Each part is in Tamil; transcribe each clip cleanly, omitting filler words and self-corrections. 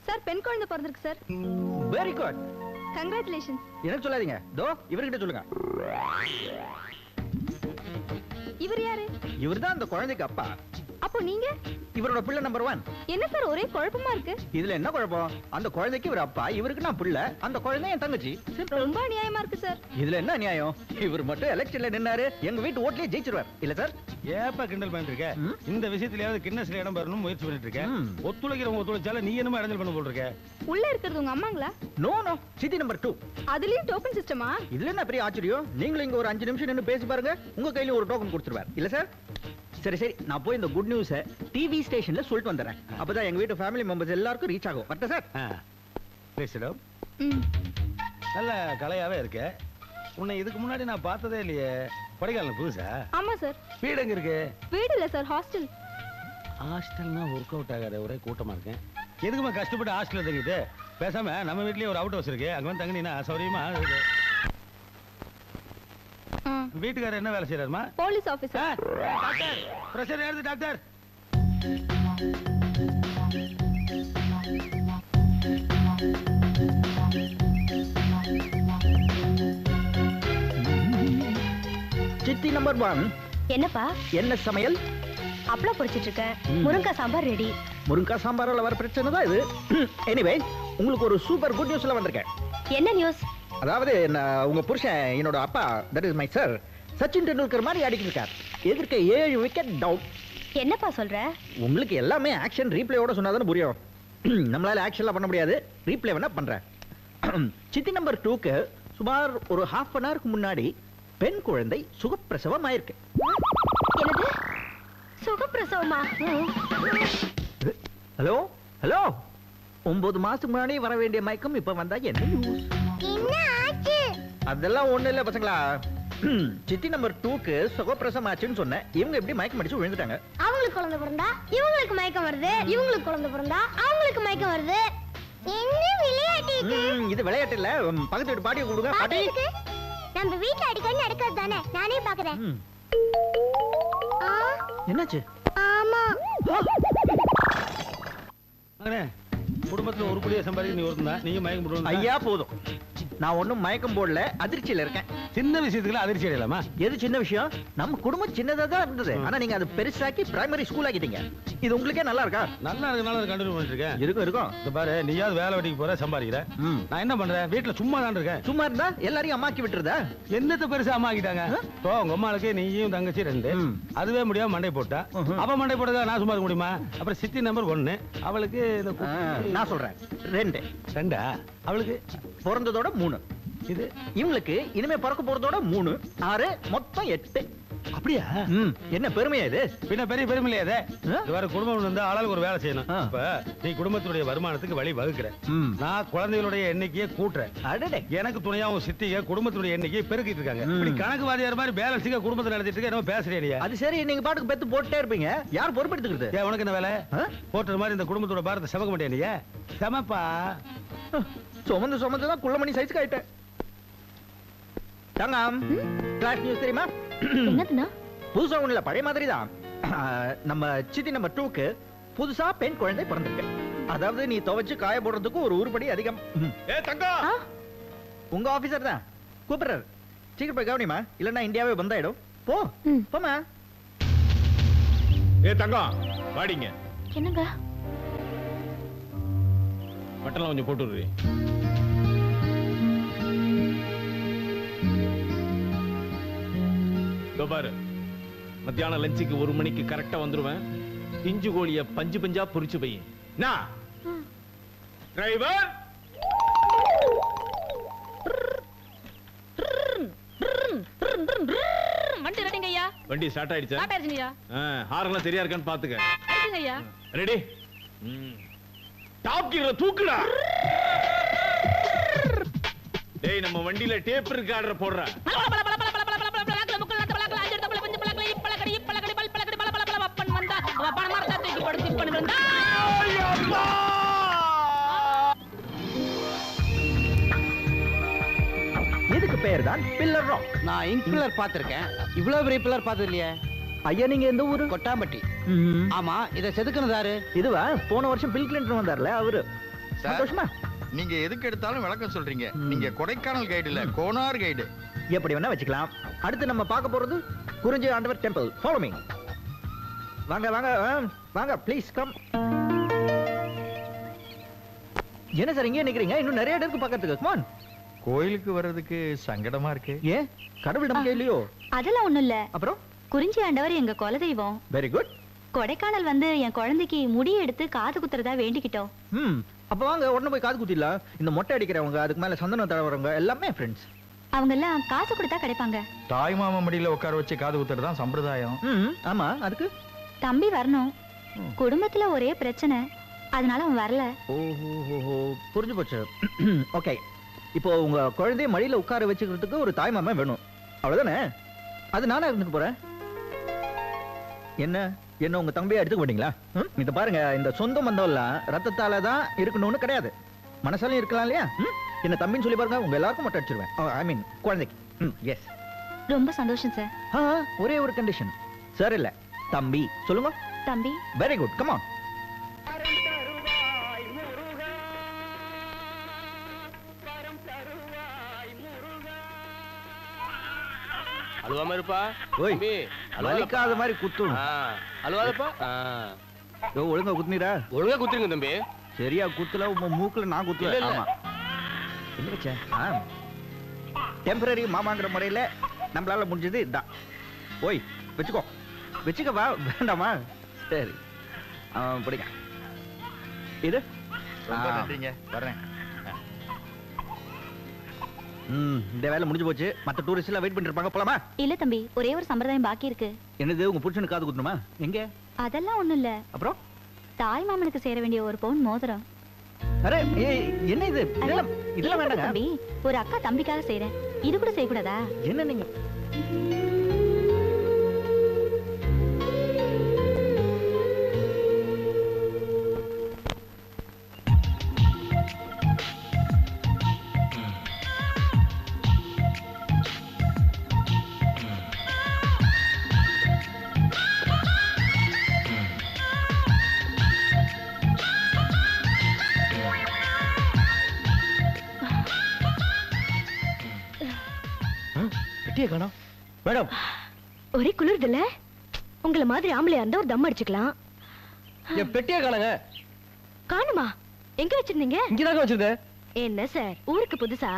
சார் பெண் குழந்தை பிறந்திருக்கு சார். Very good. கங்க்ராச்சுலேஷன்ஸ். எனக்கு சொல்லாதீங்க. தோ இவர்கிட்ட சொல்லுங்க. இவர் யாரு? இவர்தான் அந்த குழந்தைக்கு அப்பா. அப்போ நீங்க? இவரோட பிள்ளை நம்பர் 1. என்ன சார் ஒரே குழப்பமா இருக்கு? இதுல என்ன குழப்பம்? அந்த குழந்தைக்கு இவர் அப்பா, இவருக்கு நான் பிள்ளை, அந்த குழந்தை என் தங்கச்சி. ரொம்ப அநியாயமா இருக்கு சார். இதுல என்ன நியாயம்? இவர் மட்டும் எலெக்ஷன்ல நின்னாரு, எங்க வீட்டு ஓட்லயே ஜெயிச்சிருவார் இல்ல சார்? ஏப்பா கிண்டல் பண்ணிட்டு இருக்க? இந்த விஷயத்திலயாவது கின்னஸ்ல இடம் பெறணும் முயற்சி பண்ணிட்டு இருக்க. ஒத்துழைக்கிறவங்க ஒத்துழைச்சால நீ என்னமா இடைஞ்சல் பண்ண போல் இருக்க? உள்ள இருக்கிறது உங்க அம்மாங்களா? No no, city number 2. அதுலயும் டோக்கன் சிஸ்டமா? இதுல என்ன பெரிய ஆச்சரியம்? நீங்களும் இங்க ஒரு 5 நிமிஷம் நின்னு பேசி பாருங்க, உங்க கையில ஒரு டோக்கன் கொடுத்துருவார் இல்ல சார்? சரி சரி, நான் போய் இந்த குட் நியூஸை டிவி ஸ்டேஷன்ல சொல்லிட்டு வந்துடுறேன். அப்பதான் எங்க வீட்டு ஃபேமிலி மெம்பர்ஸ் எல்லாருக்கும் ரீச் ஆகும். வரட்டா சார்? பேசிடும். நல்ல கலையாவே இருக்க. உன்னை இதுக்கு முன்னாடி நான் பார்த்ததே இல்லையே. கொடைக்கானல் புதுசா? ஆமா சார். வீடு எங்க இருக்கு? வீடு இல்ல சார், ஹாஸ்டல். ஹாஸ்டல்னா ஒர்க் அவுட் ஆகாத, ஒரே கூட்டமா இருக்கேன். எதுக்குமா கஷ்டப்பட்டு ஹாஸ்டல்ல தங்கிட்டு? பேசாம நம்ம வீட்லயே ஒரு அவுட் ஹவுஸ் இருக்கு, அங்க வந்து தங்கினீங்கன்னா சௌரியமா. வீட்டுக்காரர் என்ன வேலை செய்யறாருமா? Police officer. டாக்டர், பிரஷர் ஏறுது டாக்டர். City number 1. என்னப்பா? என்ன சமையல்? அப்பளம் பொரிச்சிட்டு இருக்கேன். முருங்கா சாம்பார் ரெடி. முருங்கா சாம்பாரால வர பிரச்சனை தான் இது. எனிவே, உங்களுக்கு ஒரு சூப்பர் குட் நியூஸ்ல வந்திருக்கேன். என்ன நியூஸ்? அதாவது உங்க புருஷன், என்னோட அப்பா, that is my sir, Sachin Tendulkar மாதிரி அடிக்கிட்டு இருக்கார். எதிர்க்க 7 விக்கெட் டவுன். என்னப்பா சொல்ற? உங்களுக்கு எல்லாமே ஆக்ஷன் ரீப்ளேயோட சொன்னாதானே புரியும். நம்மளால ஆக்ஷன்லாம் பண்ண முடியாது, ரீப்ளே வேணா பண்றேன். சிட்டி நம்பர் 2க்கு சுமார் ஒரு ½ an hourக்கு முன்னாடி பெண் குழந்தை சுகப்பிரசவம் ஆயிருக்கு. என்னது? சுகப்பிரசவமா? ஹலோ ஹலோ, 9 மாசத்துக்கு முன்னாடி வர வேண்டிய மயக்கம் இப்ப வந்தா என்ன யூஸ்? அதெல்லாம் ஒண்ணு இல்ல பசங்களா. சிட்டி நம்பர் 2க்கு சுகப்பிரசவம் ஆச்சுன்னு சொன்னேன். இவங்க எப்படி மயக்கம் அடிச்சு விழுந்துட்டாங்க. அவங்களுக்கு குழந்தை பிறந்தா இவங்களுக்கு மயக்கம் வருது, இவங்களுக்கு குழந்தை பிறந்தா அவங்களுக்கு மயக்கம் வருது. என்ன விளையாட்டு இது? இது விளையாட்டு இல்ல. பக்கத்து வீட்டு பாட்டியை கூப்பிடுங்க. பாட்டி, நம்ம வீட்ல அடிக்கடி நடக்கிறது தானே, நானே பாக்குறேன். என்னாச்சு? ஆமா, குடும்பத்துல ஒரு குடியை சம்பாதிக்க நீ ஒருத்தா, நீங்க மயக்கம் போடுவீங்க. ஐயா போதும், நான் ஒண்ணும் மயக்கம் போடல, அதிர்ச்சியில இருக்கேன். சின்ன விஷயத்துக்குள்ள அதிர்ச்சி அடையலாமா? எது சின்ன விஷயம்? நம்ம குடும்பம் சின்னதா தான் இருந்தது, ஆனா நீங்க அது பெருசாக்கி பிரைமரி ஸ்கூல் ஆக்கிட்டீங்க. இது உங்களுக்கே நல்லா இருக்கா? நல்லா இருக்கனால அதை கண்டினியூ பண்ணிட்டு இருக்கேன். இருக்கும் இருக்கும். இந்த பாரு, நீயாவது வேலை வெட்டிக்கு போற, சம்பாதிக்கிற. நான் என்ன பண்றேன்? வீட்டுல சும்மா தான் இருக்கேன். சும்மா இருந்தா எல்லாரையும் அம்மாக்கி விட்டுறதா? என்னத்த பெருசா அம்மாக்கிட்டாங்க? இப்போ உங்க அம்மாளுக்கு நீயும் தங்கச்சி 2, அதுவே முடியாம மண்டை போட்டா. அவ மண்டை போட்டதா நான் சும்மா இருக்க முடியுமா? அப்புறம் சிட்டி நம்பர் 1, அவளுக்கு நான் சொல்றேன் 2. 2 அவளுக்கு பிறந்ததோட 3. இது இவங்களுக்கு இனிமே பிறக்க போறதோட 3, 6, மொத்தம் 8. அப்படியா? என்ன பெருமையா இது? பின்ன பெரிய பெருமை இல்லையா? வேற குடும்பம் இருந்தா ஆளாளுக்கு ஒரு வேலை செய்யணும். இப்ப நீ குடும்பத்துடைய வருமானத்துக்கு வழி வகுக்கிற, நான் குழந்தைகளுடைய எண்ணிக்கையை கூட்டுறேன். எனக்கு துணையாவும் சித்திக குடும்பத்துடைய எண்ணிக்கையை பெருக்கிட்டு இருக்காங்க. இப்படி கணக்கு வாதியார் மாதிரி பேலன்ஸிங்க குடும்பத்தை நடத்திட்டு இருக்க. என்ன பேசுறீங்க? அது சரி, நீங்க பாட்டுக்கு பெத்து போட்டே இருப்பீங்க, யார் பொறுப்பெடுத்துக்கிறது? ஏன் உனக்கு என்ன வேலை? போட்டுற மாதிரி இந்த குடும்பத்தோட பாரத்தை சமக்க மாட்டேன். நீ சமப்பா சுமந்து சுமந்து தான் குள்ளமணி சைஸ்க்கு ஆயிட்டேன். தங்கம், கிளாஸ் நியூஸ் தெரியுமா? என்னதுன்னா? புதுசா ஒண்ணு இல்ல, பழைய மாதிரி தான். நம்ம சிட்டி நம்பர் 2க்கு புதுசா பெண் குழந்தை பிறந்திருக்கு. அதாவது நீ துவைச்சு காய போடுறதுக்கு ஒரு உருப்படி அதிகம். உங்க ஆபீசர் தான் கூப்பிடுறாரு. சீக்கிரம் போய் கவனிமா, இல்லன்னா இந்தியாவே பந்தாயிடும். போ போமா. தங்கம் வாடிங்க. என்னங்க? பட்டெல்லாம் கொஞ்சம் போட்டு விடுறீ. பாரு, மத்தியானம் லஞ்சுக்கு 1 மணிக்கு கரெக்டா வந்துருவேன். பிஞ்சு கோழிய பஞ்சு பஞ்சா பொரிச்சு போய் டிரைவர் வண்டி ரெடிங்க ஐயா. வண்டி ஸ்டார்ட் ஆயிடுச்சா? ஸ்டார்ட் ஆயிடுச்சுங்கய்யா. ஹார்ன்லாம் சரியா இருக்கான்னு பாத்துக்க. ஆயிடுச்சுங்க ஐயா. ரெடி? டாப் கீர்ல தூக்குடா. டேய், நம்ம வண்டியில டேப் இருக்கு, ஆர்டர் போடுறா. இதுக்கு பேர் தான் பில்லர் ராக். நான் இங்க் பில்லர் பார்த்திருக்கேன், இவ்வளவு பெரிய பில்லர் பார்த்தது இல்லையே. ஐயா நீங்க எந்த ஊரு? கொட்டாம்பட்டி. ஆமா, இத செதுக்குனது யாரு? இதுவா போன வருஷம் பில் கிளின்டன் வந்தார்ல அவரு. சந்தோஷமா? நீங்க எதுக்கு எடுத்தாலும் விளக்கம் சொல்றீங்க. நீங்க கொடைக்கானல் கைடு இல்ல, கோனார் கைடு. எப்படி வேணா வச்சுக்கலாம். அடுத்து நம்ம பார்க்க போறது குறிஞ்சி ஆண்டவர் டெம்பிள். Follow me. வாங்க வாங்க வாங்க ப்ளீஸ் கம். என்ன சார் இங்கே நிக்கிறீங்க? இன்னும் நிறைய இடம் இருக்கு பக்கத்துக்கு. Come on. கோயிலுக்கு வர்றதுக்கு சங்கடமா இருக்கு. ஏன் கடவுள் நம்பிக்கை இல்லையோ? அதெல்லாம் ஒண்ணும் இல்ல. அப்புறம் குறிஞ்சி ஆண்டவர் எங்க குலதெய்வம். Very good. கொடைக்கானல் வந்து என் குழந்தைக்கு முடி எடுத்து காது குத்துறதா வேண்டிக்கிட்டோம். அப்ப வாங்க உடனே போய் காது குத்திடலாம். இந்த மொட்டை அடிக்கிறவங்க, அதுக்கு மேல சந்தனம் தடவறவங்க எல்லாமே ஃப்ரெண்ட்ஸ். அவங்க எல்லாம் காசு கொடுத்தா கிடைப்பாங்க. தாய் மாமா மடியில உட்கார வச்சு காது குத்துறது தான் சம்பிரதாயம். ஆமா, அதுக்கு தம்பி வரணும். குடும்பத்துல ஒரே பிரச்சனை, அதனால அவன் வரல. ஓஹோ, புரிஞ்சு போச்சு. ஓகே, இப்போ உங்க குழந்தைய மடியில உட்கார வச்சுக்கிறதுக்கு ஒரு தாய் மாமா வேணும், அவ்வளவுதானே? அது நானா இருந்துக்கு போறேன். என்ன உங்க தம்பியை எடுத்துக்க மாட்டீங்களா? இத பாருங்க, இந்த சொந்த பந்தம் எல்லாம் ரத்தத்தால தான் இருக்கணும்னு கிடையாது, மனசாலையும் இருக்கலாம் இல்லையா? என்ன தம்பின்னு சொல்லி பாருங்க, உங்க எல்லாருக்கும் மட்டும் அடிச்சிருவேன். ஐ மீன் குழந்தைக்கு. எஸ். ரொம்ப சந்தோஷம் சார். ஒரே ஒரு கண்டிஷன். சார் இல்ல, தம்பி சொல்லுங்க. தம்பி. Very good, come on. அழுவாம இருப்பா. ஓய், வலிக்காத மாதிரி குத்தும். அழுவாதப்பா. ஒழுங்கா குத்துனீரா? ஒழுங்கா குத்துறீங்க தம்பி. சரியா குத்துல உங்க மூக்குல நான் குத்துல. ஆமா. என்ன வச்ச? டெம்பரரி மாமாங்கிற முறையில நம்மளால முடிஞ்சது இதான். ஓய், வச்சுக்கோ வா. வேண்டாமா? சரி, பிடிக்க இது. ரொம்ப நன்றிங்க, வரேன். இந்த வேலை முடிஞ்சு போச்சு. மத்த டூரிஸ்ட் எல்லாம் வெயிட் பண்ணிட்டு இருப்பாங்க, போலாமா? இல்ல தம்பி, ஒரே ஒரு சம்பிரதாயம் பாக்கி இருக்கு. என்னது? உங்க புருஷனுக்கு காது குத்தணுமா? எங்க? அதெல்லாம் ஒண்ணும் இல்ல. அப்புறம் தாய் மாமனுக்கு சேர வேண்டிய ஒரு பவுன் மோதிரம். அரே என்ன இது? இதெல்லாம் வேண்டாங்க தம்பி, ஒரு அக்கா தம்பிக்காக செய்றேன், இது கூட செய்ய கூடாதா? என்ன நீங்க? மேடம், ஒரே குளிர்துல. உங்களை மாதிரி ஆம்பளையா இருந்தா ஒரு தம் அடிச்சுக்கலாம். என் பெட்டியே காணுங்க. காணுமா? எங்க வச்சிருந்தீங்க? இங்கதாங்க வச்சிருந்தேன். என்ன சார், ஊருக்கு புதுசா?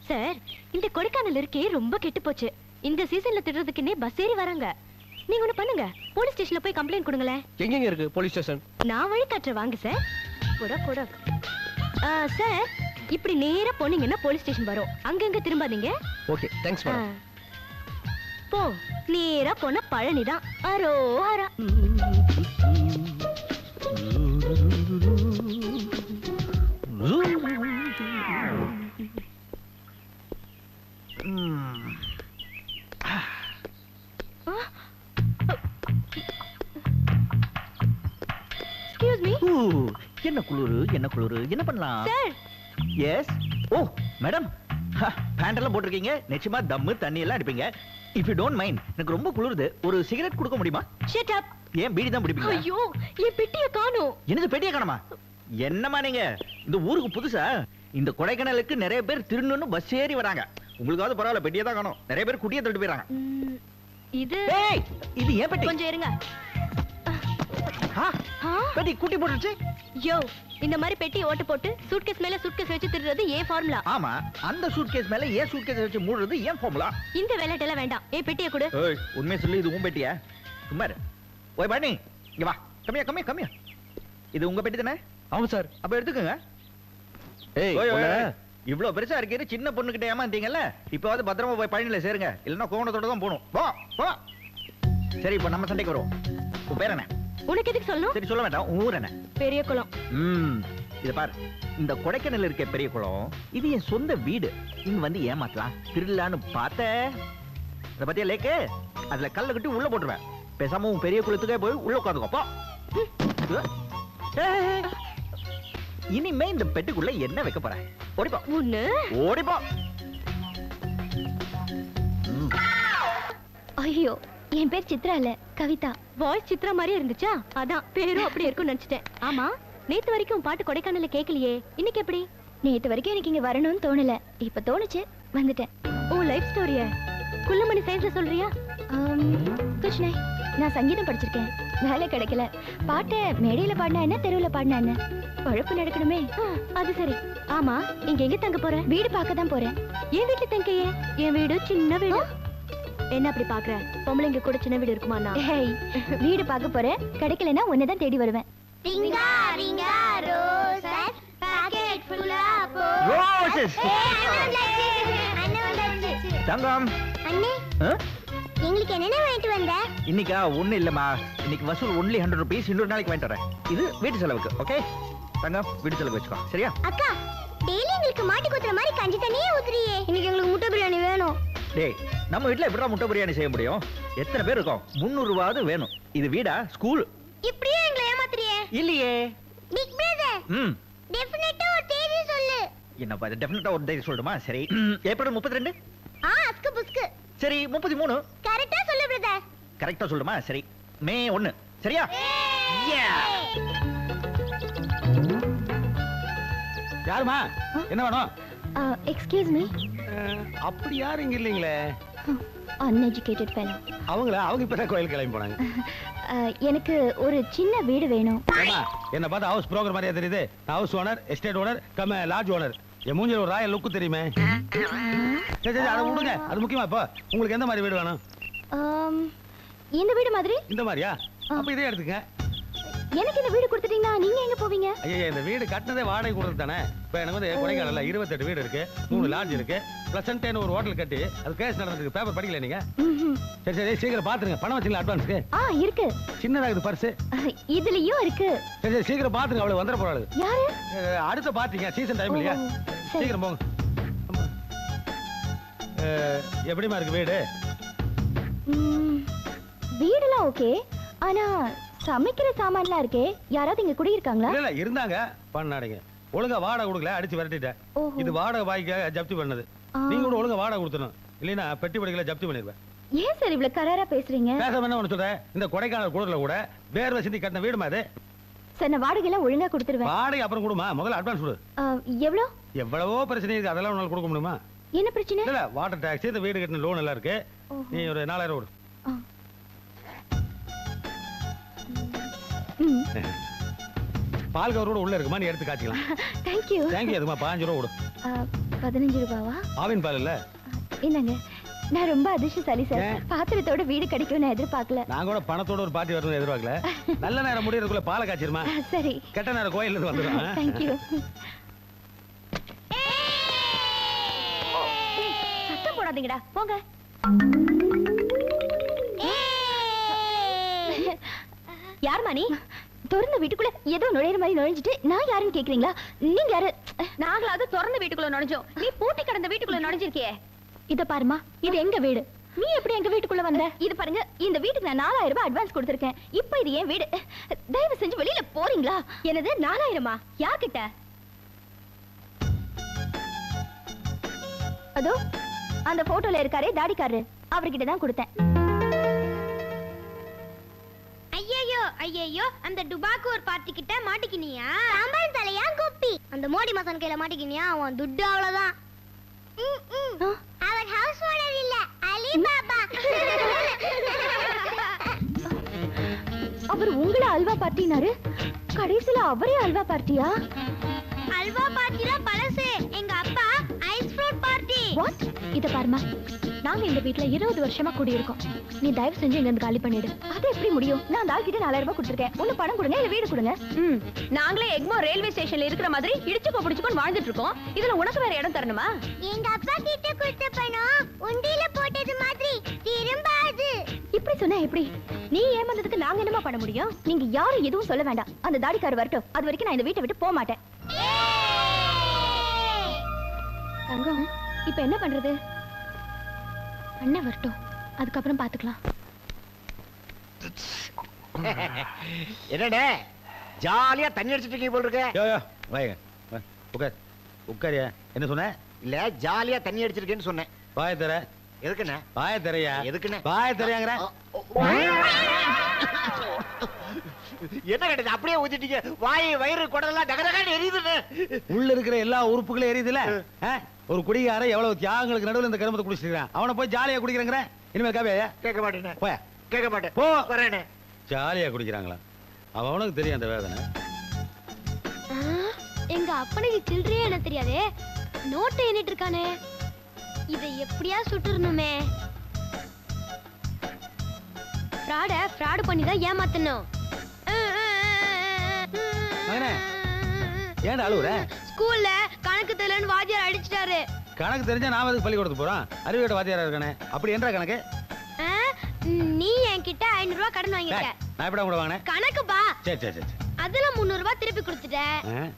சார், இந்த கொடைக்கானல் இருக்கே ரொம்ப கெட்டு போச்சு. இந்த சீசன்ல திடுறதுக்குன்னே பஸ் ஏறி வராங்க. நீங்க ஒண்ணு பண்ணுங்க, போலீஸ் ஸ்டேஷன்ல போய் கம்ப்ளைண்ட் கொடுங்களேன். எங்கெங்க இருக்கு போலீஸ் ஸ்டேஷன்? நான் வழி காட்டுறேன், வாங்க சார். கூட சார், இப்படி நேரா போனீங்கன்னா போலீஸ் ஸ்டேஷன் வரும். அங்கங்க திரும்பாதீங்க. Okay, thanks madam. போ, நேரா போன பழனிதான். அரோஹரா. Excuse me. என்ன குளிரு, என்ன பண்ணலாம்? Sir. Yes. Oh madam, pant எல்லாம் போட்டிருக்கீங்க, நிச்சயமா தம்மு தண்ணி எல்லாம் அடிப்பீங்க. இஃப் யூ டோன்ட் மைண்ட், எனக்கு ரொம்ப குளிருது, ஒரு சிகரெட் கொடுக்க முடியுமா? Shut up. ஏன் பீடி தான் பிடிப்பீங்க? ஐயோ, என் பெட்டியை காணோம். என்னது பெட்டியை காணோமா? என்னமா நீங்க இந்த ஊருக்கு புதுசா? இந்த கொடைக்கானலுக்கு நிறைய பேர் திருநூன்னு பஸ் ஏறி வராங்க. உங்களுக்காவது பரவாயில்ல, பெட்டியை தான் காணோம். நிறைய பேர் குட்டியை தள்ளிட்டு போயிறாங்க. இது இது ஏன் பெட்டி? கொஞ்சம் இருங்க. பெட்டி குட்டி போட்டுருச்சு. யோ, இந்த மாதிரி பெட்டி ஓட்டு போட்டு சூட்கேஸ் மேல சூட்கேஸ் வச்சு திருடுறது ஏன் ஃபார்முலா? ஆமா, அந்த சூட்கேஸ் மேல ஏன் சூட்கேஸ் வச்சு மூடுறது ஏன் ஃபார்முலா? இந்த வேலைட்டெல்லாம் வேண்டாம், ஏன் பெட்டியை கொடு. ஏய், உண்மையை சொல்லி, இது உன் பெட்டியா? சும்மா இரு. ஓய் பாணி, இங்க வா. கம்மியா. இது உங்க பெட்டி தானே? ஆமா சார். அப்ப எடுத்துக்கங்க. ஏய், இவ்வளவு பெருசா இருக்கு, சின்ன பொண்ணுகிட்ட ஏமாந்தீங்கல்ல, இப்பவாது பத்திரமா போய் பழனியில சேருங்க, இல்லன்னா கோவணத்தோட தான் போகணும். வா. சரி, இப்ப நம்ம சண்டைக்கு வருவோம். உன் பேர் என்ன? உனக்கு எதுக்கு சொல்லணும்? சரி, சொல்ல வேண்டாம். ஊர் என்ன? பெரிய குளம். இத பாரு, இந்த கொடைக்கானல் இருக்க பெரிய குளம், இது என் சொந்த வீடு. இங்க வந்து ஏமாத்தலாம், திருடலான்னு பார்த்த. அத பத்தியா லேக்கு? அதுல கல்ல கட்டி உள்ள போட்டுருவேன். பேசாம உன் பெரிய குளத்துக்கே போய் உள்ள உட்காந்துக்கோ. இனிமே இந்த பெட்டுக்குள்ள என்ன வைக்க போற? ஓடிப்போ. ஐயோ, என் பேர் சித்ரா இல்ல கவிதா. வாய்ஸ் சித்ரா மாதிரியே இருந்துச்சா? அதான் பேரும் அப்படி இருக்கும்னு நினைச்சிட்டேன். ஆமா, நேத்து வரைக்கும் பாட்டு கொடைக்கானல்ல கேட்கலையே, இன்னைக்கு எப்படி? நேத்து வரைக்கும் எனக்கு இங்க வரணும்னு தோணல, இப்ப தோணுச்சு வந்துட்டேன். ஓ, லைஃப் ஸ்டோரிய குள்ளமணி சைஸ்ல சொல்றியா? குச் நை, நான் சங்கீதம் படிச்சிருக்கேன், வேலை கிடைக்கல. பாட்டை மேடையில பாடினா என்ன, தெருவுல பாடினா என்ன, பழப்பு நடக்கணுமே. அது சரி. ஆமா, இங்க எங்க தங்க போற? வீடு பார்க்க தான் போறேன். என் வீட்டுல தங்கையே? என் வீடு சின்ன வீடு. என்ன அப்படி பாக்குற? பொம்பளைங்க கூட சின்ன வீடு இருக்குமா? வீடு பார்க்க போறேன், கிடைக்கலன்னா உன்னதான் தேடி வருவேன். ரிங்கா ரிங்கா ரோசஸ் பாக்கெட் ஃபுல்லா ரோசஸ். அண்ணே வந்தாச்சு. தங்கம். அண்ணே, எங்களுக்கு என்னென்ன வாங்கிட்டு வந்த? இன்னைக்கா ஒண்ணு இல்லம்மா, இன்னைக்கு வசூல் ஒன்லி 100 rupees. இன்னொரு நாளைக்கு வாங்கிட்டு வரேன். இது வீட்டு செலவுக்கு. ஓகே தங்கம், வீட்டு செலவுக்கு வச்சுக்கோ, சரியா? அக்கா, டெய்லி எங்களுக்கு மாட்டி குத்துற மாதிரி கஞ்சி தண்ணியே ஊத்துறியே. இன்னைக்கு எங்களுக்கு முட்டை பிரியாணி வேணும். டேய், நம்ம வீட்ல எப்படிடா முட்டை பிரியாணி செய்ய முடியும்? எத்தனை பேர் இருக்கோம்? 300 ரூபாவது வேணும். இது வீடா ஸ்கூல்? இப்படியே எங்களை ஏமாத்துறியே. இல்லையே. பிக் பிரதர், டெஃபினட்டா ஒரு தேதி சொல்லு. என்னப்பா இது? டெஃபினட்டா ஒரு தேதி சொல்லணுமா? சரி, ஏப்ரல் 32. அஸ்கு புஸ்கு. சரி, 33. கரெக்ட்டா சொல்லு பிரதர். கரெக்ட்டா சொல்லணுமா? சரி, மே 1. சரியா? யாருமா? என்ன வேணும்? Excuse me. அப்படி யாரும் இங்க இல்லீங்களே. Uneducated fellow. அவங்க இப்பதான் கோயில் கிளம்பி போனாங்க. எனக்கு ஒரு சின்ன வீடு வேணும். என்ன பார்த்தா ஹவுஸ் புரோக்கர் மாதிரியா தெரியுது? House owner, estate owner, cum lodge owner. என் மூஞ்சில ஒரு ராயல் லுக்கு தெரியுமே. சரி சரி, அதை விடுங்க, அது முக்கியமா. இப்போ உங்களுக்கு எந்த மாதிரி வீடு வேணும்? இந்த வீடு மாதிரி. இந்த மாதிரியா? அப்ப இதே எடுத்துங்க. எனக்கு இந்த வீடு கொடுத்துட்டீங்கன்னா நீங்க எங்க போவீங்க? ஐயா, இந்த வீடு கட்டினதே வாடகை கொடுத்து தானே. இப்போ எனக்கு வந்து கொடைக்கானல்ல 28 வீடு இருக்கு, 3 லாட்ஜ் இருக்கு, பிளசன்ட்னு ஒரு ஹோட்டல் கட்டி அது கேஸ் நடந்துருக்கு. பேப்பர் படிக்கல நீங்க? சரி சரி, சீக்கிரம் பாத்துருங்க. பணம் வச்சுங்களா அட்வான்ஸ்க்கு? இருக்கு. சின்னதா இது பர்ஸ். இதுலயும் இருக்கு. சரி சரி, சீக்கிரம் பாத்துருங்க. அவளுக்கு வந்துட போறாள். யாரு? அடுத்த பாத்தீங்க, சீசன் டைம் இல்லையா? சீக்கிரம் போங்க. எப்படிமா இருக்கு வீடு? வீடெல்லாம் ஓகே, ஆனா சமைக்கிற சாமான்லாம் இருக்கே. யாராவது இங்க குடியிருக்காங்களா? இல்ல இருந்தாங்க, பண்ணாடிங்க. ஒழுங்கா வாடகை கொடுக்கல, அடிச்சு விரட்டிட்டேன். இது வாடகை வாய்க்க ஜப்தி பண்ணது. நீங்க கூட ஒழுங்கா வாடகை கொடுத்தணும், இல்லைன்னா பெட்டி படிக்கல ஜப்தி பண்ணிருவேன். ஏன் சார் இவ்வளவு கராரா பேசுறீங்க? பேசாம என்ன ஒண்ணு சொல்றேன், இந்த கொடைக்கானல் குளிர்ல கூட வேர்வை சிந்தி கட்டின வீடுமா அது? சார், நான் வாடகை எல்லாம் ஒழுங்கா கொடுத்துருவேன். வாடகை அப்புறம் கொடுமா, முதல்ல அட்வான்ஸ் கொடு. எவ்வளவு? எவ்வளவோ பிரச்சனை இருக்கு, அதெல்லாம் உன்னால கொடுக்க முடியுமா? என்ன பிரச்சனை? இல்ல, வாட்டர் டாக்ஸ், இந்த வீடு கட்டின லோன் எல்லாம் இருக்கு. நீ ஒரு 4000 கொடு. பால் கவரோட உள்ள இருக்குமா, நீ எடுத்து காய்ச்சிக்கலாம். Thank you. Thank you. அதுமா 15 ரூபா கொடு. 15 ரூபாவா? ஆவின் பால் இல்ல. என்னங்க, நான் ரொம்ப அதிர்ஷ்டசாலி சார். பாத்திரத்தோட வீடு கிடைக்கும் நான் எதிர்பார்க்கல. நான் கூட பணத்தோட ஒரு பார்ட்டி வரணும்னு எதிர்பார்க்கல. நல்ல நேரம் முடியறதுக்குள்ள பாலை காய்ச்சிருமா? சரி. கெட்ட நேரம் கோயில்ல இருந்து வந்துடும். Thank you. சத்தம் போடாதீங்கடா, போங்க. யார் மணி? திறந்த வீட்டுக்குள்ள ஏதோ நுழையிற மாதிரி நுழைஞ்சிட்டு நான் யாருன்னு கேக்குறீங்களா? நீங்க யாரு? நாங்களாவது திறந்த வீட்டுக்குள்ள நுழைஞ்சோம், நீ பூட்டி கிடந்த வீட்டுக்குள்ள நுழைஞ்சிருக்கியே. இத பாருமா, இது எங்க வீடு. நீ எப்படி எங்க வீட்டுக்குள்ள வந்த? இது பாருங்க, இந்த வீட்டுக்கு நான் 4000 ரூபாய் அட்வான்ஸ் கொடுத்திருக்கேன். இப்போ இது என் வீடு. தயவு செஞ்சு வெளியில போறீங்களா? என்னது 4000மா? யார்கிட்ட? அதோ அந்த போட்டோல இருக்காரே தாடிக்காரரு, அவர்கிட்ட தான் கொடுத்தேன். ஐயோ ஐயோ, அந்த டுபாக்கு ஒரு பார்ட்டி கிட்ட மாட்டிக்கினியா? சாம்பார் தலையா குப்பி, அந்த மோடி மசான் கையில மாட்டிக்கினியா? அவன் துட்டு அவ்வளவுதான். அவர் ஹவுஸ் ஓனர் இல்ல, அலி பாபா. அவர் உங்கள அல்வா பார்ட்டினாரு, கடைசில அவரே அல்வா பார்ட்டியா? அல்வா பார்ட்டில பழசு, எங்க அப்பா ஐஸ் ஃப்ரூட் பார்ட்டி. வாட்? இத பாருமா, நாங்க இந்த வீட்ல 20 வருஷமா குடியிருக்கோம். நீ தயவு செஞ்சு இங்க இருந்து காலி பண்ணிடு. அது எப்படி முடியும்? நான் அந்த ஆள்கிட்ட 4000 ரூபாய் கொடுத்துருக்கேன். ஒண்ணு பணம் கொடுங்க, இல்ல வீடு கொடுங்க. நாங்களே எக்மோர் ரயில்வே ஸ்டேஷன்ல இருக்கிற மாதிரி இடிச்சுக்கோ பிடிச்சுக்கோ வாழ்ந்துட்டு இருக்கோம். இதுல உனக்கு வேற இடம் தரணுமா? எங்க அப்பா கிட்ட கொடுத்த பணம் உண்டியில போட்டது மாதிரி திரும்பாது. இப்படி சொன்னா எப்படி? நீ ஏமாந்ததுக்கு நாங்க என்னமா பண்ண முடியும்? நீங்க யாரும் எதுவும் சொல்ல வேண்டாம். அந்த தாடிக்காரர் வரட்டும், அது வரைக்கும் நான் இந்த வீட்டை விட்டு போக மாட்டேன். தங்கம், இப்ப என்ன பண்றது? அண்ணன் வரட்டும், அதுக்கப்புறம் பாத்துக்கலாம். என்னடே ஜாலியா தண்ணி அடிச்சிட்டு இருக்கீங்க போல இருக்க. யோ யோ வாங்க, உட்கார். உட்காரியா? என்ன சொன்ன? இல்ல, ஜாலியா தண்ணி அடிச்சிருக்கேன்னு சொன்னேன். வாய தர. எதுக்குண்ணே? வாய தரையா? எதுக்குண்ணே? வாய தரையாங்கற? என்ன கிடையாது அப்படியே ஊத்திட்டீங்க? வாய் வயிறு குடலாம் டகடகான்னு எரியுதுன்னு. உள்ள இருக்கிற எல்லா உறுப்புகளும் எரியுதுல. ஒரு குடிகார எவ்வளவு தியாகங்களுக்கு நடுவில் இந்த கருமத்தை குடிச்சிருக்கான். அவனை போய் ஜாலியா குடிக்கிறேங்கிற. இனிமே காவியா கேட்க மாட்டேன். போய கேட்க மாட்டேன். போ. வரேனே. ஜாலியா குடிக்கிறாங்களா? அவனுக்கு தெரியும் அந்த வேதனை. எங்க அப்பனுக்கு சில்லறையே என்ன தெரியாதே. நோட்டை எண்ணிட்டு இருக்கானே. இதை எப்படியா சுட்டுறணுமே. ஃப்ராட் பண்ணி தான் ஏமாத்தணும். ஏன்டா அழுவுற? ஸ்கூல்ல கணக்கு தெரியலன்னு வாத்தியார் அடிச்சிட்டாரு. கணக்கு தெரிஞ்சா நாம எதுக்கு பள்ளிக்கூடத்துக்கு போறோம்? அறிவியட்ட வாத்தியாரா இருக்கானே. அப்படி என்ன கணக்கு? நீ என்கிட்ட 500 ரூபாய் கடன் வாங்கிட்ட. நான் எப்படா கூட வாங்கினேன்? கணக்குப்பா. சரி சரி சரி. அதுல 300 ரூபாய் திருப்பி கொடுத்துட்டேன்.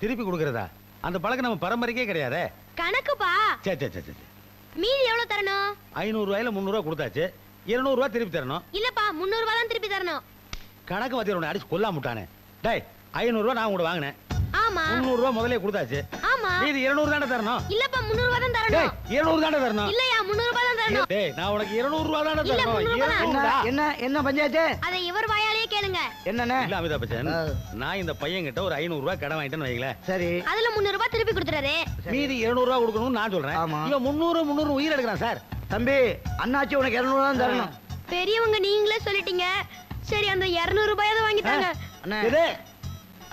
திருப்பி கொடுக்கறதா? அந்த பழக்கம் நம்ம பரம்பரைக்கே கிடையாதே. கணக்குப்பா. சரி சரி சரி. மீதி எவ்வளவு தரணும்? 500 ரூபாயில 300 ரூபாய் கொடுத்தாச்சு. 200 ரூபாய் திருப்பி தரணும். இல்லப்பா 300 ரூபாய் தான் திருப்பி தரணும். கணக்கு வாத்தியார் உன்னை அடிச்சு கொல்லாம விட்டானே. டேய் 500 ரூபாய் நான் கூட வாங்கினேன். ஆமா. 300 ரூபாய் முதல்ல கொடுத்தாச்சு. ஆமா. மீதி 200 தானே தரணும். இல்லப்பா 300 ரூபாய் தான் தரணும். டேய் 200 தானே தரணும். இல்லையா 300 ரூபாய் தான் தரணும். டேய் நான் உனக்கு 200 ரூபாய் தானே தரணும். என்ன பஞ்சாயத்து? அதை இவர் வாயாலேயே கேளுங்க. என்னண்ணே? இல்ல அமிதாப் பச்சன், நான் இந்த பையன் கிட்ட ஒரு 500 ரூபாய் கடன் வாங்கிட்டேன்னு வைங்களேன். சரி. அதுல 300 ரூபாய் திருப்பி கொடுத்துறாரு. மீதி 200 ரூபாய் கொடுக்கணும்னு நான் சொல்றேன். இவன் 300 உயிர் எடுக்கிறான் சார். தம்பி அண்ணாச்சி உனக்கு 200 தான் தரணும். பெரியவங்க நீங்களே சொல்லிட்டீங்க. சரி அந்த 200 ரூபாயாவது வாங்கிட்டாங்க. அண்ணே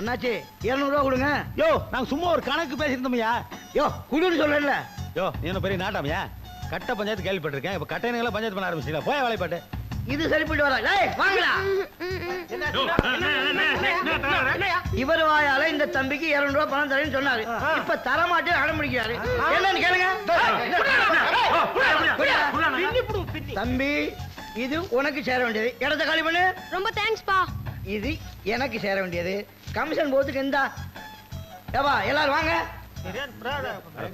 அண்ணாச்சி 200 ரூபாய் கொடுங்க. யோ நான் சும்மா ஒரு கணக்கு பேசிருந்தோம்யா. யோ குடுன்னு சொல்றேன்ல. யோ நீ என்ன பெரிய நாட்டாமையா? கட்ட பஞ்சாயத்து கேள்விப்பட்டிருக்கேன். இப்ப கட்டையெல்லாம் பஞ்சாயத்து பண்ண ஆரம்பிச்சீங்களா? போய் வேலைப்பாட்டு. இது சரிப்பட்டு வரா. டேய் வாங்கடா. இவர் வாயால இந்த தம்பிக்கு 200 ரூபாய் பணம் தரேன்னு சொன்னாரு. இப்ப தர மாட்டேன் அடம் பிடிக்கிறாரு. என்னன்னு கேளுங்க. தம்பி இது உனக்கு சேர வேண்டியது. இடத்தை காலி பண்ணு. ரொம்ப தேங்க்ஸ் பா. இது எனக்கு சேர வேண்டியது. கமிஷன் போறதுக்கு எந்த ஏவா எல்லாரும் வாங்க.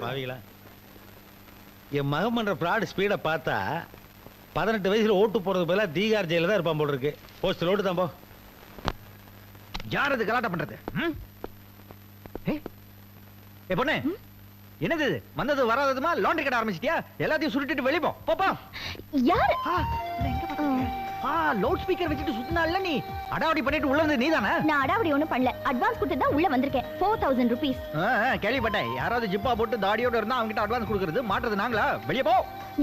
பாவிங்களா, என் மகன் பண்ற ஃப்ராட் ஸ்பீட பார்த்தா 18 வயசுல ஓட்டு போறது பதிலா தீகார் ஜெயில தான் இருப்பான் போல இருக்கு. போஸ்டல் ஓட்டு தான் போ. யார் அது கலாட்டம் பண்றது? பொண்ணு என்னது இது? வந்தது வராததுமா லாண்டரி கடை ஆரம்பிச்சிட்டியா? எல்லாத்தையும் சுருட்டிட்டு வெளிய போ. போப்பா. யார்? லவுட் ஸ்பீக்கர் வச்சிட்டு சுத்தினால நீ அடாவடி பண்ணிட்டு உள்ள வந்து நீதானே? நான் அடாவடி ஒண்ணும் பண்ணல. அட்வான்ஸ் கொடுத்து தான் உள்ள வந்திருக்கேன். 4000 ரூபீஸ். கேள்விப்பட்டேன். யாராவது ஜிப்பா போட்டு தாடியோட இருந்தா அவங்க கிட்ட அட்வான்ஸ் கொடுக்கறது மாட்டது நாங்களா? வெளிய போ.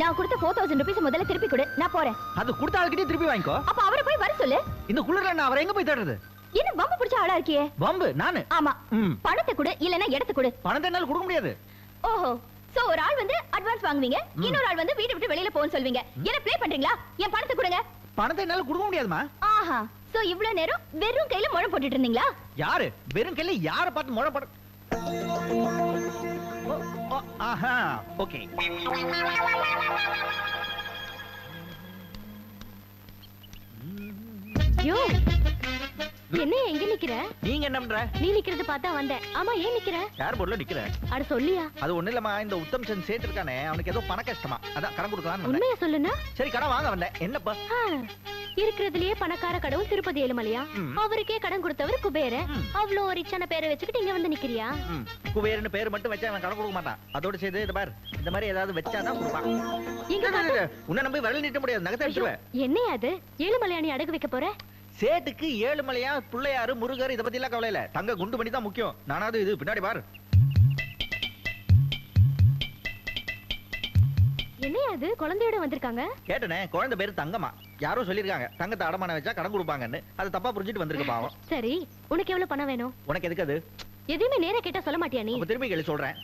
நான் கொடுத்த 4000 ரூபீஸ் முதல்ல திருப்பி கொடு. நான் போறேன். அது கொடுத்த ஆளுகிட்டே திருப்பி வாங்கிக்கோ. அப்ப அவரை போய் வர சொல்லு. இந்த குளிர்ல நான் அவரை எங்க போய் தேடுறது? என்ன பம்பு பிடிச்ச ஆளா இருக்கியே? பம்பு நானு? ஆமா. பணத்தை கொடு இல்லனா இடத்தை கொடு. பணத்தை என்னால கொடுக்க முடியாது. ஓஹோ, சோ ஒரு ஆள் வந்து அட்வான்ஸ் வாங்குவீங்க, இன்னொரு ஆள் வந்து வீட்டை விட்டு வெளியில போன்னு சொல்வீங்க. என்ன ப்ளே பண்றீங்களா? என் பணத்தை கொடுங்க. பணத்தை என்னால கொடுக்க முடியாதுமா. ஆஹா, சோ இவ்வளவு நேரம் வெறும் கையில முழம் போட்டுட்டு இருந்தீங்களா? யாரு வெறும் கையில யாரை பார்த்து முழம் போட? ஆஹா, ஓகே. யோ, என்ன எங்க நிக்கிற? நீங்க என்ன பண்ற? நீ நிக்கிறது பார்த்தா வந்தேன். ஆமா, ஏன் நிக்கிற? யார் போர்ட்ல நிக்கிற? அட சொல்லியா? அது ஒண்ணு இல்லம்மா, இந்த உத்தம் சந்த் சேட் இருக்கானே, அவனுக்கு ஏதோ பண கஷ்டமா, அதான் கடன் கொடுக்கலாம்னு வந்தேன். உண்மையா சொல்லுனா? சரி கடன் வாங்க வந்தேன். என்னப்பா? இருக்கிறதுலயே பணக்கார கடவுள் திருப்பதி ஏழுமலையா? அவருக்கே கடன் கொடுத்தவர் குபேர. அவ்வளோ ரிச்சான பேரை வச்சுக்கிட்டு இங்க வந்து நிக்கிறியா? குபேரன்னு பேர் மட்டும் வச்சா அவன் கடன் கொடுக்க மாட்டான். அதோட சேர்த்து இந்த பார், இந்த மாதிரி ஏதாவது வச்சாதான் கொடுப்பான். உன்னை நம்பி விரல் நீட்ட முடியாது, நகத்தை எடுத்துருவேன். என்ன அது? ஏழுமலையானி அடகு வைக்க போற? சேட்டுக்கு ஏழுமலையா, பிள்ளையாரு, முருகர் இத பத்தி எல்லாம் கவலை இல்ல. தங்க குண்டு பண்ணி தான் முக்கியம். நானாவது இது பின்னாடி பாரு. என்ன அது? குழந்தையோட வந்திருக்காங்க? கேட்டனே, குழந்தை பேரு தங்கமா. யாரோ சொல்லிருக்காங்க தங்கத்தை அடமான வச்சா கடன் கொடுப்பாங்கன்னு. அது தப்பா புரிஞ்சிட்டு வந்திருக்கு பாவம். சரி, உனக்கு எவ்வளவு பணம் வேணும்? உனக்கு எதுக்கு அது? எதுவுமே நேரா கேட்டா சொல்ல மாட்டியா நீ? அப்ப திரும்பி கேளு சொல்றேன்.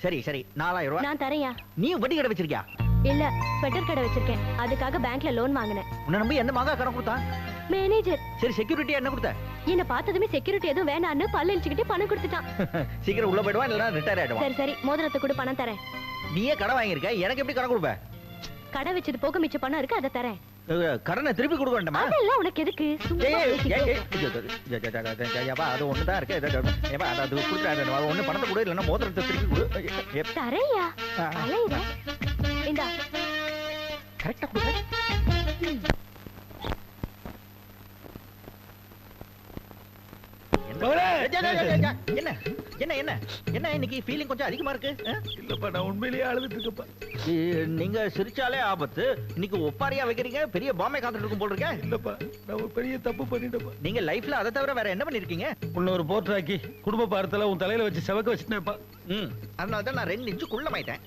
சரி சரி, 4000 ரூபாய் நான் தரையா? நீ வட்டி கடை வச்சிருக்கியா? இல்ல, ஸ்வெட்டர் கடை வச்சிருக்கேன். அதுக்காக பேங்க்ல லோன் வாங்கினேன். உன்னை நம்பி எந்த மாதா கடன் கொடுத்தா? மேனேஜர். சரி, செக்யூரிட்டி என்ன கொடுத்த? என்ன பார்த்ததுமே செக்யூரிட்டி எதுவும் வேணான்னு பல்ல இழிச்சுக்கிட்டு பணம் கொடுத்துட்டான். சீக்கிரம் உள்ள போயிடுவான், இல்லனா ரிட்டையர் ஆயிடுவான். சரி சரி, மோதிரத்தை கூட பணம் தரேன். நீயே கடன் வாங்கியிருக்க, எனக்கு எப்படி கடன் கொடுப்ப? கடை வச்சது போக மிச்ச பணம் இருக்கு, அதை தரேன். கடனை திருப்பி கொடுக்க வேண்டாமா? அதெல்லாம் உனக்கு எதுக்கு? அது ஒண்ணுதான் இருக்கு. அது கொடுத்தா ஒண்ணு பணத்தை கொடு, இல்லைன்னா மோதிரத்தை திருப்பி கொடு. தரையா? அலையிற இந்தா, கரெக்டா கொடு. என்ன என்ன என்ன என்ன இன்னைக்கு ஃபீலிங் கொஞ்சம் அதிகமா இருக்கு? இல்லப்பா நான் உண்மையிலேயே அழுதுட்டு இருக்கப்பா. நீங்க சிரிச்சாலே ஆபத்து. இன்னைக்கு ஒப்பாரியா வைக்கிறீங்க, பெரிய பாம்பே காத்துட்டு இருக்கும் போல் இருக்கேன். இல்லப்பா நான் ஒரு பெரிய தப்பு பண்ணிட்டேப்பா. நீங்க லைஃப்ல அதை தவிர வேற என்ன பண்ணிருக்கீங்க? உன்ன ஒரு போர்ட்ராக்கி குடும்ப பாரத்துல உன் தலையில வச்சு செவக்க வச்சுட்டேன்ப்பா. அதனால தான் நான் 2 இன்ச்சு குள்ளமாயிட்டேன்.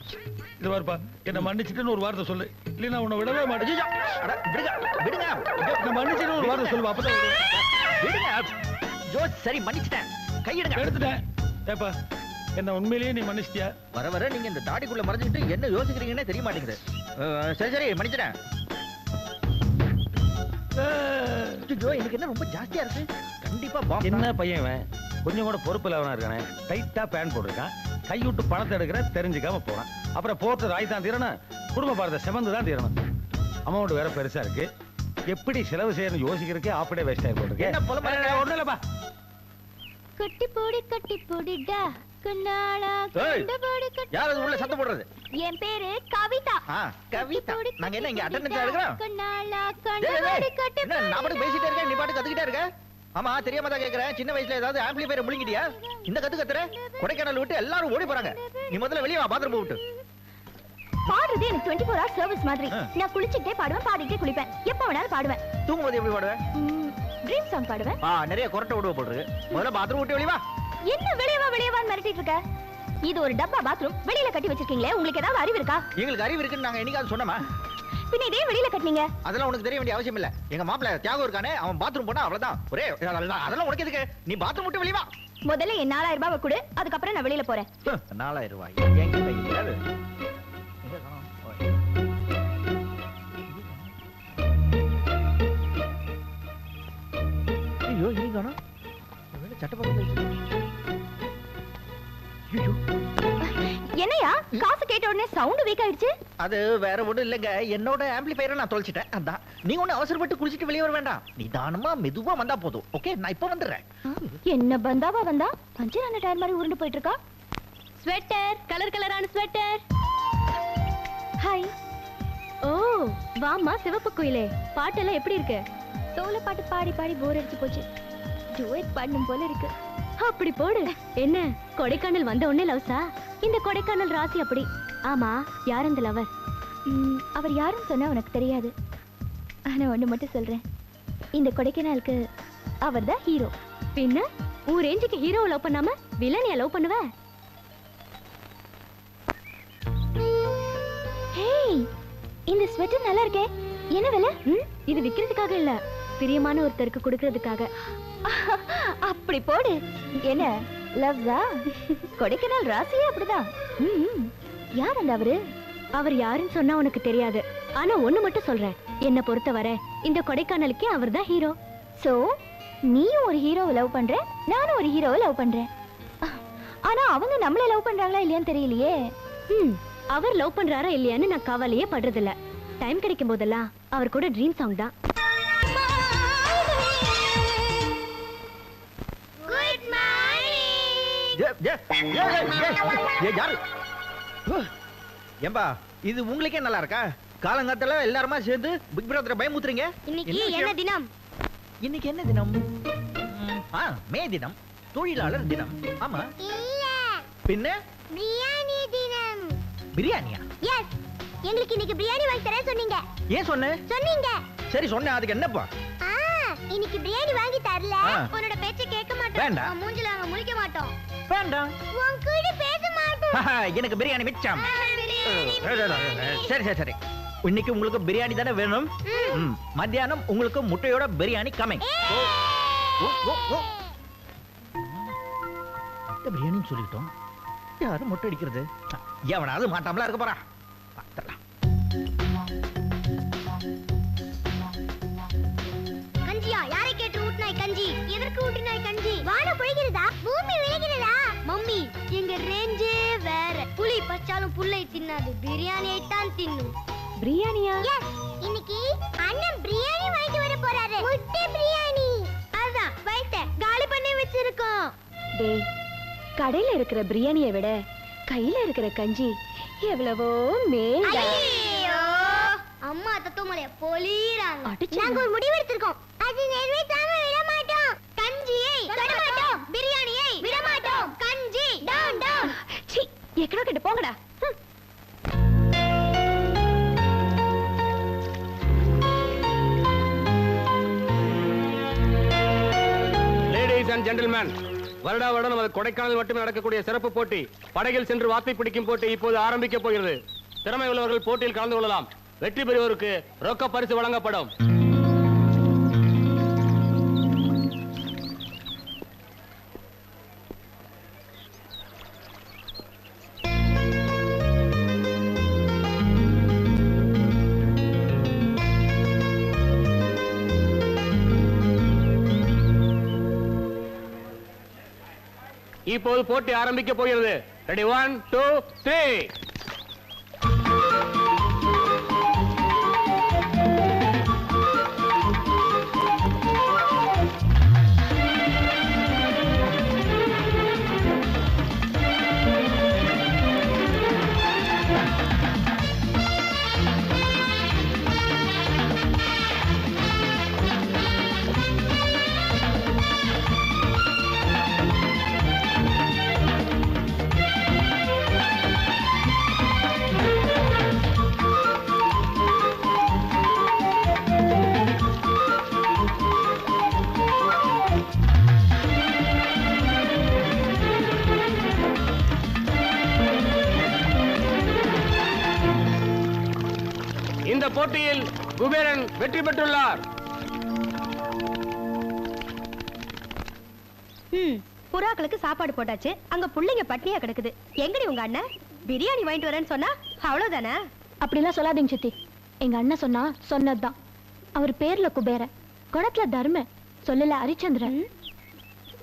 இது பாருப்பா, என்ன மன்னிச்சிட்டுன்னு ஒரு வார்த்தை சொல்லு, இல்லைன்னா உன்னை விடவே மாட்டேன். விடுங்க விடுங்க, நான் மன்னிச்சிட்டு ஒரு வார்த்தை சொல்லுவா, அப்பதான் விடுங்க. ஜோ சரி மன்னிச்சிட்டேன், கையிடுங்க. எடுத்துட்டேன். ஏப்பா என்ன உண்மையிலேயே நீ மன்னிச்சிட்டியா? வர வர நீங்க இந்த தாடிக்குள்ள மறைஞ்சிட்டு என்ன யோசிக்கிறீங்கன்னே தெரிய மாட்டேங்குது. சரி சரி மன்னிச்சிட்டேன். ஜோ எனக்கு என்ன ரொம்ப ஜாஸ்தியா இருக்கு. கண்டிப்பா பாம்பு. என்ன பையன் இவன், கொஞ்சம் கூட பொறுப்பு இல்லாம இருக்கானே. டைட்டா பேன் போட்டிருக்கான், கைவிட்டு பணத்தை எடுக்கிற தெரிஞ்சுக்காம போறான். அப்புறம் போட்டு ராய் தான் தீரணும், குடும்ப பாரத செவந்து தான் தீரணும். அமௌண்ட் வேற பெருசா இருக்கு, எப்படி செலவு செய்யணும் யோசிக்கிறதுக்கே ஆப்படே வேஸ்ட் ஆகி போட்டிருக்கு. ஒண்ணும் இல்லப்பா. கட்டி போடிடா கண்ணாளா கண்டபடி கட்டி. யார் அது உள்ள சத்தம் போடுறது? என் பேரு கவிதா. கவிதா. நாங்க என்ன இங்க அட்டெண்டன்ஸ் எடுக்கறோம்? கண்ணாளா கண்டபடி கட்டி. என்ன நான் பாட்டு பேசிட்டே இருக்கேன், நீ பாட்டு கத்திக்கிட்டே இருக்க? ஆமா தெரியாம தான் கேக்குறேன். சின்ன வயசுல ஏதாவது ஆம்பிளிஃபையர் முழுங்கிட்டியா? இந்த கத்துற கொடைக்கானல் விட்டு எல்லாரும் ஓடி போறாங்க. நீ முதல்ல வெளிய வா, பாத்ரூம் விட்டு. பாடுறது எனக்கு 24 hours சர்வீஸ் மாதிரி. நான் குளிச்சிட்டே பாடுவேன், பாடிட்டே குளிப்பேன், எப்ப வேணாலும் பாடுவேன். தூங்கும்போது எப்படி பாடுவேன்? ட்ரீம் சாங் பாடுவேன். நிறைய கொரட்டை விடுவ போடுறது. முதல்ல பாத்ரூம் விட்டு வெளிய வா. என்ன வெளிய வா மிரட்டிட்டு இருக்க? இது ஒரு டப்பா பாத்ரூம், வெளியில கட்டி வச்சிருக்கீங்களே, உங்களுக்கு ஏதாவது அறிவு இருக்கா? எங்களுக்கு அறிவு இருக்குன்னு நாங்க என்னைக்காவது சொன்னோமா? பின்ன இதே வெளியில கட்டினீங்க. அதெல்லாம் உனக்கு தெரிய வேண்டிய அவசியம் இல்ல. எங்க மாப்பிள்ள தியாகம் இருக்கானே, அவன் பாத்ரூம் போனா அவ்வளவுதான். ஒரே அதெல்லாம் உனக்கு எதுக்கு? நீ பாத்ரூம் விட்டு வெளிய வா. முதல்ல என் 4000 ரூபாய் கொடு, அதுக்கப்புறம் நான் வெளியில போறேன். 4000 ரூபாய் என்கிட்ட கிடையாது. ஐயோ இங்க காணோம். என்னையா காசு கேட்ட உடனே சவுண்ட் வீக் ஆயிடுச்சு? அது வேற ஒண்ணும் இல்லங்க, என்னோட ஆம்பிளிஃபையரை நான் தொலைச்சிட்டேன். அதான் நீங்க ஒண்ணு அவசரப்பட்டு குளிச்சிட்டு வெளியே வர வேண்டாம். நிதானமா மெதுவா வந்தா போதும். ஓகே நான் இப்ப வந்துடுறேன். என்ன பந்தாவா வந்தா பஞ்சரான டயர் மாதிரி உருண்டு போயிட்டு இருக்கா. ஸ்வெட்டர், கலர் கலரான ஸ்வெட்டர். ஹாய். ஓ வாமா சிவப்பு குயிலே, பாட்டெல்லாம் எப்படி இருக்கு? சோல பாட்டு பாடி பாடி போர் அடிச்சு போச்சு, டுயட் பாடணும் போல இருக்கு. அப்படி போடு. என்ன கொடைக்கானல் வந்த உடனே லவ்ஸா? இந்த கொடைக்கானல் ராசி அப்படி. ஆமா யார் அந்த லவர்? அவர் யாருன்னு சொன்னா உனக்கு தெரியாது, ஆனா ஒண்ணு மட்டும் சொல்றேன், இந்த கொடைக்கானலுக்கு அவர் தான் ஹீரோ. பின்ன உன் ரேஞ்சுக்கு ஹீரோ லவ் பண்ணாம வில்லனியா லவ் பண்ணுவ? ஹேய் இந்த ஸ்வெட்டர் நல்லா இருக்கே, என்ன விலை? இது விக்கிறதுக்காக இல்ல, பிரியமான ஒருத்தருக்கு கொடுக்கிறதுக்காக. அப்படி போடு. என்ன லவ்ஸா? கொடைக்கானல் ராசியே அப்படிதான். யார் அந்த அவரு? அவர் யாருன்னு சொன்னா உனக்கு தெரியாது, ஆனா ஒண்ணு மட்டும் சொல்றேன், என்ன பொறுத்த வரை இந்த கொடைக்கானலுக்கே அவர் தான் ஹீரோ. சோ நீயும் ஒரு ஹீரோவை லவ் பண்ற, நானும் ஒரு ஹீரோவை லவ் பண்றேன். ஆனா அவங்க நம்மள லவ் பண்றாங்களா இல்லையான்னு தெரியலையே. அவர் லவ் பண்றாரா இல்லையான்னு நான் கவலையே படுறதில்ல. டைம் கிடைக்கும் போதெல்லாம் அவர் கூட ட்ரீம் சாங் தான். ஏம்பா இது உங்களுக்கே நல்லா இருக்கா? காலங்காத்தால எல்லாருமா சேர்ந்து பிக் பிரதரை பயமுத்துறீங்க. இன்னைக்கு என்ன தினம்? இன்னைக்கு என்ன தினம்? மே தினம், தொழிலாளர் தினம். ஆமா இல்ல பின்ன பிரியாணி தினம். பிரியாணியா? எஸ், எங்களுக்கு இன்னைக்கு பிரியாணி வாங்கி தரேன் சொன்னீங்க. ஏன் சொன்ன? சொன்னீங்க. சரி சொன்னேன், அதுக்கு என்னப்பா? இன்னைக்கு பிரியாணி வாங்கி தரல, உன்னோட பேச்ச கேட்க மாட்டோம். வேண்டாம். மூஞ்சில நாங்க முழிக்க மாட்டோம். வேண்டாம். உன் கூட பேச மாட்டோம். எனக்கு பிரியாணி மிச்சம். சரி சரி சரி, இன்னைக்கு உங்களுக்கு பிரியாணி தானே வேணும். மத்தியானம் உங்களுக்கு முட்டையோட பிரியாணி கமிங். பிரியாணி சொல்லிட்டோம், யாரும் முட்டை அடிக்கிறது? எவனாவது மாட்டாமலா இருக்க போறா? கஞ்சியா? யாரை கேட்டு ஊட்டினாய் கஞ்சி? எதற்கு ஊட்டினாய் கஞ்சி? வானம் பொழிகிறதா? பூமி விளைகிறதா? மம்மி எங்க ரேஞ்சே வேற. புலி பச்சாலும் புல்லை தின்னாது, பிரியாணியை தான் தின்னும். பிரியாணியா? எஸ், இன்னைக்கு அண்ணன் பிரியாணி வாங்கிட்டு வர போறாரு. முட்டை பிரியாணி. அதான் வயித்தை காலி பண்ணி வச்சிருக்கோம். டேய், கடையில இருக்கிற பிரியாணியை விட கையில இருக்கிற கஞ்சி எவ்வளவோ மேல. அம்மா தத்துவமலைய பொலிறாங்க. நாங்க ஒரு முடிவு எடுத்திருக்கோம், அது நிறைவேற்றாம விட மாட்டோம். கஞ்சியை விட மாட்டோம், பிரியாணியை விட மாட்டோம். கஞ்சி எக்கடோ கிட்ட போங்கடா. லேடிஸ் அண்ட் ஜென்டில்மேன், வருடா வருடம் நமது கொடைக்கானல் மட்டுமே நடக்கக்கூடிய சிறப்பு போட்டி படகில் சென்று வாத்தை பிடிக்கும் போட்டி இப்போது ஆரம்பிக்க போகிறது. திறமை உள்ளவர்கள் போட்டியில் கலந்து கொள்ளலாம். வெற்றி பெறுவோருக்கு ரொக்க பரிசு வழங்கப்படும். இப்போது போட்டி ஆரம்பிக்க போகிறது. ரெடி 1 2 3. இந்த போட்டியில் குபேரன் வெற்றி பெற்றுள்ளார். புறாக்களுக்கு சாப்பாடு போட்டாச்சு. அங்க புள்ளைங்க பட்னியா கிடக்குது. எங்கடி உங்க அண்ணன்? பிரியாணி வாங்கிட்டு வரேன்னு சொன்னா அவ்வளவுதானே? அப்படிலாம் சொல்லாதீங்க சித்தி. எங்க அண்ணன் சொன்னா சொன்னதுதான். அவர் பேர்ல குபேர, குணத்துல தர்ம, சொல்லல ஹரிச்சந்திரன்.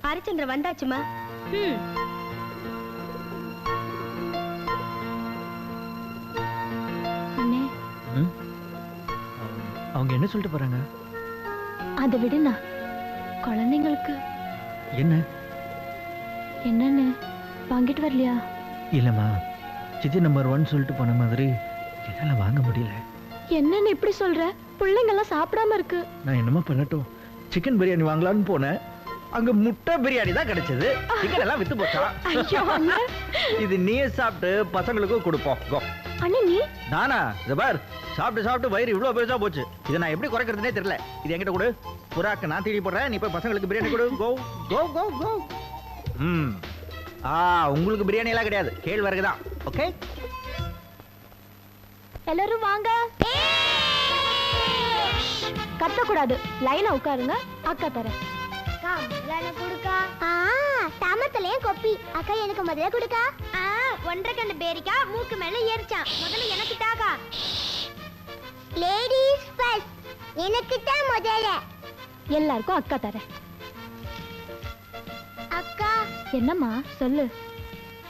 ஹரிச்சந்திரன் வந்தாச்சுமா. அண்ணே, அவங்க என்ன சொல்லிட்டு போறாங்க? அதை விடுண்ணா. குழந்தைங்களுக்கு என்ன என்னன்னு வாங்கிட்டு வரலையா? இல்லம்மா, சித்தி நம்பர் 1 சொல்லிட்டு போன மாதிரி என்னால வாங்க முடியல. என்னன்னு இப்படி சொல்ற? பிள்ளைங்க எல்லாம் சாப்பிடாம இருக்கு. நான் என்னமா பண்ணட்டும்? சிக்கன் பிரியாணி வாங்கலாம்னு போனேன். அங்க முட்டை பிரியாணி தான் கிடைச்சது. சிக்கன் எல்லாம் வித்து போச்சா? இது நீயே சாப்பிட்டு பசங்களுக்கும் கொடுப்போம். கோ. அண்ணே நீ? நானா? இத பார், சாப்பிட்டு சாப்பிட்டு வயிறு இவ்வளவு பெருசா போச்சு. இதை நான் எப்படி குறைக்கிறதுனே தெரியல. இது என்கிட்ட கொடு. புறாக்கு நான் தீடி போடுறேன், நீ போய் பசங்களுக்கு பிரியாணி கொடு. கோ கோ கோ கோ. உங்களுக்கு பிரியாணி எல்லாம் கிடையாது, கேழ்வரகு தான். ஓகே, எல்லாரும் வாங்க. கத்த கூடாது, லைனா உட்காருங்க. அக்கா தரேன். தாமத்தலையும் கொப்பி அக்கா எனக்கு முதல்ல கொடுக்கா. ஒன்றரை கண்ணு பேரிக்கா மூக்கு மேல ஏறிச்சான். முதல்ல எனக்கு தாக்கா. Ladies first. எனக்கு தான் முதல்ல. எல்லாருக்கும் அக்கா தரேன். அக்கா. என்னம்மா சொல்லு.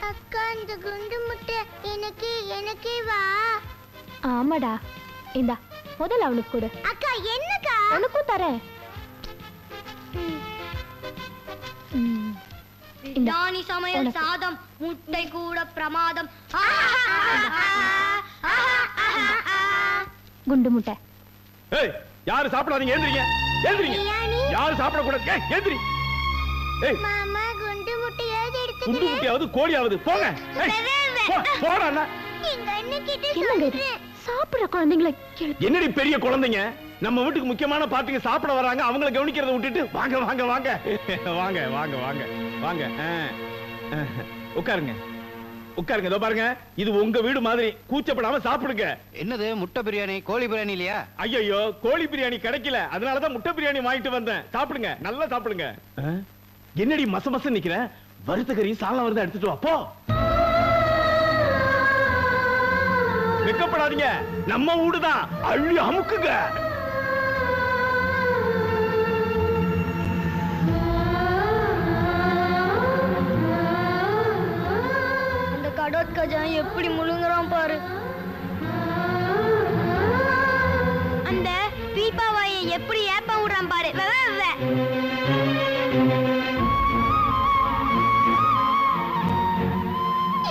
அக்கா, இந்த குண்டு முட்டை எனக்கு வா. ஆமாடா, இந்தா முதல்ல அவனுக்கு கொடு. அக்கா என்னக்கா? உனக்கும் தரேன். பிரியாணி சமையல் சாதம் முட்டை கூட பிரமாதம். குண்டு முட்டை. ஏய், யாரு சாப்பிடாதீங்க, ஏந்திரீங்க. ஏந்திரீங்க. யாரு சாப்பிட கூடாது. ஏய், ஏந்திரி. ஏய், மாமா குண்டு முட்டையாவது எடுத்துட்டு. குண்டு முட்டையாவது கோழியாவது போங்க. ஏய், போடா அண்ணா. எங்க அண்ணன் கிட்ட என்னங்க இது? சாப்பிடுற குழந்தைங்களை கேளு. என்னடி பெரிய குழந்தைங்க, நம்ம வீட்டுக்கு முக்கியமான பார்ட்டிங்க சாப்பிட வராங்க, அவங்களை கவனிக்கிறத விட்டுட்டு வாங்க வாங்க வாங்க வாங்க வாங்க வாங்க வாங்க. உட்காருங்க உட்காருங்க. இதோ பாருங்க, இது உங்க வீடு மாதிரி, கூச்சப்படாம சாப்பிடுங்க. என்னது முட்டை பிரியாணி, கோழி பிரியாணி இல்லையா? ஐயோ, கோழி பிரியாணி கிடைக்கல, அதனாலதான் முட்டை பிரியாணி வாங்கிட்டு வந்தேன். சாப்பிடுங்க, நல்லா சாப்பிடுங்க. என்னடி மச மச நிக்கிற? வறுத்த கறி சாலம் வருதா, எடுத்துட்டு வா போ. வெக்கப்படாதீங்க, நம்ம வீடுதான், அள்ளி அமுக்குங்க. அந்த கடோத்கஜன் எப்படி முழுங்குறான் பாரு. அந்த பீப்பாவாயை எப்படி ஏப்ப விடுறான் பாரு.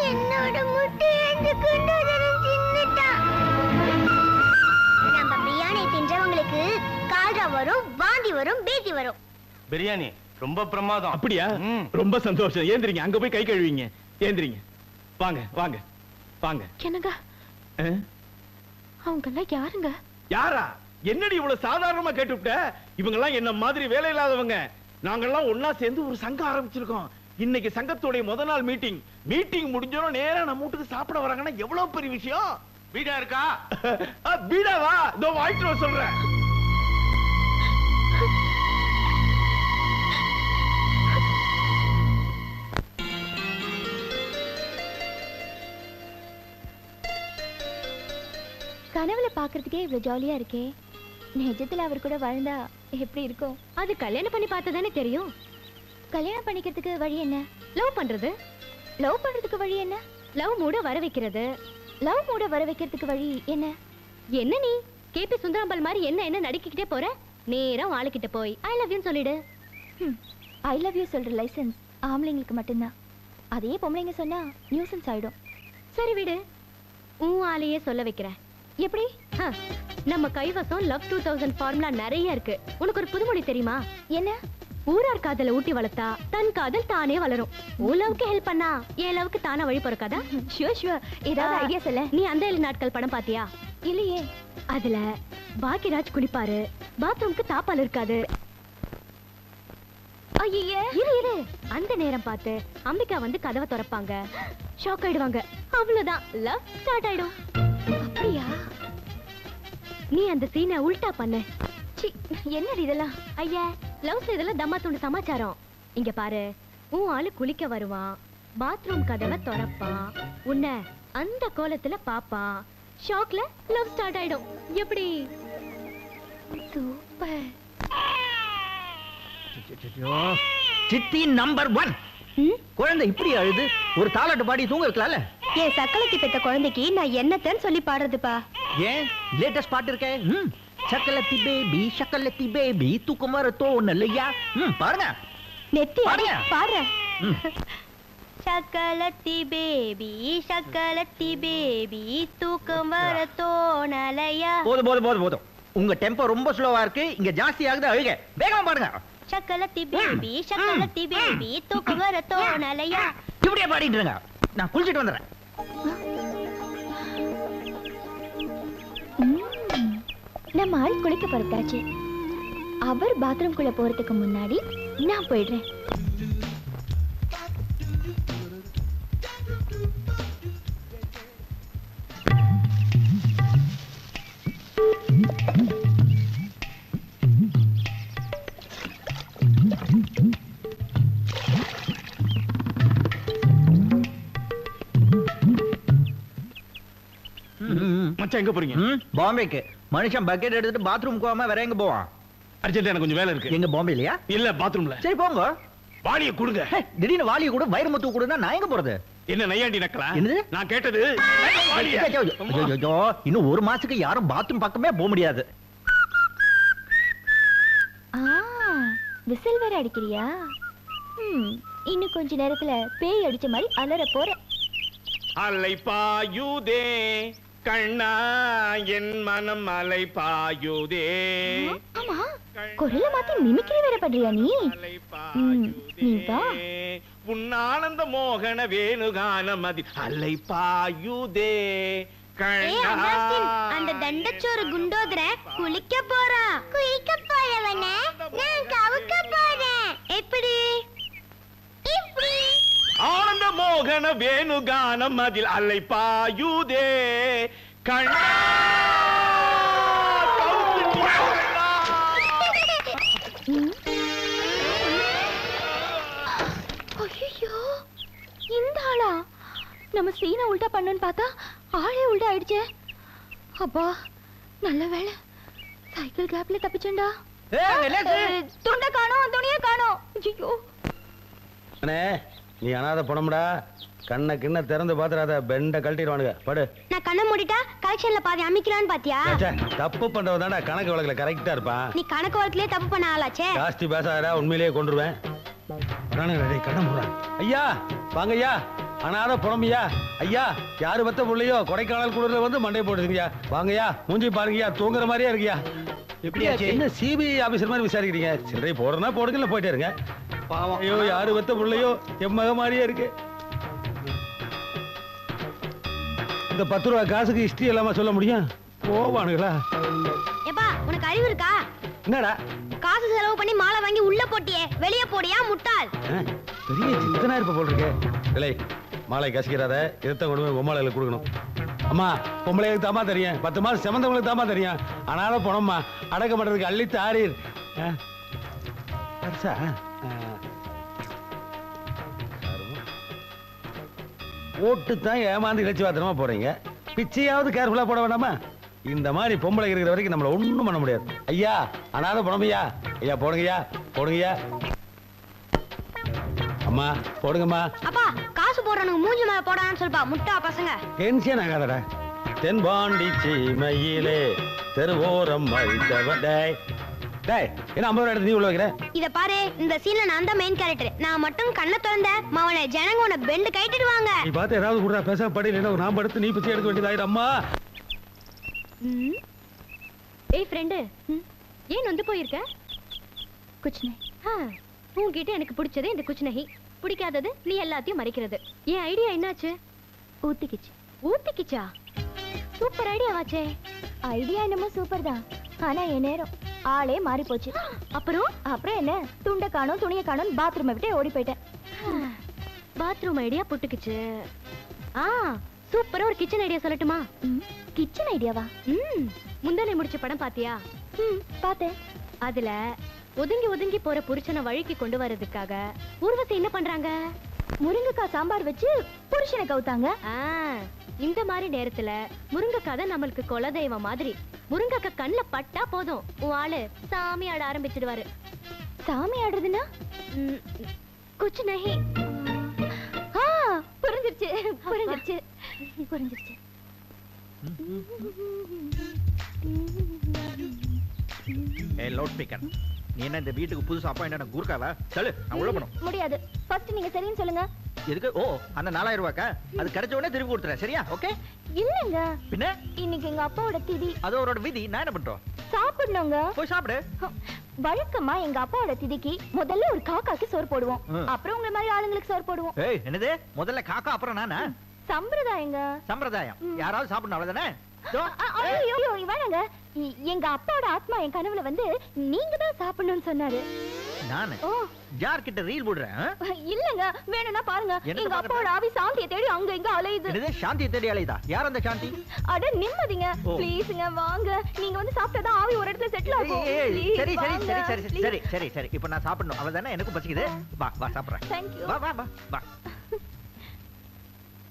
என்னோட முட்டை அந்த குண்டோதரன் தின்னுட்டான். நம்ம பிரியாணி தின்றவங்களுக்கு கால்ரா வரும், வாந்தி வரும், பேதி வரும். பிரியாணி ரொம்ப பிரமாதம். அப்படியா? ரொம்ப சந்தோஷம். ஏந்திரிங்க, அங்க போய் கை கழுவிங்க. ஏந்திரிங்க. வாங்க வாங்க வாங்க. என்னங்க அவங்க எல்லாம் யாருங்க? யாரா? என்னடி இவ்வளவு சாதாரணமா கேட்டுவிட்ட? இவங்க எல்லாம் என்ன மாதிரி வேலை இல்லாதவங்க. நாங்கெல்லாம் ஒன்னா சேர்ந்து ஒரு சங்கம் ஆரம்பிச்சிருக்கோம். இன்னைக்கு சங்கத்தோட முதல் நாள் மீட்டிங் முடிஞ்சோம் நேரா நம்ம வீட்டுக்கு சாப்பிட வராங்கன்னா எவ்வளவு பெரிய விஷயம். வீடா இருக்கா? வீடாவா? இதோ வாங்கிட்டு வர சொல்றேன். கனவுல பாக்குறதுக்கே இவ்வளவு ஜாலியா இருக்கே. நிஜத்துல அவர் கூட வாழ்ந்தா எப்படி இருக்கும்? அது கல்யாணம் பண்ணி பார்த்ததானே தெரியும். கல்யாணம் பண்ணிக்கிறதுக்கு வழி என்ன? லவ் பண்றது. லவ் பண்றதுக்கு வழி என்ன? லவ் மூட வர வைக்கிறது. லவ் மூட வர வைக்கிறதுக்கு வழி என்ன? என்ன நீ கேபி சுந்தராம்பல் மாதிரி என்ன நடிக்கிட்டே போற? நேரா ஆளுகிட்ட போய் ஐ லவ் யூ சொல்லிடு. ஐ லவ் யூ சொல்ற லைசென்ஸ் ஆம்பளைங்களுக்கு மட்டும்தான். அதே பொம்பளைங்க சொன்னா நியூசன்ஸ் ஆயிடும். சரி விடு, உன் ஆளையே சொல்ல வைக்கிறேன். எப்படி? நம்ம கைவசம் லவ் 2000 ஃபார்முலா நிறைய இருக்கு. உனக்கு ஒரு புதுமொழி தெரியுமா? என்ன? ஊரார் காதலை ஊட்டி வளர்த்தா தன் காதல் தானே வளரும். உன் லவ்க்கு ஹெல்ப் பண்ணா என் லவ்க்கு தானா வழி பிறக்காதா? ஷூர். ஏதாவது ஐடியா சொல்ல. நீ அந்த 7 நாட்கள் படம் பாத்தியா? இல்லையே. அதுல பாக்கியராஜ் குளிப்பாரு, பாத்ரூம்க்கு தாப்பால் இருக்காது. ஐயே இரு அந்த நேரம் பார்த்து அம்பிகா வந்து கதவை திறப்பாங்க. ஷாக் ஆயிடுவாங்க. அவ்வளவுதான், லவ் ஸ்டார்ட் ஆயிடும். அப்படியா? நீ அந்த சீனை உல்டா பண்ணு. என்னடி இதெல்லாம்? ஐயா, லவ் இதெல்லாம் தம்மா துண்டு சமாச்சாரம். இங்க பாரு, உன் ஆளு குளிக்க வருவான், பாத்ரூம் கதவை திறப்பான், உன்னை அந்த கோலத்துல பாப்பான். ஷாக்ல லவ் ஸ்டார்ட் ஆயிடும். எப்படி? சூப்பர். சித்தி நம்பர் 1. குழந்தை இப்படி அழுது ஒரு தாலாட்டு பாடி தூங்க வைக்கலாம்ல? ஏன் சக்கலத்தி பெத்த குழந்தைக்கு நான் என்னத்தன்னு சொல்லி பாடுறதுப்பா? ஏன் லேட்டஸ்ட் பாட்டு இருக்கே, சக்கலத்தி பேபி தூக்கம் வர தோணலையா? பாருங்க நெத்தி பாருங்க பாடுறேன். சக்கலத்தி பேபி தூக்கம் வர தோணலையா? போதும். உங்க டெம்போ ரொம்ப ஸ்லோவா இருக்கு. இங்க ஜாஸ்தி ஆகுது, அழுக. வேகமா பாடுங்க. சக்கலத்தி பேபி தூக்கம் வர தோணலையா? இப்படியே பாடிட்டு இருங்க, நான் குளிச்சிட்டு வந்துடுறேன். நம்ம ஆள் குளிக்க பொறுத்தாச்சு. அவர் பாத்ரூம் குள்ள போறதுக்கு முன்னாடி நான் போயிடுறேன். மச்சான் எங்க போறீங்க? பாம்பேக்கு. மனுஷன் பக்கெட் எடுத்துட்டு பாத்ரூம் போகாம வேற எங்க போவான்? அர்ஜென்ட், எனக்கு கொஞ்சம் வேலை இருக்கு. எங்க பாம்பேலியா? இல்ல, பாத்ரூம்ல. சரி போங்க. வாளியை கொடுங்க. திடீர்னு வாளியை கூட வைரமுத்து கொடுனா நான் எங்க போறது? என்ன நையாண்டி நக்கலா? என்னது? நான் கேட்டது இன்னும் 1 மாசத்துக்கு யாரும் பாத்ரூம் பக்கமே போக முடியாது. விசில் வேற அடிக்கிறியா? இன்னும் கொஞ்ச நேரத்துல பேய் அடிச்ச மாதிரி அலற போற. அலை பாயுதே கண்ணா, என் மனம் அலை பாயுதே. ஆமா, குரல மாத்தி மிமிக்ரி வேற பண்றியா நீ? நீ வா. உன்னானந்த மோகன வேணுகானம் அதி அலை பாயுதே கண்ணா. அந்த தண்டச்சோறு குண்டோதர குளிக்க போறா. குளிக்க போறவன நான் கவுக்க போறேன். எப்படி? இப்படி. ஆனந்த மோகன வேணுகானம் அதில் அலை பாயுதே கண்ணா. ஐயோ, இந்த ஆளா? நம்ம சீனை உல்டா பண்ணணும்னு பார்த்தா ஆளே உல்டா ஆயிடுச்சே. அப்பா நல்ல வேலை, சைக்கிள் கேப்ல தப்பிச்சேன்டா. துண்டை காணோம், துணியை காணோம். ஐயோ அண்ணே, நீ அனாதை பணம்டா. கண்ணை கிண்ண திறந்து பாத்துறாத, பெண்ட கழட்டிடுவானுங்க. படு. நான் கண்ணை மூடிட்டா கலெக்ஷன்ல பாதி அமைக்கலான்னு பாத்தியா? தப்பு பண்றவதாண்டா கணக்கு வழக்குல கரெக்டா இருப்பான். நீ கணக்கு வழக்குலயே தப்பு பண்ண ஆளாச்சே. ஜாஸ்தி பேசாதடா, உண்மையிலேயே கொண்டுருவேன். கண்ண மூடுறான். ஐயா வாங்க ஐயா, அனாதை புறம்பியா ஐயா. யாரு பத்த பிள்ளையோ கொடைக்கானல் குளிர்ல வந்து மண்டை போட்டுருக்கியா. வாங்கய்யா, மூஞ்சி பாருங்கய்யா, தூங்குற மாதிரியா இருக்கியா. எப்படியா? என்ன சிபிஐ ஆபீசர் மாதிரி விசாரிக்கிறீங்க? சில்லறை போடுறனா போடுங்கல்ல, போயிட்டே இருங்க. ஐயோ, யாரு பத்த பிள்ளையோ என் மக மாதிரியே இருக்கு. இந்த 10 ரூபா காசுக்கு ஹிஸ்டரி எல்லாமே சொல்ல முடியும்? போவானுங்களா? ஏப்பா உனக்கு அறிவு இருக்கா? என்னடா காசு செலவு பண்ணி மாலை வாங்கி உள்ள போட்டியே, வெளிய போடியா முட்டாள்? பெரிய சித்தனா இருப்ப போல் இருக்கு. இல்லை மாலை கசிக்கிறாத, எடுத்த கொண்டு போய் பொம்பளைகளுக்கு கொடுக்கணும். அம்மா பொம்பளைகளுக்கு தாமா தெரியும், 10 மாசம் செமந்தவங்களுக்கு தாமா தெரியும். ஆனாலும் போனோம்மா அடக்க மாட்டதுக்கு அள்ளி தாரீர். ஓட்டு தான் ஏமாந்து இழைச்சி பாத்திரமா போறீங்க. பிச்சையாவது கேர்ஃபுல்லா போட வேண்டாமா? இந்த மாதிரி பொம்பளை இருக்கிற வரைக்கும் நம்மள ஒண்ணும் பண்ண முடியாது. ஐயா அனாத போனோமையா? ஐயா போடுங்கய்யா, போடுங்கய்யா. அம்மா போடுங்கம்மா. அப்பா காசு போடுறவனுக்கு மூஞ்சி மேல போடான்னு சொல்பா, முட்டா பசங்க. டென்ஷன் ஆகாதடா. தென்பாண்டி சீமையிலே தெருவோரம் வைத்தவடை. டேய் என்ன 50 ரூபாய் எடுத்து நீ உள்ள வைக்கிற? இத பாரு, இந்த சீன்ல நான் தான் மெயின் கேரக்டர். நான் மட்டும் கண்ணை திறந்த மவனே ஜனங்க உன்னை பெண்டு கைட்டிடுவாங்க. நீ பார்த்து ஏதாவது கூட பேசாம படி, இல்லைன்னா நான் படுத்து நீ பிச்சை எடுக்க வேண்டியதாயிடும். அம்மா ஏய் ஃப்ரெண்டு, ஏன் வந்து போயிருக்க? குச்னே. உன்கிட்ட எனக்கு பிடிச்சது இந்த குச்னஹி, பிடிக்காதது நீ எல்லாத்தையும் மறைக்கிறது. என் ஐடியா என்னாச்சு? ஊத்திக்கிச்சு. ஊத்திக்கிச்சா? சூப்பர் ஐடியா வாச்சே. ஐடியா என்னமோ சூப்பர் தான், ஆனா என் நேரம் ஆளே மாறி போச்சு. அப்புறம் என்ன, துண்டை காணோம் துணியை காணோம் பாத்ரூமை விட்டு ஓடி போயிட்டேன். பாத்ரூம் ஐடியா புட்டுக்குச்சு. சூப்பரா ஒரு கிச்சன் ஐடியா சொல்லட்டுமா? கிச்சன் ஐடியாவா? முந்தானை முடிச்ச படம் பாத்தியா? பார்த்தேன். அதுல ஒதுங்கி ஒதுங்கி போற புருஷனை வழிக்கு கொண்டு வர்றதுக்காக ஊர்வசி என்ன பண்றாங்க? முருங்கைக்காய் சாம்பார் வச்சு புருஷனை கவுத்தாங்க. இந்த மாதிரி நேரத்துல முருங்கைக்காய் தான் நம்மளுக்கு குலதெய்வம் மாதிரி. முருங்கைக்காய் கண்ணுல பட்டா போதும் உன் ஆளு சாமி ஆட ஆரம்பிச்சிடுவாரு. சாமி ஆடுறதுன்னா? குச்சு நஹி. புரிஞ்சிருச்சு புரிஞ்சிருச்சு புரிஞ்சிருச்சு. ஏய் லவுட் ஸ்பீக்கர், நீ என்ன இந்த வீட்டுக்கு புதுசா அப்பாயின்ட் குறுக்காவா? சொல்லு, நான் உள்ள போணும். முடியாது. ஃபர்ஸ்ட் நீங்க சரின்னு சொல்லுங்க. எதுக்கு? ஓ அந்த 4000 ரூபாய்க்கா? அது கிடைச்ச உடனே திருப்பி கொடுத்துறேன், சரியா? ஓகே. இல்லங்க, பின்ன இன்னைக்கு எங்க அப்பாவோட திதி. அது அவரோட விதி, நான் என்ன பண்றோம்? சாப்பிடணுங்க. போய் சாப்பிடு. வழக்கமா எங்க அப்பாவோட திதிக்கு முதல்ல ஒரு காக்காக்கு சோறு போடுவோம், அப்புறம் உங்க மாதிரி ஆளுங்களுக்கு சோறு போடுவோம். ஏய் என்னது? முதல்ல காக்கா அப்புறம் நானா? சம்பிரதாயங்க. சம்பிரதாயம் யாராவது சாப்பிடணும் அவ்வளவுதானே? ஐயோ வேணாங்க, எங்க அப்பாவோட ஆத்மா என் கனவுல வந்து நீங்க தான் சாப்பிடணும்னு சொன்னாரு. நானு யார் கிட்ட ரீல் போடுறேன்? இல்லங்க, வேணும்னா பாருங்க. எங்க அப்பாவோட ஆவி சாந்தியை தேடி அங்க இங்க அலையுது. என்னது சாந்தியை தேடி அலையுதா? யார் அந்த சாந்தி? அட நிம்மதிங்க, ப்ளீஸ்ங்க வாங்க. நீங்க வந்து சாப்பிட்டா ஆவி ஒரு இடத்துல செட்டில் ஆகும். சரி சரி சரி சரி சரி சரி சரி, இப்போ நான் சாப்பிடணும் அவ்வளவுதானே? எனக்கு பசிக்குது. வா வா சாப்பிடுறேன். Thank you. வா வா வா வா.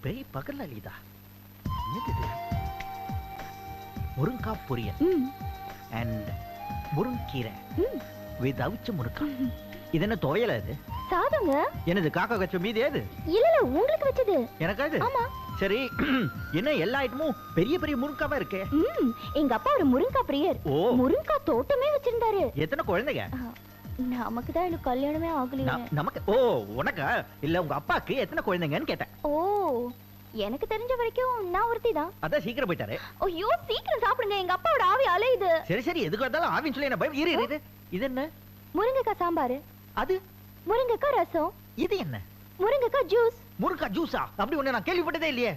பேய் பகல்ல அலையுதா? என்னது? முருங்காய் பொரியல் அண்ட் முருங்கீரை வித் அவிச்ச முருங்காய். இது என்ன துவையல? இது சாதங்க. என்னது காக்கா கச்ச மீதி? ஏது? இல்ல உங்களுக்கு வச்சது. எனக்கு அது? ஆமா. சரி என்ன எல்லா ஐட்டமும் பெரிய பெரிய முருங்காவா இருக்கே? எங்க அப்பா ஒரு முருங்காய் பிரியர். முருங்காய் தோட்டமே வச்சிருந்தாரு. எத்தனை குழந்தைங்க? நமக்கு தான் இன்னும் கல்யாணமே ஆகலையே. நமக்கு? ஓ உனக்கா? இல்ல உங்க அப்பாக்கு எத்தனை குழந்தைங்கன்னு கேட்டேன். ஓ எனக்கு தெரிஞ்ச வரைக்கும் நான் ஒருத்தி தான். அதான் சீக்கிரம் போயிட்டாரு. ஐயோ சீக்கிரம் சாப்பிடுங்க, எங்க அப்பாவோட ஆவி அலையுது. சரி சரி, எதுக்கு வந்தாலும் ஆவின்னு சொல்லி என்ன பயம்? இரு. இது என்ன? முருங்கைக்காய் சாம்பார். அது? முருங்கைக்காய் ரசம். இது என்ன? முருங்கைக்காய் ஜூஸ். முருங்கைக்காய் ஜூஸா? அப்படி ஒண்ணு நான் கேள்விப்பட்டதே இல்லையே.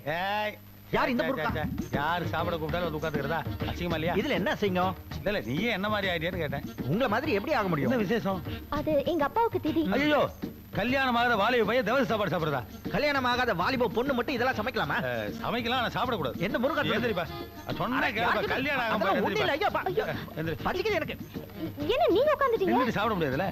யார் இந்த முருங்கா? யார் சாப்பிட கூப்பிட்டாலும் வந்து உட்காந்துக்கிறதா? அசிங்கமா இல்லையா? இதுல என்ன அசிங்கம்? இல்ல நீ என்ன மாதிரி ஆயிட்டியான்னு கேட்டேன். உங்கள மாதிரி எப்படி ஆக முடியும்? என்ன விசேஷம்? அது எங்க அப்பாவுக்கு திதி. ஐயோ கல்யாணம் ஆகாத வாலிப பையன் தவச சாப்பாடு சாப்பிடுறதா? கல்யாணம் ஆகாத வாலிப பொண்ணு மட்டும் இதெல்லாம் சமைக்கலாமா? சமைக்கலாம், நான் சாப்பிட கூடாது. என்ன முருங்கா? எந்திரிப்பா, சொன்னா கேப்பா. கல்யாணம் ஆகாம பசிக்குது எனக்கு. என்ன நீங்க உட்கார்ந்துட்டீங்க? நின்னு சாப்பிட முடியாதுல?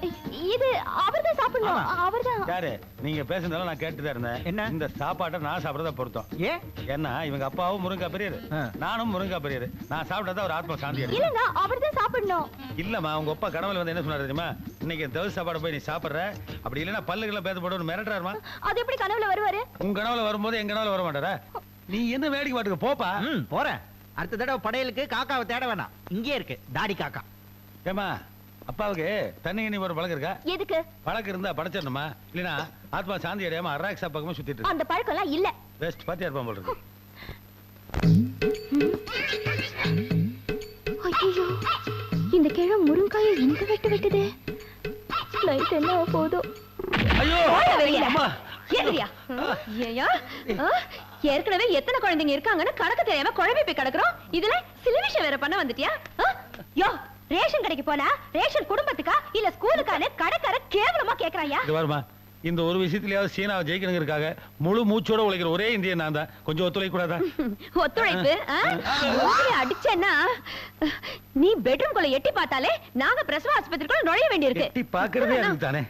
இது அவர்தான் சாப்பிடணும். அவர்தான். யாரு? நீங்க பேசுனதால நான் கேட்டுதான் இருந்தேன். என்ன இந்த சாப்பாட்டை நான் சாப்பிடறதா பொருத்தம். ஏன்? ஏன்னா இவங்க அப்பாவும் முருங்கா பெரியரு, நானும் முருங்கா பெரியரு. நான் சாப்பிட்டதா ஒரு ஆத்மா சாந்தி இருக்கு. இல்லங்க அவர்தான் சாப்பிடணும். இல்லம்மா, உங்க அப்பா கனவுல வந்து என்ன சொன்னாரு தெரியுமா? இன்னைக்கு தவச சாப்பாடு போய் நீ சாப்பிடுற, அப்படி இல்லைன்னா பல்லுகளை பேத போட்டு மிரட்டுறாருமா. அது எப்படி கனவுல வருவாரு? உங்க கனவுல வரும்போது எங்க கனவுல வர மாட்டாரா? நீ என்ன வேடிக்கை பாட்டுக்கு போப்பா. போறேன். அடுத்த தடவை படையலுக்கு காக்காவை தேட வேணாம், இங்கே இருக்கு தாடி காக்கா. ஏமா அப்பாவுக்கு தண்ணி எண்ணி ஒரு பழக்கம் இருக்கா? எதுக்கு? பழக்கம் இருந்தா படைச்சிடணுமா? இல்லைன்னா ஆத்மா சாந்தி அடையாம அராக்ஸா பக்கமா சுத்திட்டு அந்த பழக்கம் எல்லாம் இல்ல. பெஸ்ட் பாத்தியா இருப்பான் போல இருக்கு. ஐயோ இந்த கிழ முருங்காயை இந்த வெட்டுதே. நைட் என்ன போதோ? ஐயோ அம்மா ஏறியா? ஏயா ஏற்கனவே எத்தனை குழந்தைங்க இருக்காங்கன்னு கணக்கு தெரியாம குழம்பி போய் கிடக்குறோம். இதுல சில விஷயம் வேற பண்ண வந்துட்டியா? யோ, ரேஷன் கடைக்கு போனா ரேஷன் குடும்பத்துக்கா இல்ல ஸ்கூலுக்கான கடைக்கார கேவலமா கேக்குறாயா? இது வருமா, இந்த ஒரு விஷயத்திலேயாவது சீனாவை ஜெயிக்கணுங்கிறதுக்காக முழு மூச்சோட உழைக்கிற ஒரே இந்தியன் நான் தான். கொஞ்சம் ஒத்துழைக்க கூடாதா? ஒத்துழைப்பு அடிச்சேன்னா நீ பெட்ரூம் குள்ள எட்டி பார்த்தாலே நாங்க பிரசவ ஆஸ்பத்திரிக்குள்ள நுழைய வேண்டியிருக்கு. எட்டி பாக்குறதே அதுக்கு தானே.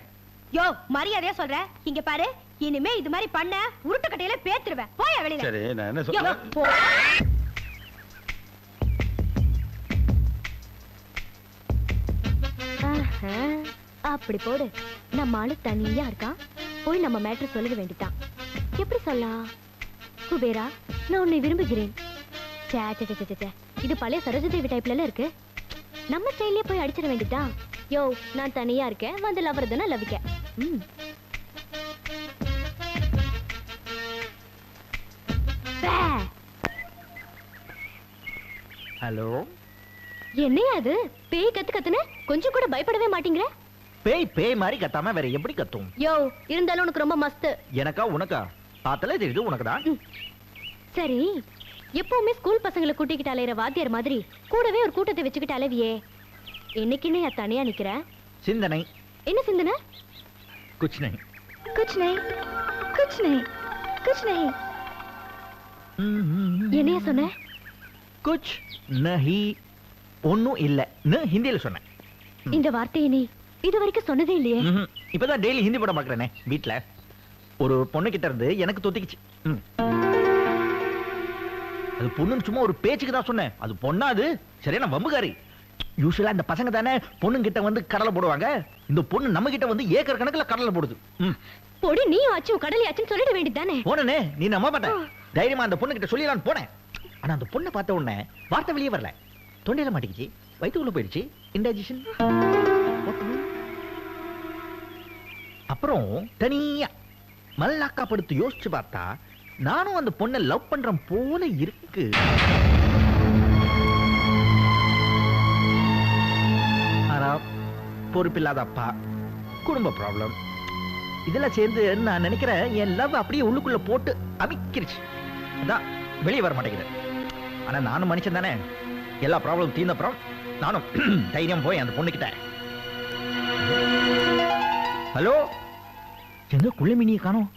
யோ, மரியாதையா சொல்றேன், இங்க பாரு, இனிமே இது மாதிரி பண்ண உருட்டு கட்டையில பேத்துருவேன். போயா வெளியில. சரி, நான் என்ன சொல்றேன்? அப்படி போடு. நம்ம ஆளு தனியா இருக்கான், போய் நம்ம மேட்டர் சொல்ல வேண்டியதான். எப்படி சொல்லலாம்? குபேரா, நான் உன்னை விரும்புகிறேன். இது பழைய சரோஜதேவி டைப்ல இருக்கு. நம்ம ஸ்டைல்லே போய் அடிச்சிட வேண்டியதான். யோ, நான் தனியா இருக்கேன், வந்து லவர் தானே லவிக்க. ஹலோ, என்னையா அது? பேய் கத்துன கொஞ்சம் கூட பயப்படவே மாட்டீங்க. பேய் மாதிரி கத்தாம வேற எப்படி கத்தும்? யோ, இருந்தாலும் உனக்கு ரொம்ப மஸ்து. எனக்கா உனக்கா? பார்த்தாலே தெரியுது உனக்குதான். சரி, எப்பவுமே ஸ்கூல் பசங்களை கூட்டிக்கிட்டு அலையிற வாத்தியார் மாதிரி கூடவே ஒரு கூட்டத்தை வச்சுக்கிட்டு அலைவியே, இன்னைக்குன்னு தனியா நிக்கிற? சிந்தனை. என்ன சிந்தனை? குச் நஹி. कुछ नहीं, कुछ नहीं, कुछ नहीं. என்னையா சொன்ன? குச் நஹி, ஒண்ணும் இல்ல. ஹிந்தியில சொன்னேன். இந்த வார்த்தையை நீ இது வரைக்கும் சொன்னதே இல்லையே. இப்பதான் டெய்லி ஹிந்தி படம் பாக்குறேனே வீட்டுல. ஒரு பொண்ணு கிட்ட இருந்து எனக்கு தொத்திக்குச்சு. அது பொண்ணுன்னு சும்மா ஒரு பேச்சுக்கு தான் சொன்னேன். அது பொண்ணா? அது சரியான வம்புகாரி. யூசுவலா இந்த பசங்க தானே பொண்ணு கிட்ட வந்து கடலை போடுவாங்க. இந்த பொண்ணு நம்ம கிட்ட வந்து ஏக்கர் கணக்குல கடலை போடுது. பொடி நீ ஆச்சும் கடலையாச்சும் சொல்லிட வேண்டியதானே. போனே, நீ நம்ப மாட்ட. தைரியமா அந்த பொண்ணு கிட்ட சொல்லலாம்னு போனேன். ஆனா அந்த பொண்ணை பார்த்த உடனே வார்த்தை வெளியே வரல. தொண்டையில மாட்டிக்கிச்சு, வயிற்றுக்குள்ள போயிடுச்சு, இன்டைஜஷன். அப்புறம் தனியா மல்லாக்கா படுத்து யோசிச்சு பார்த்தா நானும் அந்த பொண்ணை லவ் பண்றேன் போல இருக்கு. ஆனா பொறுப்பில்லாத அப்பா, குடும்ப ப்ராப்ளம் இதெல்லாம் சேர்ந்து நான் நினைக்கிறேன் என் லவ் அப்படியே உள்ளுக்குள்ள போட்டு அமிக்கிருச்சு. அதான் வெளியே வர மாட்டேங்குது. ஆனா நானும் மனுஷன் தானே. எல்லா ப்ராப்ளம் தீர்ந்த அப்புறம் நானும் தைரியம் போய் அந்த பொண்ணுகிட்ட, ஹலோ, எங்க குள்ளமினியை காணோம்?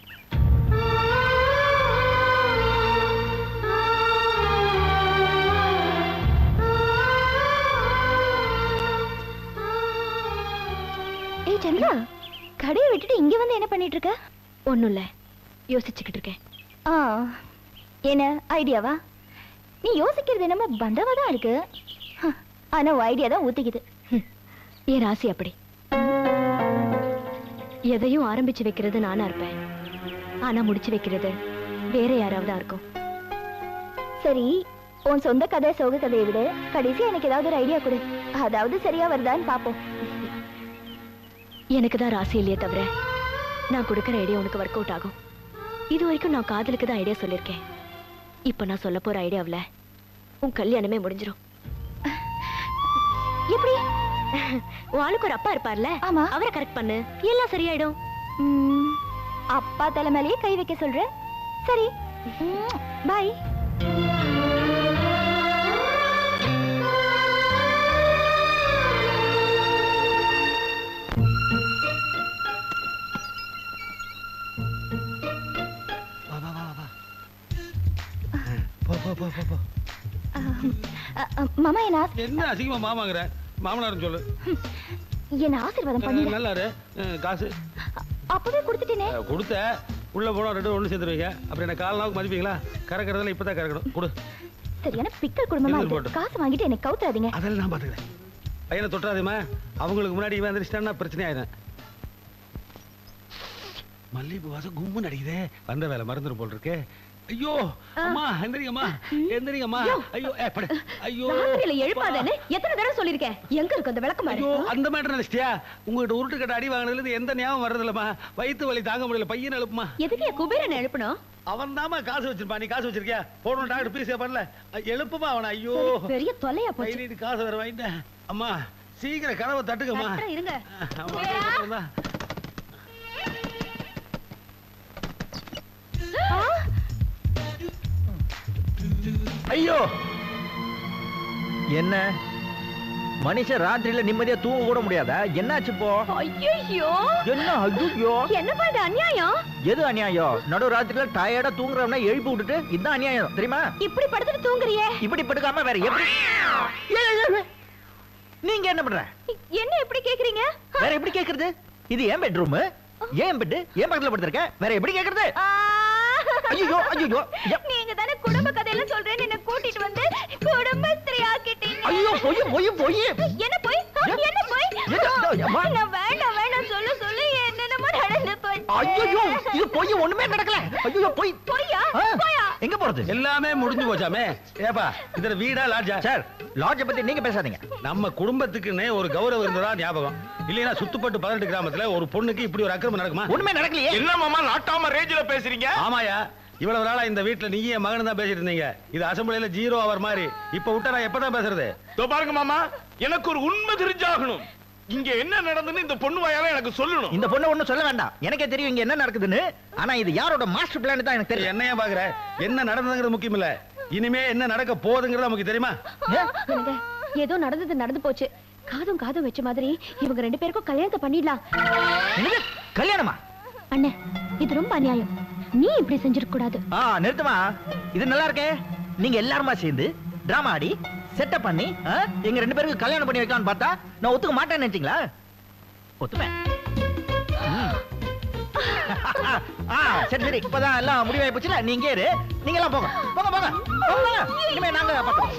ஏய் சந்திரா, கடையை விட்டுட்டு இங்க வந்து என்ன பண்ணிட்டு இருக்க? ஒண்ணும் இல்ல, யோசிச்சுக்கிட்டு இருக்கேன். என்ன ஐடியாவா? நீ யோசிக்கிறது என்னமோ பந்தவா தான் இருக்கு. ஆனா ஐடியா தான் ஊத்திக்குது. என் ராசி அப்படி. எதையும் ஆரம்பிச்சு வைக்கிறது நானா இருப்பேன், ஆனா முடிச்சு வைக்கிறது வேற யாராவது இருக்கும். சரி, உன் சொந்த கதை சோக கதையை விட கடைசியா எனக்கு ஏதாவது ஒரு ஐடியா கொடு. அதாவது சரியா வருதான்னு பாப்போம். எனக்கு தான் ராசி இல்லையே தவிர நான் கொடுக்கிற ஐடியா உனக்கு ஒர்க் அவுட் ஆகும். இது வரைக்கும் நான் காதலுக்கு தான் ஐடியா சொல்லியிருக்கேன். இப்ப நான் சொல்ல போற ஐடியாவில் உன் கல்யாணமே முடிஞ்சிடும். எப்படி? உன் ஆளுக்கு ஒரு அப்பா இருப்பார்ல, ஆமா, அவரை கரெக்ட் பண்ணு, எல்லாம் சரியாயிடும். அப்பா தலைமையிலேயே கை வைக்க சொல்ற? சரி, பாய். மாமா என்ன அசிங்கமா மாமாங்கற? மாமனார் சொல்லு. என்ன ஆசீர்வாதம் பண்ணுங்க. நல்லாரு. காசு அப்பவே கொடுத்துட்டேனே. கொடுத்த உள்ள போனா ரெண்டு ஒண்ணு சேர்த்துருவீங்க. அப்புறம் என்ன கால் நாவுக்கு மதிப்பீங்களா? கறக்கறதுல இப்பதான் கறக்கணும். கொடு. சரியான பிக்கல் குடும்பமா இருக்கு. காசு வாங்கிட்டு என்ன கவுத்தாதீங்க. அதெல்லாம் நான் பாத்துக்கிறேன். பையனை தொட்டாதேமா. அவங்களுக்கு முன்னாடி இவன் வந்துருச்சான்னா பிரச்சனை ஆயிடும். மல்லிகைப்பூ வாசம் கும்முன்னு அடிக்குதே. வந்த வேலை மறந்துடும் போல் இருக்கு. ஐயோ அம்மா, எந்திரிங்கம்மா, எந்திரிங்கம்மா. ஐயோ படு. ஐயோ ராத்திரியில எழுப்பாதேன்னு எத்தனை தடவை சொல்லிருக்கேன். எங்க இருக்கு அந்த விளக்கு மாறு? ஐயோ அந்த மேட்டர் நினைச்சிட்டியா? உங்ககிட்ட உருட்டு கட்ட அடி வாங்கினதுல இருந்து எந்த ஞாபகம் வர்றதில்லம்மா. வயிற்று வலி தாங்க முடியல. பையனை எழுப்புமா. எதுக்கு குபேரனை எழுப்பணும்? அவன் தாமா காசு வச்சிருப்பான். நீ காசு வச்சிருக்கியா? போடணும் டாக்டர் பீஸே பண்ணல. எழுப்புமா அவனை. ஐயோ பெரிய தொல்லையா போச்சு. நீ காசு வேற வாங்கிட்டேன். அம்மா சீக்கிரம் கனவை தட்டுக்கம்மா. இருங்க. ஐயோ என்ன மனுஷன் ராத்திரியில நிம்மதியா தூங்க கூட முடியாதா? என்னாச்சு போ? ஐயோ என்ன ஐயோ என்னப்பா இது அநியாயம்? எது அநியாயம்? நடு ராத்திரியில டயர்டா தூங்குறவனா எழுப்பி விட்டுட்டு இதான் அநியாயம் தெரியுமா? இப்படி படுத்துட்டு தூங்குறியே? இப்படி படுக்காம வேற எப்படி? நீங்க என்ன பண்ற? என்ன எப்படி கேக்குறீங்க? வேற எப்படி கேக்குறது? இது ஏன் பெட்ரூம்? ஏன் பெட்? ஏன் பக்கத்துல படுத்திருக்க? வேற எப்படி கேக்குறது? ஐயோ ஐயோ நீங்க தானே குடும்ப கதையில சொல்றேன்னு என்ன கூட்டிட்டு வந்து குடும்பஸ்திரி ஆக்கிட்டீங்க. ஐயோ போய் போய் போய் என்ன போய்? என்ன போய்? நான் வேண்டாம் வேண்டாம் சொல்லு சொல்லு என்னென்னமோ நடந்து போய். ஐயோ இது போய் ஒண்ணுமே நடக்கல. ஐயோ போய் போய்யா? போயா? எங்க போறது? எல்லாமே முடிஞ்சு போச்சாமே. ஏப்பா இதுல வீடா லாட்ஜா? சார் லாட்ஜை பத்தி நீங்க பேசாதீங்க. நம்ம குடும்பத்துக்குன்னே ஒரு கௌரவம் இருந்ததா ஞாபகம். இல்லைன்னா சுத்துப்பட்டு 18 கிராமத்துல ஒரு பொண்ணுக்கு இப்படி ஒரு அக்கிரமம் நடக்குமா? ஒண்ணுமே நடக்கலையே. என்ன மாமா நாட்டாம ரேஞ்சில பேசுறீங்க? ஆமாயா, இவ்வளவு நாளா இந்த வீட்டுல நீ என் மகன் தான் பேசிட்டு இருந்தீங்க. இது அசம்பிளில 0 அவர் மாதிரி. இப்ப விட்டா நான் எப்பதான் பேசுறது? பாருங்க மாமா, எனக்கு ஒரு உண்மை தெரிஞ்சாகணும். இங்க என்ன நடந்துன்னு இந்த பொண்ணு வாயால எனக்கு சொல்லணும். இந்த பொண்ணு ஒண்ணும் சொல்ல வேண்டாம், எனக்கே தெரியும் இங்க என்ன நடக்குதுன்னு. ஆனா இது யாரோட மாஸ்டர் பிளான் தான் எனக்கு தெரியும். என்னையா பாக்குற? என்ன நடந்ததுங்கிறது முக்கியம் இல்ல, இனிமே என்ன நடக்க போகுதுங்கிறது நமக்கு தெரியுமா? ஏதோ நடந்தது நடந்து போச்சு. காதும் காதும் வச்ச மாதிரி இவங்க 2 பேருக்கும் கல்யாணத்தை பண்ணிடலாம். கல்யாணமா? அண்ணே இது ரொம்ப அநியாயம். நீ இப்படி செஞ்சிருக்க கூடாது. நிறுத்துமா, இது நல்லா இருக்கே. நீங்க எல்லாருமா சேர்ந்து டிராமா ஆடி செட்டப் பண்ணி எங்க 2 பேருக்கு கல்யாணம் பண்ணி வைக்கலாம்னு பார்த்தா நான் ஒத்துக்க மாட்டேன்னு நினைச்சீங்களா? ஒத்துப்பேன். சரி சரி, இப்பதான் எல்லாம் முடிவாகி போச்சுல. நீங்க இரு, நீங்க எல்லாம் போங்க போங்க போங்க போங்க. இனிமே நாங்க பார்ப்போம்.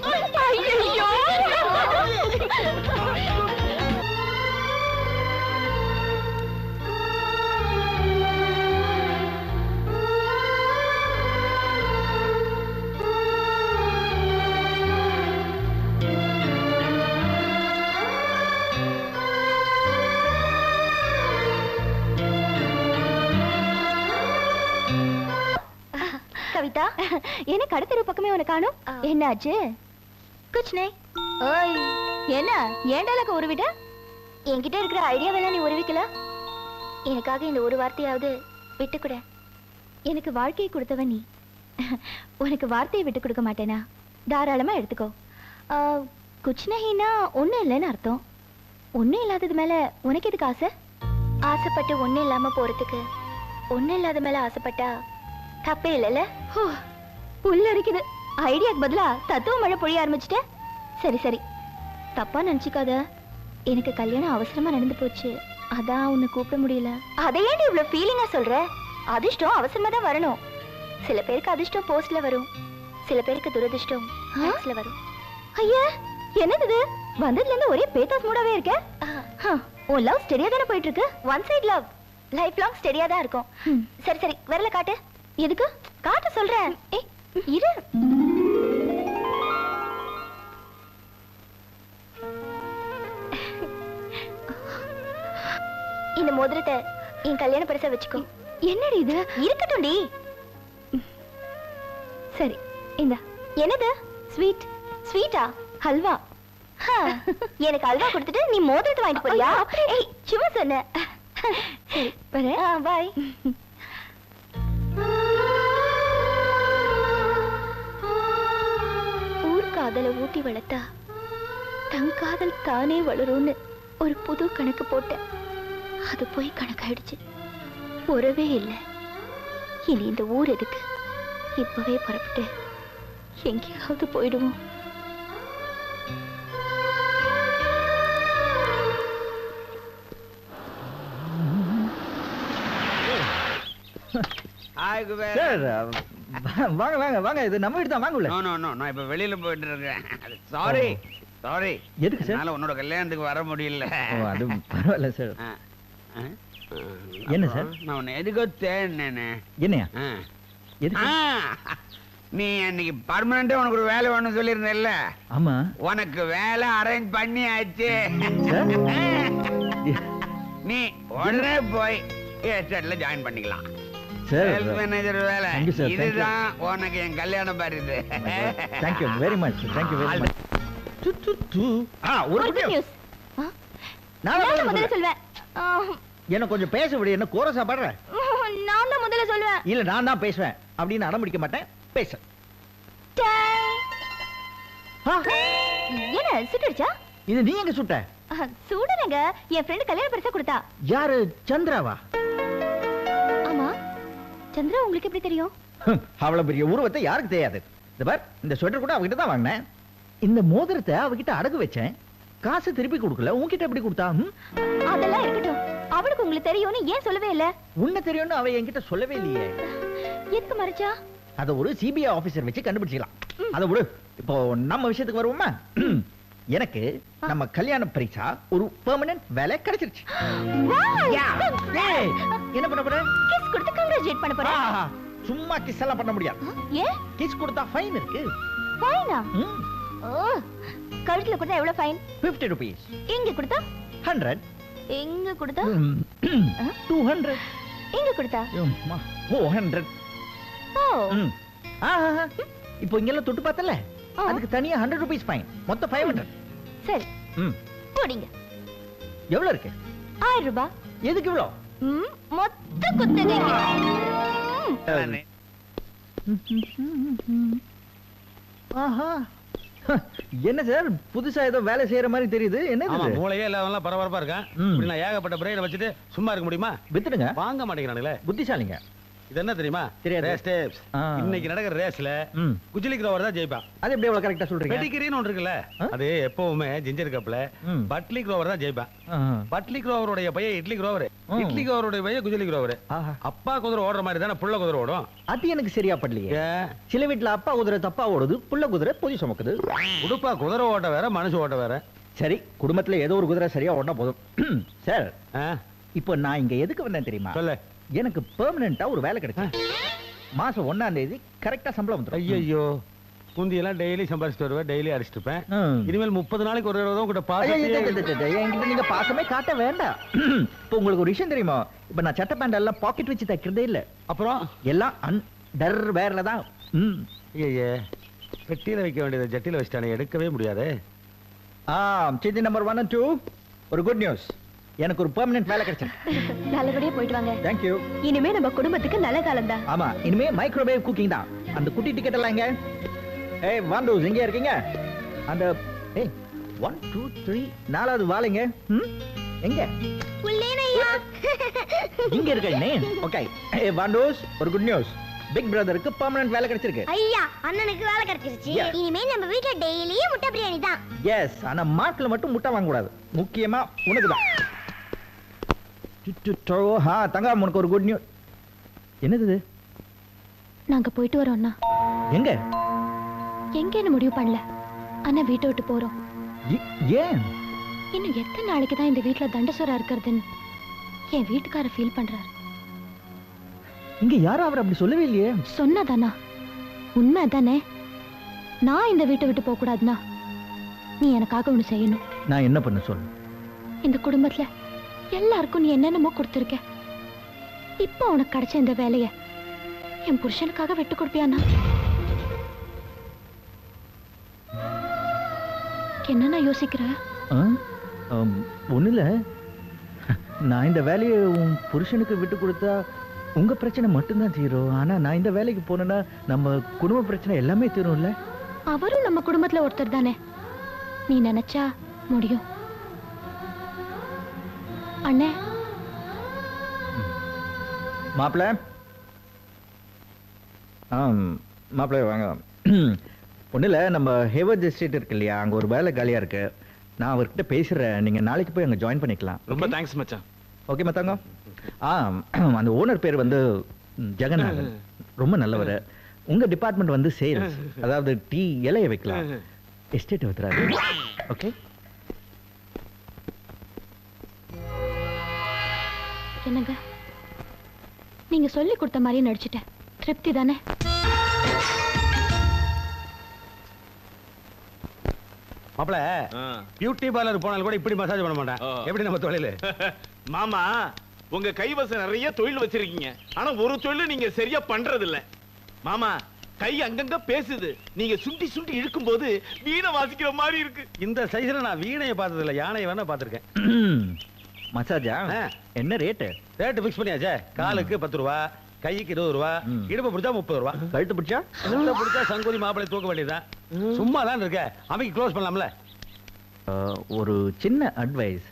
கவிதா, என்ன கடத்தெரு பக்கமே உன காணோம்? என்னாச்சு? குச்னே. ஓய், என்ன ஏண்டாலக்க உருவிட்ட? என்கிட்ட இருக்கிற ஐடியாவெல்லாம் நீ உருவிக்கல. எனக்காக இந்த ஒரு வார்த்தையாவது விட்டுக்கூட. எனக்கு வாழ்க்கையை கொடுத்தவன் நீ. உனக்கு வார்த்தையை விட்டு கொடுக்க மாட்டேனா? தாராளமா எடுத்துக்கோ. குச்னஹினா ஒன்றும் இல்லைன்னு அர்த்தம். ஒன்றும் இல்லாதது மேல உனக்கு எதுக்கு ஆசை? ஆசைப்பட்டு ஒன்றும் இல்லாம போறதுக்கு ஒன்றும் இல்லாத மேல ஆசைப்பட்டா தப்பே இல்லைல்ல? புல்ல இருக்குது. ஐடியாக்கு பதிலா தத்துவ மழை பொழிய ஆரம்பிச்சுட்ட. சரி சரி, தப்பா நினைச்சுக்காத. எனக்கு கல்யாணம் அவசரமா நடந்து போச்சு, அதான் உன்னை கூப்பிட முடியல. அதையே நீ இவ்வளவு ஃபீலிங்கா சொல்ற? அதிர்ஷ்டம் அவசரமா தான் வரணும். சில பேருக்கு அதிர்ஷ்டம் போஸ்ட்ல வரும், சில பேருக்கு துரதிர்ஷ்டம் ஃபேக்ஸ்ல வரும். ஐயா என்னது இது? வந்ததுல இருந்து ஒரே பேத்தாஸ் மூடாவே இருக்க. உன் லவ் ஸ்டெடியா தானே போயிட்டு இருக்கு. One side love life long ஸ்டெடியா தான் இருக்கும். சரி சரி, விரல காட்டு. எதுக்கு காட்ட சொல்றேன்? இரு. இந்த மோதிரத்தை என் கல்யாண பரிசா வச்சுக்கோ. என்னடி இது? இருக்கட்டும் டி. சரி இந்த. என்னது? ஸ்வீட். ஸ்வீட்டா? ஹல்வா. எனக்கு ஹல்வா கொடுத்துட்டு நீ மோதிரத்தை வாங்கிட்டு போறியா? ஏய் சும்மா சொன்ன. சரி வரேன். பாய். காதலை ஊட்டி வளர்த்தா தன் காதல் தானே வளரும்னு ஒரு புது கணக்கு போட்டேன். அது போய் கணக்காயிடுச்சு. உறவே இல்லை. இனி இந்த ஊர் எதுக்கு? இப்பவே புறப்பட்டு எங்கேயாவது போயிடுவோம். வாங்க வாங்க வாங்க, இது நம்ம வீடு தான். வாங்க உள்ள. நான் இப்ப வெளியில போயிட்டு இருக்கேன். Sorry sorry. எதுக்கு சார்? என்னால உன்னோட கல்யாணத்துக்கு வர முடியல. அது பரவாயில்ல சார். என்ன சார்? நான் உன்னை எதுக்கோ தேடினேனே. என்னையா? நீ அன்னைக்கு பர்மனண்டா உனக்கு ஒரு வேலை வேணும்னு சொல்லியிருந்தேல்ல? ஆமா. உனக்கு வேலை அரேஞ்ச் பண்ணி ஆச்சு. நீ உடனே போய் எஸ்டேட்ல ஜாயின் பண்ணிக்கலாம். சேல்ஸ் மேனேஜர் வேலை. இதுதான் உனக்கு என் கல்யாணம் பாருது. Thank you very much. Thank you very much. ஒரு நியூஸ். நான் முதல்ல சொல்வேன். என்ன கொஞ்சம் பேச விடு. என்ன கோரஸா பாடுற? நான் தான் முதல்ல சொல்வேன். இல்ல நான் தான் பேசுவேன் அப்படின்னு அடம் பிடிக்க மாட்டேன். பேச. என்ன சுட்டுடுச்சா? இது நீ எங்க சுட்ட? சுடலங்க, என் ஃப்ரெண்ட் கல்யாண பரிசா கொடுத்தா. யாரு? சந்திராவா? ஆமா. சந்திரா உங்களுக்கு எப்படி தெரியும்? அவ்வளவு பெரிய உருவத்தை யாருக்கு தெரியாது. இந்த பார், இந்த ஸ்வெட்டர் கூட அவகிட்ட தான் வாங்கினேன். இந்த மோதிரத்தை அவகிட்ட அடகு வச்சேன். காசு திருப்பி கொடுக்கல. உன்கிட்ட எப்படி கொடுத்தா? அதெல்லாம் இருக்கட்டும். அவளுக்கு உங்களுக்கு தெரியும்னு ஏன் சொல்லவே இல்ல? உன்ன தெரியும்னு அவ என்கிட்ட சொல்லவே இல்லையே. எதுக்கு மறைச்சா? அத ஒரு சிபிஐ ஆபீசர் வச்சு கண்டுபிடிச்சிடலாம். அத விடு. இப்போ நம்ம விஷயத்துக்கு வருவோமா? எனக்கு நம்ம கல்யாண பரிசா ஒரு பெர்மனன்ட் வேலை கிடைச்சிருச்சு. என்ன பண்ண போற? கிஸ் கொடுத்து கங்க்ராச்சுலேட் பண்ண போறேன். சும்மா கிஸ் எல்லாம் பண்ண முடியாது. ஏன்? கிஸ் கொடுத்தா ஃபைன் இருக்கு. ஃபைனா? கழுத்துல கொடுத்தா எவ்வளவு ஃபைன்? 50 rupees. இங்க கொடுத்தா 100. இங்க கொடுத்தா 200. இங்க கொடுத்தா 400. ஓ. இப்போ இங்கெல்லாம் தொட்டு பார்த்தல, அதுக்கு தனியா 100 rupees ஃபைன். மொத்தம் 500. சரி. போடிங்க. எவ்வளவு இருக்கு? 1000 ரூபாய். எதுக்கு இவ்வளோ? மொத்த குத்தகை. ஆஹா, என்ன சார் புதுசா ஏதோ வேலை செய்யற மாதிரி தெரியுது. என்ன இது? மூளையே எல்லாம் பரபரப்பா இருக்கான். இப்படி நான் ஏகப்பட்ட பிரெயினை வச்சுட்டு சும்மா இருக்க முடியுமா? வித்துடுங்க. வாங்க மாட்டேங்கிறானுங்களே. புத்திசாலிங்க. இது என்ன தெரியுமா? தெரியாது. Race tapes. இன்னைக்கு நடக்கிற ரேஸ்ல குஜிலி க்ரோவர் தான் ஜெயிப்பான். அது எப்படி அவ்வளவு கரெக்ட்டா சொல்றீங்க? பெடிகிரின்னு ஒன்று இருக்குல்ல, அது எப்பவுமே ஜிஞ்சர் கப்ல பட்லி க்ரோவர் தான் ஜெயிப்பான். பட்லி க்ரோவருடைய பையன் இட்லி க்ரோவர், இட்லி க்ரோவருடைய பையன் குஜிலி க்ரோவர். அப்பா குதிரை ஓடுற மாதிரி தானே புள்ள குதிரை ஓடும். அது எனக்கு சரியா படலையே. சில வீட்டுல அப்பா குதிரை தப்பா ஓடுது, புள்ள குதிரை பொதி சுமக்குது. உடுப்பா குதிரை ஓட்ட வேற, மனுஷ ஓட்ட வேற. சரி, குடும்பத்துல ஏதோ ஒரு குதிரை சரியா ஓடினா போதும். சார், இப்போ நான் இங்க எதுக்கு வந்தேன் தெரியுமா? சொல்ல. எனக்கு பெர்மனண்டா ஒரு வேலை கிடைச்சு. மாசம் 1ஆம் தேதி கரெக்டா சம்பளம் வந்துடும். ஐயோ, குந்தியெல்லாம் டெய்லி சம்பாதிச்சுட்டு வருவேன், டெய்லி அடிச்சுட்டு இருப்பேன். இனிமேல் 30 நாளைக்கு ஒரு தடவை கூட என்கிட்ட நீங்க பாசமே காட்ட வேண்டாம். இப்போ உங்களுக்கு ஒரு விஷயம் தெரியுமா? இப்ப நான் சட்டை பேண்ட் எல்லாம் பாக்கெட் வச்சு தைக்கிறதே இல்ல. அப்புறம் எல்லாம் அண்டர் வேர்ல தான். ஐயே, பெட்டியில வைக்க வேண்டியதை ஜட்டியில வச்சுட்டானே, எடுக்கவே முடியாது. சித்தி நம்பர் 1 and 2 ஒரு குட் நியூஸ். எனக்கு ஒரு பெர்மனன்ட் வேலை கிடைச்சிருக்கு. நல்லபடியா போயிட்டு வாங்க. Thank you. இனிமே நம்ம குடும்பத்துக்கு நல்ல காலம் தான். ஆமா, இனிமே மைக்ரோவேவ் குக்கிங் தான். அந்த குட்டி டிக்கெட் எல்லாம் எங்க? ஏய் வாண்டூஸ், எங்க இருக்கீங்க? அந்த 1 2 3 நாலாவது வாளைங்க. எங்க? உள்ளேனையா. இங்க இருக்கேனே. ஓகே. ஏய் வாண்டூஸ், ஒரு குட் நியூஸ். பிக் பிரதருக்கு பெர்மனன்ட் வேலை கிடைச்சிருக்கு. ஐயா, அண்ணனுக்கு வேலை கிடைச்சிருச்சு. இனிமே நம்ம வீட்ல டெய்லியும் முட்டை பிரியாணி தான். எஸ், ஆனா மார்ட்ல மட்டும் முட்டை வாங்க கூடாது. முக்கியமா உனக்கு தான். தங்கம், உனக்கு ஒரு குட் நியூஸ். என்னது? நாங்க போயிட்டு வரோம்னா. எங்க? எங்கன்னு முடிவு பண்ணல, ஆனா வீட்டை விட்டு போறோம். ஏன்? இன்னும் எத்தனை நாளைக்கு தான் இந்த வீட்டுல தண்டசோரா இருக்கிறதுன்னு என் வீட்டுக்கார ஃபீல் பண்றாரு. இங்க யாரும் அவர் அப்படி சொல்லவே இல்லையே. சொன்னதானா? உண்மை தானே. நான் இந்த வீட்டை விட்டு போக கூடாதுன்னா நீ எனக்காக ஒண்ணு செய்யணும். நான் என்ன பண்ண சொல்லு? இந்த குடும்பத்துல எல்லாருக்கும் நீ என்னென்னமோ கொடுத்துருக்க. இப்ப உனக்கு கிடைச்ச இந்த வேலைய என் புருஷனுக்காக விட்டு கொடுப்பியானா? என்ன நான் யோசிக்கிறேன்? ஒண்ணுல, நான் இந்த வேலையை உன் புருஷனுக்கு விட்டு கொடுத்தா உங்க பிரச்சனை மட்டும்தான் தீரும். ஆனா நான் இந்த வேலைக்கு போனேன்னா நம்ம குடும்ப பிரச்சனை எல்லாமே தீரும்ல. அவரும் நம்ம குடும்பத்துல ஒருத்தர் தானே. நீ நினைச்சா முடியும். அண்ணே. மாப்பிள்ள, மாப்பிள்ள வாங்க. ஒண்ணுல, நம்ம ஹேவர்ட் எஸ்டேட் இருக்கு இல்லையா, அங்க ஒரு வேலை காலியா இருக்கு. நான் அவர்கிட்ட பேசுறேன். நீங்க நாளைக்கு போய் அங்க ஜாயின் பண்ணிக்கலாம். ரொம்ப தேங்க்ஸ் மச்சான். ஓகே மத்தாங்க. அந்த ஓனர் பேர் வந்து ஜெகநாதன். ரொம்ப நல்லவர். உங்க டிபார்ட்மெண்ட் வந்து சேல்ஸ், அதாவது டீ இலைய வைக்கலாம். எஸ்டேட் வைக்கிறாரு. ஓகே. என்னங்க, நீங்க சொல்லி கொடுத்த மாதிரியே நடிச்சிட்டேன். திருப்தி தானே? மாப்பிள, பியூட்டி பார்லர் போனாலும் கூட இப்படி மசாஜ் பண்ண மாட்டேன். எப்படி நம்ம தொழில்? மாமா, உங்க கைவசம் நிறைய தொழில் வச்சிருக்கீங்க. ஆனா ஒரு தொழில் நீங்க சரியா பண்றது இல்ல. மாமா, கை அங்கங்க பேசுது. நீங்க சுண்டி சுண்டி இழுக்கும் போது வீணை வாசிக்கிற மாதிரி இருக்கு. இந்த சைஸ்ல நான் வீணையை பார்த்தது இல்ல, யானையை வேணா பார்த்திருக்கேன். மசாஜா என்ன ரேட்டு? Rate fix பண்ணியாச்சே. காலுக்கு 10 ரூபா, கைக்கு 20 ரூபா, இடுப்பு பிடிச்சா 30 ரூபா. கழுத்து பிடிச்சா சங்கூரி மாப்பிளை தூக்க வேண்டியதுதான். சும்மா தான் இருக்க, அமைக்கு க்ளோஸ் பண்ணலாம்ல. ஒரு சின்ன அட்வைஸ்,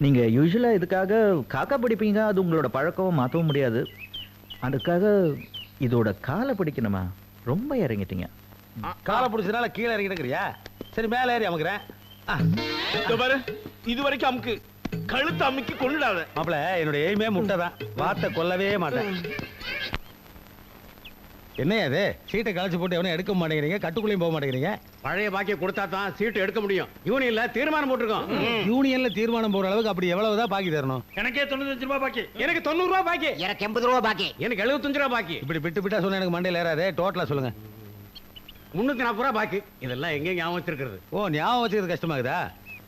நீங்க யூஸ்வலா இதுக்காக காக்கா பிடிப்பீங்க, அது உங்களோட பழக்கம், மாற்றவும் முடியாது. அதுக்காக இதோட காலை பிடிக்கணுமா? ரொம்ப இறங்கிட்டீங்க. காலை பிடிச்சதுனால கீழே இறங்கிட்டுக்கிறியா? சரி மேலே ஏறி அமுக்குறேன். பாரு, இது வரைக்கும் அமுக்கு, கழுத்து அமுக்கி கொண்டுடாத. மாப்பிள, என்னோட எய்மே முட்டை தான், வார்த்தை கொல்லவே மாட்டேன். என்ன அது சீட்டை கழிச்சு போட்டு எவனும் எடுக்க மாட்டேங்கிறீங்க, கட்டுக்குள்ளேயும் போக மாட்டேங்கிறீங்க. பழைய பாக்கிய கொடுத்தா தான் சீட்டு எடுக்க முடியும். யூனியன்ல தீர்மானம் போட்டிருக்கோம். யூனியன்ல தீர்மானம் போடுற அளவுக்கு அப்படி எவ்வளவுதான் பாக்கி தரணும்? எனக்கே 95 ரூபாய் பாக்கி. எனக்கு 90 ரூபாய் பாக்கி. எனக்கு 80 ரூபாய் பாக்கி. எனக்கு 75 ரூபாய் பாக்கி. இப்படி விட்டு விட்டா சொன்ன எனக்கு மண்டையில் ஏறாது. டோட்டலா சொல்லுங்க. 340 ரூபாய் பாக்கி. இதெல்லாம் எங்க ஞாபகம் வச்சிருக்கிறது? ஓ, ஞாபகம் வச்சுக்கிறது கஷ்டமாகுதா?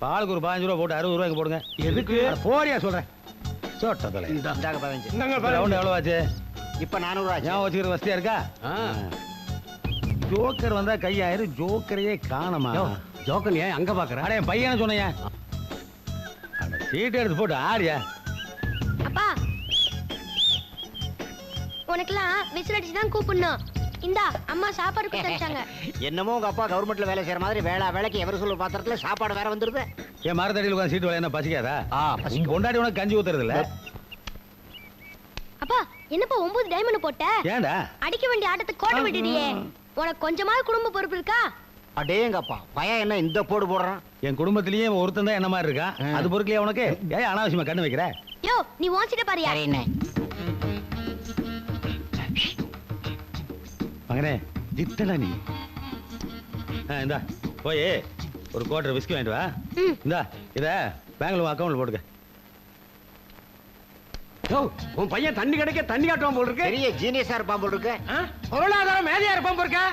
பாலுக்கு ஒரு 15 ரூபா போட்டு 60 ரூபாய்க்கு போடுங்க. எதுக்கு? போடியா சொல்றேன். சோட்டதலை இந்தாங்க 15. ரவுண்ட் எவ்வளவு ஆச்சு? இப்ப 400 ரூபாய். ஞாபகம் வச்சுக்கிறது வசதியா இருக்கா? ஜோக்கர் வந்தா கையாயிரு, ஜோக்கரையே காணமா. ஜோக்கர் ஏன் அங்க பாக்குற? அட என் பையனை சொன்னேன். சீட்டு எடுத்து போட்டு ஆடியா. அப்பா, உனக்கெல்லாம் விசில் அடிச்சு தான் கூப்பிடணும். இந்தா அம்மா சாப்பாடு கொடுத்தாங்க. என்னமோ உங்க அப்பா கவர்மெண்ட்ல வேலை செய்யற மாதிரி வேலைக்கு எவர் சொல்ல பாத்திரத்துல சாப்பாடு வேற வந்துருது. என் மரத்தடியில் உட்காந்து சீட்டு வேலை என்ன பசிக்காதா? கொண்டாடி உனக்கு கஞ்சி ஊத்துறது இல்ல. அப்பா, என்னப்பா 9 டைமண்ட் போட்ட? ஏண்டா அடிக்க வேண்டிய ஆட்டத்துக்கு கோட்டை விட்டுடியே. உனக்கு கொஞ்சமாவது குடும்ப பொறுப்பு இருக்கா? அடேங்கப்பா, பையன் என்ன இந்த போடு போடுறான்? என் குடும்பத்திலேயே ஒருத்தன் தான் என்ன மாதிரி இருக்கான். அது பொறுக்கலையா உனக்கு? ஏன் அனாவசியமா கண்ணு வைக்கிற? யோ, நீ வாசிட்ட பாரியா? மகனே, ஜித்தடா நீ. இந்தா போய் ஒரு குவார்டர் விஸ்கி வாங்கிட்டு வா. இந்தா இத பேங்க்ல அக்கௌண்ட்ல போட்டுக்க. உன் பையன் தண்ணி கிடைக்க தண்ணி காட்டுவான் போல் இருக்கு. பெரிய ஜீனியஸா இருப்பான் போல் இருக்கு. பொருளாதார மேதையா இருப்பான் போல் இருக்க.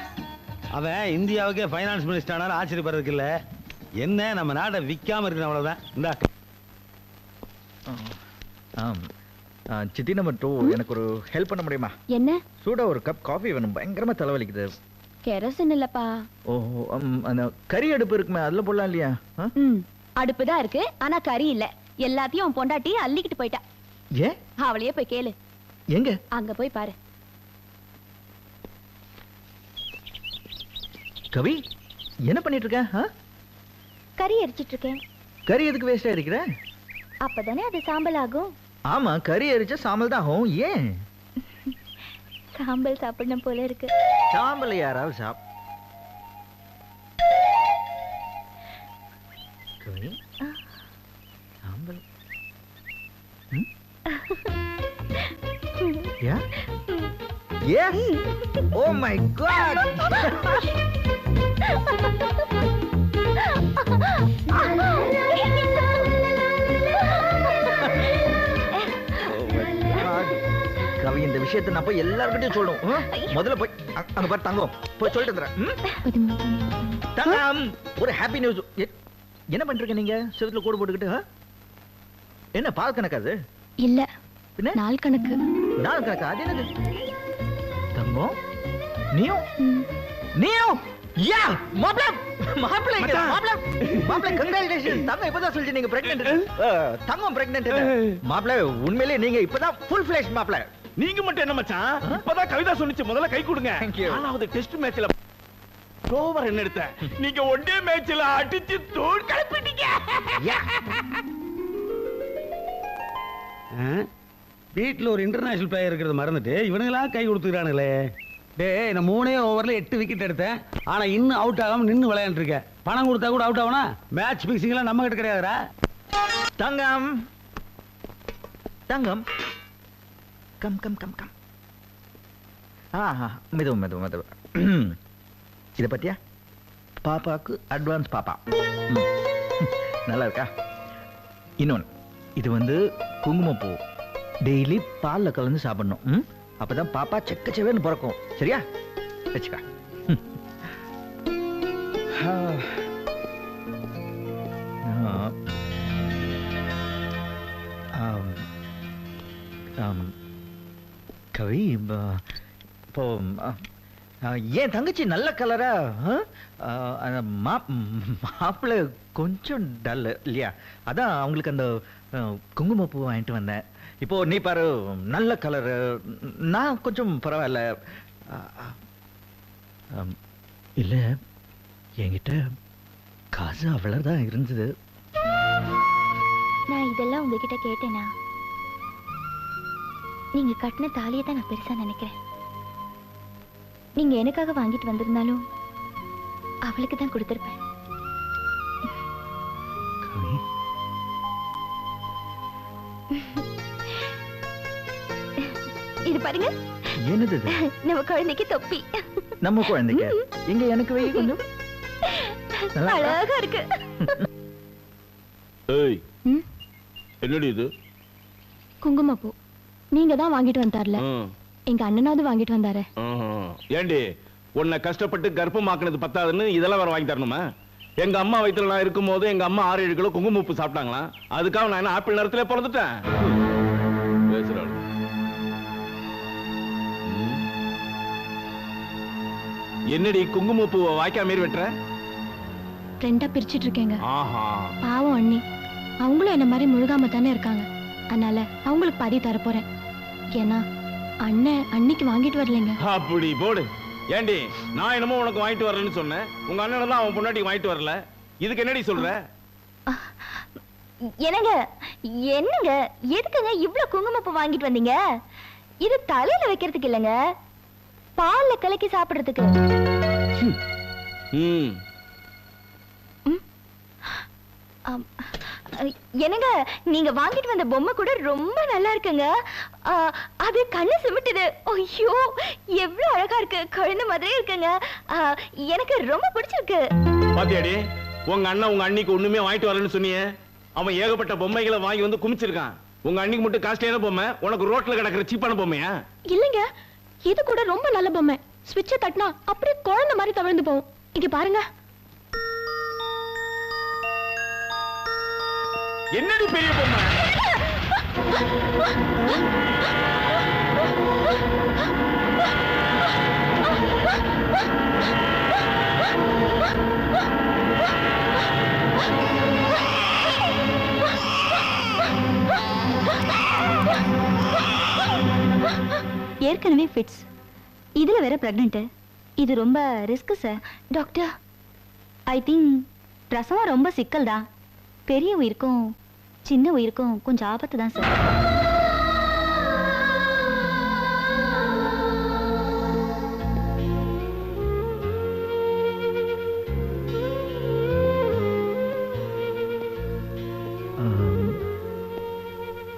அவன் இந்தியாவுக்கே ஃபைனான்ஸ் மினிஸ்டர் ஆனாலும் ஆச்சரியப்படுறதுக்கு இல்ல. என்ன நம்ம நாட்டை விற்காம இருக்கு, அவ்வளவுதான். இந்தா சித்தி நம்பர் 2, எனக்கு ஒரு ஹெல்ப் பண்ண முடியுமா? என்ன? சூடா ஒரு கப் காஃபி வேணும், பயங்கரமா தலைவலிக்குது. கெரோசின் இல்லப்பா. ஓஹோ, அந்த கறி அடுப்பு இருக்குமே, அதுல போடலாம் இல்லையா? அடுப்பு தான் இருக்கு, ஆனா கறி இல்ல. எல்லாத்தையும் உன் பொண்டாட்டி அள்ளிக்கிட்டு போயிட்டா. ஏன்? அவளையே போய் கேளு. எங்க? அங்க போய் பாரு. கவி, என்ன பண்ணிட்டு இருக்க? கறி எரிச்சிட்டு இருக்கேன். கறி எதுக்கு வேஸ்டா இருக்கிற? அப்பதானே அது சாம்பல் ஆகும். ஆமா, கறி எரிச்சா சாம்பல் தான் ஆகும். ஏன்? சாம்பல் சாப்பிடணும் போல இருக்கு. சாம்பல் யாராவது கவி, சாம்பல். Yeah? Yes? Oh my God! கவி, இந்த விஷயத்தை நான் போய் எல்லார்கிட்டயும் சொல்லணும். முதல்ல போய் அங்க பாரு தங்கம், போய் சொல்லிட்டு வந்துடுறேன். தங்கம், ஒரு ஹாப்பி நியூஸ். என்ன பண்றீங்க நீங்க? செவுத்துல கோடு போட்டுக்கிட்டு என்ன பால் கணக்காது? இல்ல, நாள் கணக்கு. நாள் கணக்கா? அது என்னது? தங்கம், நீயும் யா மாப்ள கங்க்ராச்சுலேஷன். தங்கம் இப்பதான் சொல்லிச்சு நீங்க பிரெக்னன்ட். தங்கம் பிரெக்னன்ட். மாப்ள, உண்மையிலேயே நீங்க இப்பதான் ஃபுல் ஃபிளெஷ் மாப்ள. நீங்க மட்டும் என்ன மச்சான், இப்பதான் கவிதா சொன்னிச்சு, முதல்ல கை கொடுங்க. ஆனாவது டெஸ்ட் மேட்ச்ல ஓவர் என்ன எடுத்த, நீங்க ஒன் டே மேட்ச்ல அடிச்சு தூள் கிளப்பிட்டீங்க. வீட்டுல ஒரு இன்டர்நேஷனல் பிளேயர் இருக்கிறது மறந்துட்டு இவனுங்களா கை கொடுத்துக்கிறானுங்களே. டேய், நான் 3 ஓவர்ல 8 விக்கெட் எடுத்தேன். ஆனா இன்னும் அவுட் ஆகாம நின்னு விளையாண்டு இருக்கேன். பணம் கொடுத்தா கூட அவுட் ஆகணும். மேட்ச் பிக்சிங் எல்லாம் நம்ம கிட்ட கிடையாதுடா. தங்கம், தங்கம், கம் கம் கம் கம். மெதுவா. இத பத்தியா? பாப்பாக்கு அட்வான்ஸ் பாப்பா. நல்லா இருக்கா? இன்னொன்னு, இது வந்து குங்குமப்பூ. டெய்லி பால்ல கலந்து சாப்பிடணும். அப்பதான் பாப்பா செக்கச்சவேன்னு பிறக்கும். சரியா? வச்சுக்கா. கவி, இப்போ ஏன் தங்கச்சி நல்ல கலரா? மாப்பிள்ள கொஞ்சம் டல் இல்லையா? அதான் அவங்களுக்கு அந்த குங்குமப்பூ வாங்கிட்டு வந்தேன். இப்போ நீ பாரு நல்ல கலர், நான் கொஞ்சம் பரவாயில்ல. இல்ல என்கிட்ட காசு அவ்வளவுதான் இருந்தது. நான் இதெல்லாம் உங்ககிட்ட கேட்டேனா? நீங்க கட்டின தாலியை தான் நான் பெருசா நினைக்கிறேன். நீங்க எனக்காக வாங்கிட்டு வந்திருந்தாலும் அவளுக்கு தான் கொடுத்திருப்பேன். இது பாருங்க. என்னது? நம்ம குழந்தைக்கு தொப்பி. நம்ம குழந்தைக்கு இங்க எனக்கு வை கொஞ்சம். அழகா இருக்கு. ஏய், என்னடி இது? குங்குமப்பூ. நீங்க தான் வாங்கிட்டு வந்தார்ல, எங்க அண்ணனாவது வாங்கிட்டு வந்தாரு. ஏண்டி உன்னை கஷ்டப்பட்டு கர்ப்பமாக்குனது பத்தாதுன்னு இதெல்லாம் வேற வாங்கி தரணுமா? எங்க அம்மா வயித்துல நான் இருக்கும் போது எங்க அம்மா 6-7 கிலோ குங்குமப்பூ சாப்பிட்டாங்களா? அதுக்காக நான் என்ன ஆப்பிள் நேரத்திலே பிறந்துட்டேன்? பேசுறாள். என்னடி குங்குமப்பூவை வாய்க்கா மாரி வெட்டுற? ரெண்டா பிரிச்சிட்டு இருக்கேங்க. ஆஹா, பாவம் அண்ணி, அவங்களும் என்ன மாதிரி முழுகாம தானே இருக்காங்க. அதனால அவங்களுக்கு பாதி தர போறேன். ஏன்னா அண்ணன் அன்னைக்கு வாங்கிட்டு வரலைங்க. அப்படி போடு. ஏண்டி நான் என்னமோ உனக்கு வாங்கிட்டு வரலன்னு சொன்னேன், உங்க அண்ணன் தான் அவன் பொண்டாட்டி வாங்கிட்டு வரல. இதுக்கு என்னடி சொல்ற? என்னங்க என்னங்க எதுக்குங்க இவ்வளவு குங்குமப்பூ வாங்கிட்டு வந்தீங்க? இது தலையில வைக்கிறதுக்கு இல்லங்க, பால்ல கலக்கி சாப்பிடுறதுக்கு. என்னங்க நீங்க வாங்கிட்டு வந்த பொம்மை கூட ரொம்ப நல்லா இருக்குங்க. அது கண்ணு சிமிட்டுது. ஐயோ எவ்வளவு அழகா இருக்கு, குழந்தை மாதிரியே இருக்குங்க. எனக்கு ரொம்ப பிடிச்சிருக்கு. பாத்தியாடி, உங்க அண்ணன் உங்க அண்ணிக்கு ஒண்ணுமே வாங்கிட்டு வரலன்னு சொன்னியே, அவன் ஏகப்பட்ட பொம்மைகளை வாங்கி வந்து குமிச்சிருக்கான். உங்க அண்ணிக்கு மட்டும் காஸ்ட்லியான பொம்மை, உனக்கு ரோட்ல கிடக்குற சீப்பான பொம்மையா? இல்லங்க, இது கூட ரொம்ப நல்ல பொம்மை. ஸ்விட்சை தட்டினா அப்படியே குழந்தை மாதிரி தவிர்ந்து போகும். இங்க பாருங்க. என்னடி பெரிய பொம்மை? ஏற்கனவே ஃபிட்ஸ், இதுல வேற பிரெக்னன்ட். இது ரொம்ப risk sir. Doctor, I think பிரசவம் ரொம்ப சிக்கல் தான். பெரிய உயிருக்கும் சின்ன உயிருக்கும் கொஞ்சம் ஆபத்து தான் சார்.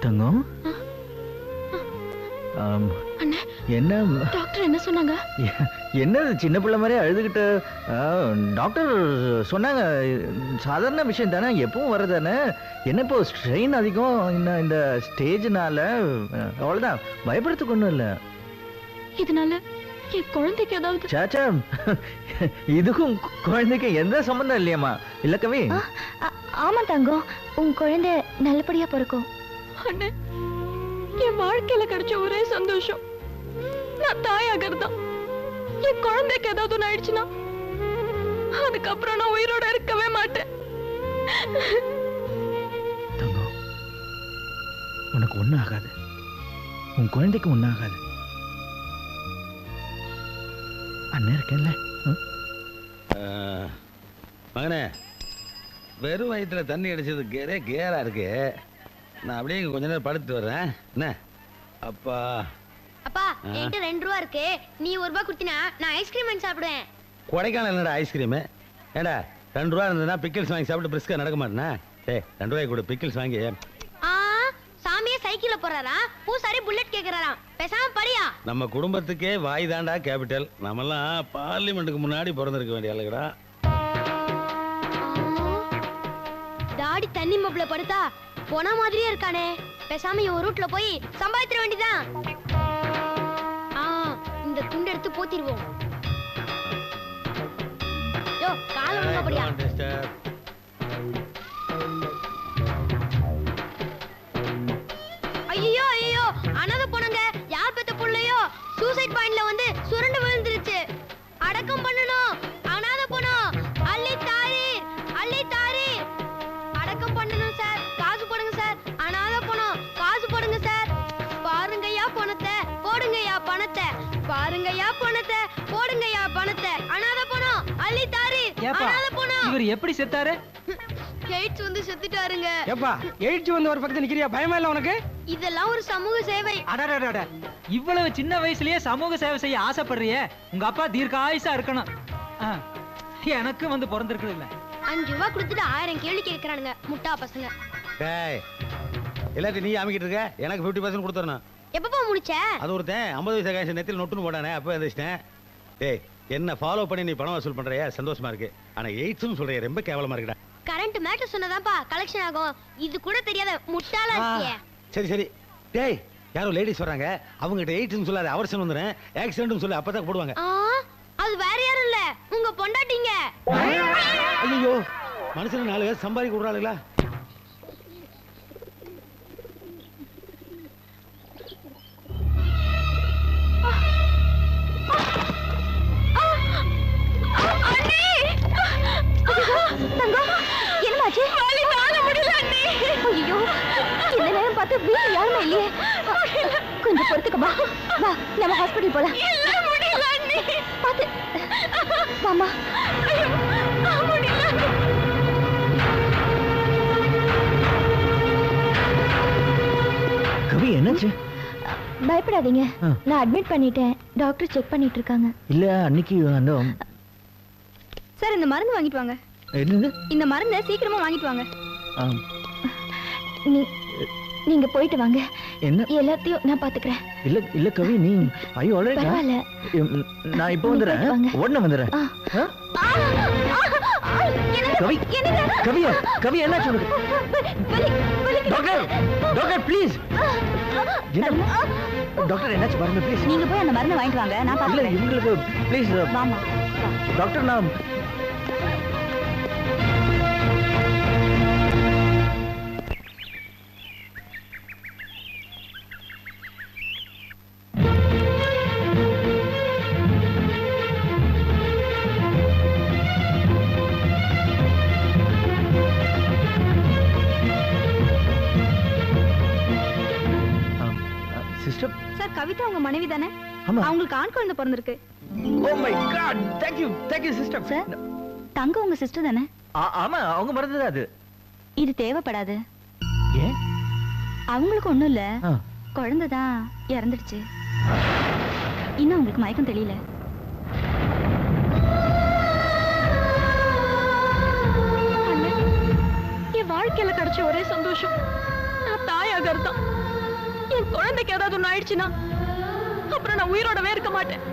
தங்கம், என்ன டாக்டர் என்ன சொன்னாங்க? என்ன சின்ன பிள்ளை மாதிரி அழுதுகிட்டு? டாக்டர் சொன்னாங்க சாதாரண விஷயம் தானே, எப்பவும் வர்றதானே. என்ன இப்போ ஸ்ட்ரெயின் அதிகம் இன்னும் இந்த ஸ்டேஜ்னால, அவ்வளோதான், பயப்படுறதுக்கு ஒன்றும் இல்லை. இதனால என் குழந்தைக்கு ஏதாவது? சாச்சா, இதுக்கும் குழந்தைக்கு எந்த சம்பந்தம் இல்லையம்மா. இல்ல கவி? ஆமா தங்கம், உன் குழந்தை நல்லபடியா பிறக்கும். அண்ணே, என் வாழ்க்கையில கிடைச்ச ஒரே சந்தோஷம் நான் தாயாகிறதான். என் குழந்தைக்கு ஏதாவது ஒன்று ஆயிடுச்சுன்னா அதுக்கப்புறம் நான் உயிரோட இருக்கவே மாட்டேன். தங்கம், உனக்கு ஒன்றும் ஆகாது, உன் குழந்தைக்கு ஒன்றும் ஆகாது. அண்ணன் இருக்கேன்ல. மகனே, வெறும் வயிற்றுல தண்ணி அடிச்சது கேரா இருக்கு. நான் அப்படியே கொஞ்ச நேரம் படுத்து வர்றேன். என்ன அப்பா? அப்பா, என்கிட்ட 2 ரூபா இருக்கு. நீ 1 ரூபா கொடுத்தினா நான் ஐஸ்கிரீம் வாங்கி சாப்பிடுவேன். கொடைக்கானல் என்னடா ஐஸ்கிரீமு? ஏடா 2 ரூபா இருந்ததுன்னா பிக்கிள்ஸ் வாங்கி சாப்பிட்டு பிரிஸ்கா நடக்க மாட்டேனா? டேய் 2 ரூபாய்க்கு கூட பிக்கிள்ஸ் வாங்கி. சாமியே சைக்கிள்ல போறாரா, பூசாரி புல்லட் கேக்குறாராம். பேசாம படியா. நம்ம குடும்பத்துக்கே வாய் தாண்டா கேபிட்டல். நம்மெல்லாம் பார்லிமெண்ட்டுக்கு முன்னாடி பிறந்திருக்க வேண்டிய ஆளுகடா. தாடி தண்ணி மப்ல படுத்தா போன மாதிரியே இருக்கானே. பேசாம இவன் ரூட்ல போய் சம்பாதித்திர வேண்டியதான். இந்த துண்டு எடுத்து போத்திடுவோம். யோ, கால ஒழுங்கா படியா. ஐயோ ஐயோ, அனாதை போனங்க, யார் பெத்த புள்ளையோ சூசைட் பாயிண்ட்ல வந்து சுரண்டு விழுந்துருச்சு. அடக்கம் பண்ணணும். அனாதை போனோம். அள்ளி தாரீர், அள்ளி தாரீர். அடக்கம் பண்ணணும் சார். காசு போடுங்க சார். அனாதை போனோம். காசு போடுங்க சார். தாருங்கய்யா பணத்தை, போடுங்கய்யா பணத்தை. அனாதை பணம் அள்ளி தாரு. அனாதை பணம். இவர் எப்படி செத்தாரு? எய்ட்ஸ் வந்து செத்துட்டாருங்க. ஏப்பா எய்ட்ஸ் வந்து ஒரு பக்கத்துல நிக்கிறியா? பயமா இல்ல உனக்கு? இதெல்லாம் ஒரு சமூக சேவை. அடடடட, இவ்வளவு சின்ன வயசுலயே சமூக சேவை செய்ய ஆசைப்படுறியே, உங்க அப்பா தீர்க்க ஆயுசா இருக்கணும். எனக்கு வந்து பிறந்திருக்குது இல்ல. 5 ரூபாய் கொடுத்துட்டு 1000 கேள்வி கேட்கறானுங்க முட்டா பசங்க. டேய் எல்லாத்தையும் நீ அமைக்கிட்டு இருக்க, எனக்கு 50% கொடுத்துறணும். எப்பப்பா முடிச்ச? அது ஒருத்தன் 50 வயசு காசு நெத்தில நொட்டுன்னு போடானே, அப்ப எந்திரிச்சிட்டேன். டேய் என்ன ஃபாலோ பண்ணி நீ பணம் வசூல் பண்றியா? சந்தோஷமா இருக்கு. ஆனா எய்ட்ஸ்னு சொல்றியா, ரொம்ப கேவலமா இருக்குடா. கரண்ட் மேட்டர் சொன்னதாப்பா கலெக்ஷன் ஆகும். இது கூட தெரியாத முட்டாளா இருக்கியே. சரி சரி. டேய் யாரோ லேடிஸ் வராங்க, அவங்க கிட்ட எய்ட்ஸ்னு சொல்லாத, அவர்சன் வந்துறேன். ஆக்சிடென்ட்னு சொல்லி அப்பதான் போடுவாங்க. அது வேற யாரும் இல்ல, உங்க பொண்டாட்டிங்க. ஐயோ மனுஷன் 4 பேர் சம்பாதிக்க விடுறாளுங்களா? என்னமாச்சு? ஐயோ இந்த நேரம் பார்த்து வீட்டுல யாருமே இல்லையே. கொஞ்சம் பொறுத்துக்கமா, வா நம்ம ஹாஸ்பிட்டல் போலாம். பார்த்து வாமா. கவி என்னாச்சு? பயப்படாதீங்க, நான் அட்மிட் பண்ணிட்டேன். டாக்டர் செக் பண்ணிட்டு இருக்காங்க. இல்ல அன்னைக்கு அந்த சார் இந்த மருந்து வாங்கிட்டு வாங்க. என்னது? இந்த மருந்தை சீக்கிரமா வாங்கிட்டு வாங்க. நீங்க போயிட்டு வாங்க. என்ன? எல்லாத்தையும் நான் பாத்துக்கிறேன். இல்ல இல்ல கவி, நீ ஐயோ ஆல்ரைட். பரவாயில்ல, நான் இப்போ வந்துறேன். உடனே வந்துறேன். கவி கவி கவி என்னாச்சு உனக்கு? Doctor doctor please. டாக்டர் என்னாச்சு பாருங்க ப்ளீஸ். நீங்க போய் அந்த மருந்தை வாங்கிட்டு வாங்க, நான் பாத்துக்கிறேன். இல்ல உங்களுக்கு ப்ளீஸ் வாமா. டாக்டர் நான் சிஸ்டர். சார் கவிதா உங்க மனைவி தானே? ஆமா. அவங்களுக்கு ஆண் குழந்தை பிறந்திருக்கு. Oh my God, thank you sister. Sir தங்க உங்க சிஸ்டர் தானே? ஆமா அவங்க மறந்தது அது. இது தேவைப்படாது. ஏன்? அவங்களுக்கு ஒண்ணும் இல்ல, குழந்தை தான் இறந்துடுச்சு. இன்னும் உங்களுக்கு மயக்கம் தெரியல. என் வாழ்க்கையில கிடைச்ச ஒரே சந்தோஷம் நான் தாயாகிறது தான். என் குழந்தைக்கு ஏதாவது ஒண்ணு ஆயிடுச்சுன்னா அப்புறம் நான் உயிரோடவே இருக்க மாட்டேன்.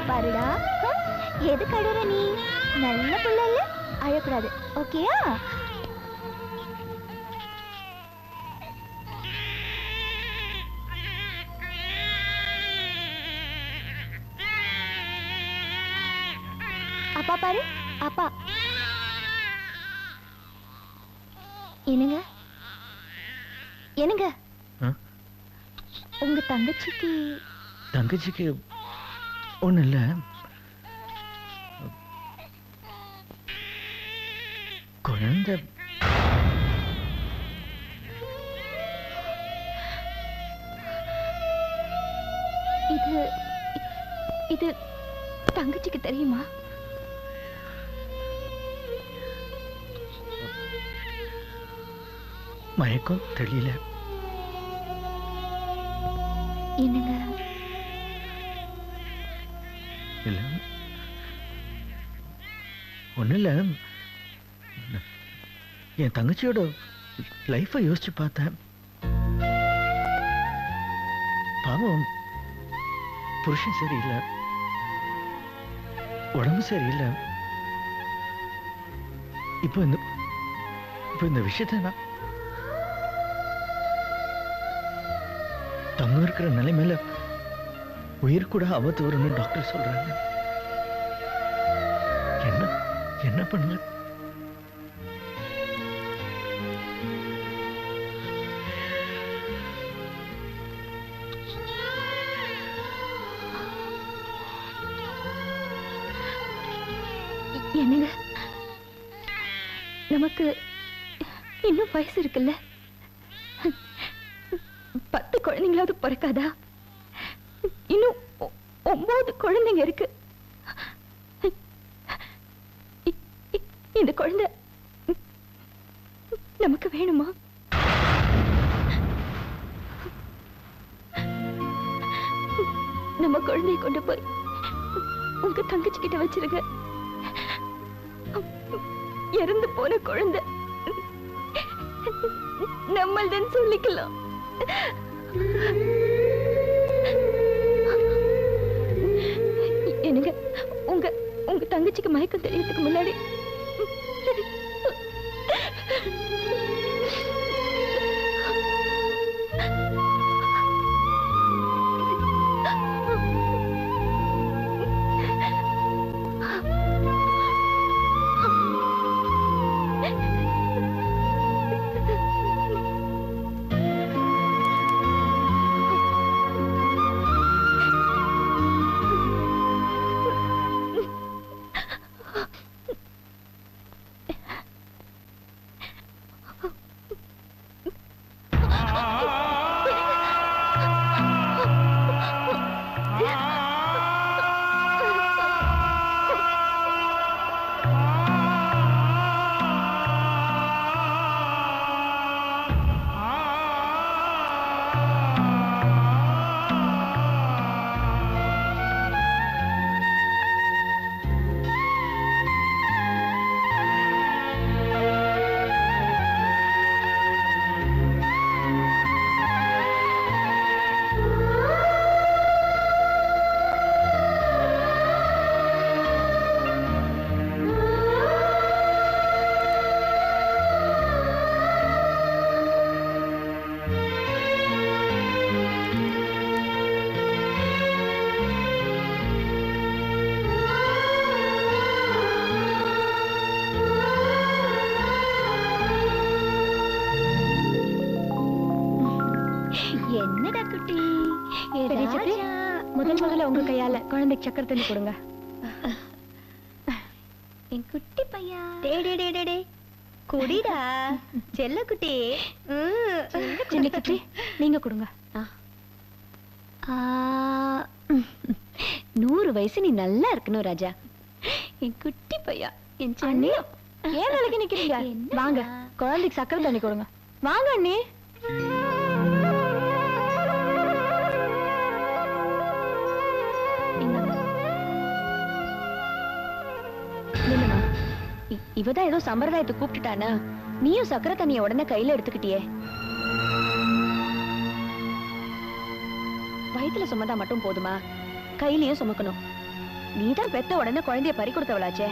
பாருடா, எதுக்கு அழுற நீ? நல்ல புள்ள இல்ல, அழக்கூடாது. ஓகேயா? அப்பா பாரு, அப்பா. என்னங்க என்னங்க உங்க தங்கச்சிக்கு ஒண்ணு இல்ல, குழந்தை. இது தங்கச்சிக்கு தெரியுமா? மயக்கம் தெரியல. என்னங்க? இல்ல ஒண்ணு இல்ல, என் தங்கச்சியோட லைஃபை யோசிச்சு பார்த்தேன். பாவம், புருஷன் சரியில்லை, உடம்பு சரியில்லை. இப்போ இந்த விஷயத்த நான் தங்க இருக்கிற நிலைமையில உயிர் கூட ஆபத்து வரும்னு டாக்டர் சொல்றாங்க. என்ன பண்ண? என்னங்க, நமக்கு இன்னும் வயசு இருக்குல்ல, 10 குழந்தைங்களாவது பிறக்காதா? இன்னும் 9 குழந்தைங்க இருக்கு. இந்த குழந்தை நமக்கு வேணுமா? நம்ம குழந்தையை கொண்டு போய் உங்க தங்கச்சி கிட்ட வச்சிருங்க. இறந்து போன குழந்தை நம்மள்தான் சொல்லிக்கலாம். என்னங்க, உங்க தங்கச்சிக்கு மயக்கம் தெரியறதுக்கு முன்னாடி முதல்ல உங்க கையால குழந்தைக்கு சக்கரை தண்ணி கொடுங்க. என் குட்டி பையா, டே குடிடா செல்ல குட்டி. சின்ன குட்டி நீங்க கொடுங்க. 100 வயசு நீ நல்லா இருக்கணும் ராஜா. என் குட்டி பையா, என் அண்ணி ஏன் நாளைக்கு நிக்கிறீங்க? வாங்க குழந்தைக்கு சக்கரை தண்ணி கொடுங்க. வாங்க அண்ணி. இவதான் ஏதோ சம்பிரதாயத்தை கூப்பிட்டுட்டானா? நீயும் சக்கரை தண்ணிய உடனே கையில எடுத்துக்கிட்டியே. வயிற்றுல சுமந்தா மட்டும் போதுமா? கையிலயும் சுமக்கணும். நீதான் பெத்த உடனே குழந்தைய பறி கொடுத்தவளாச்சே.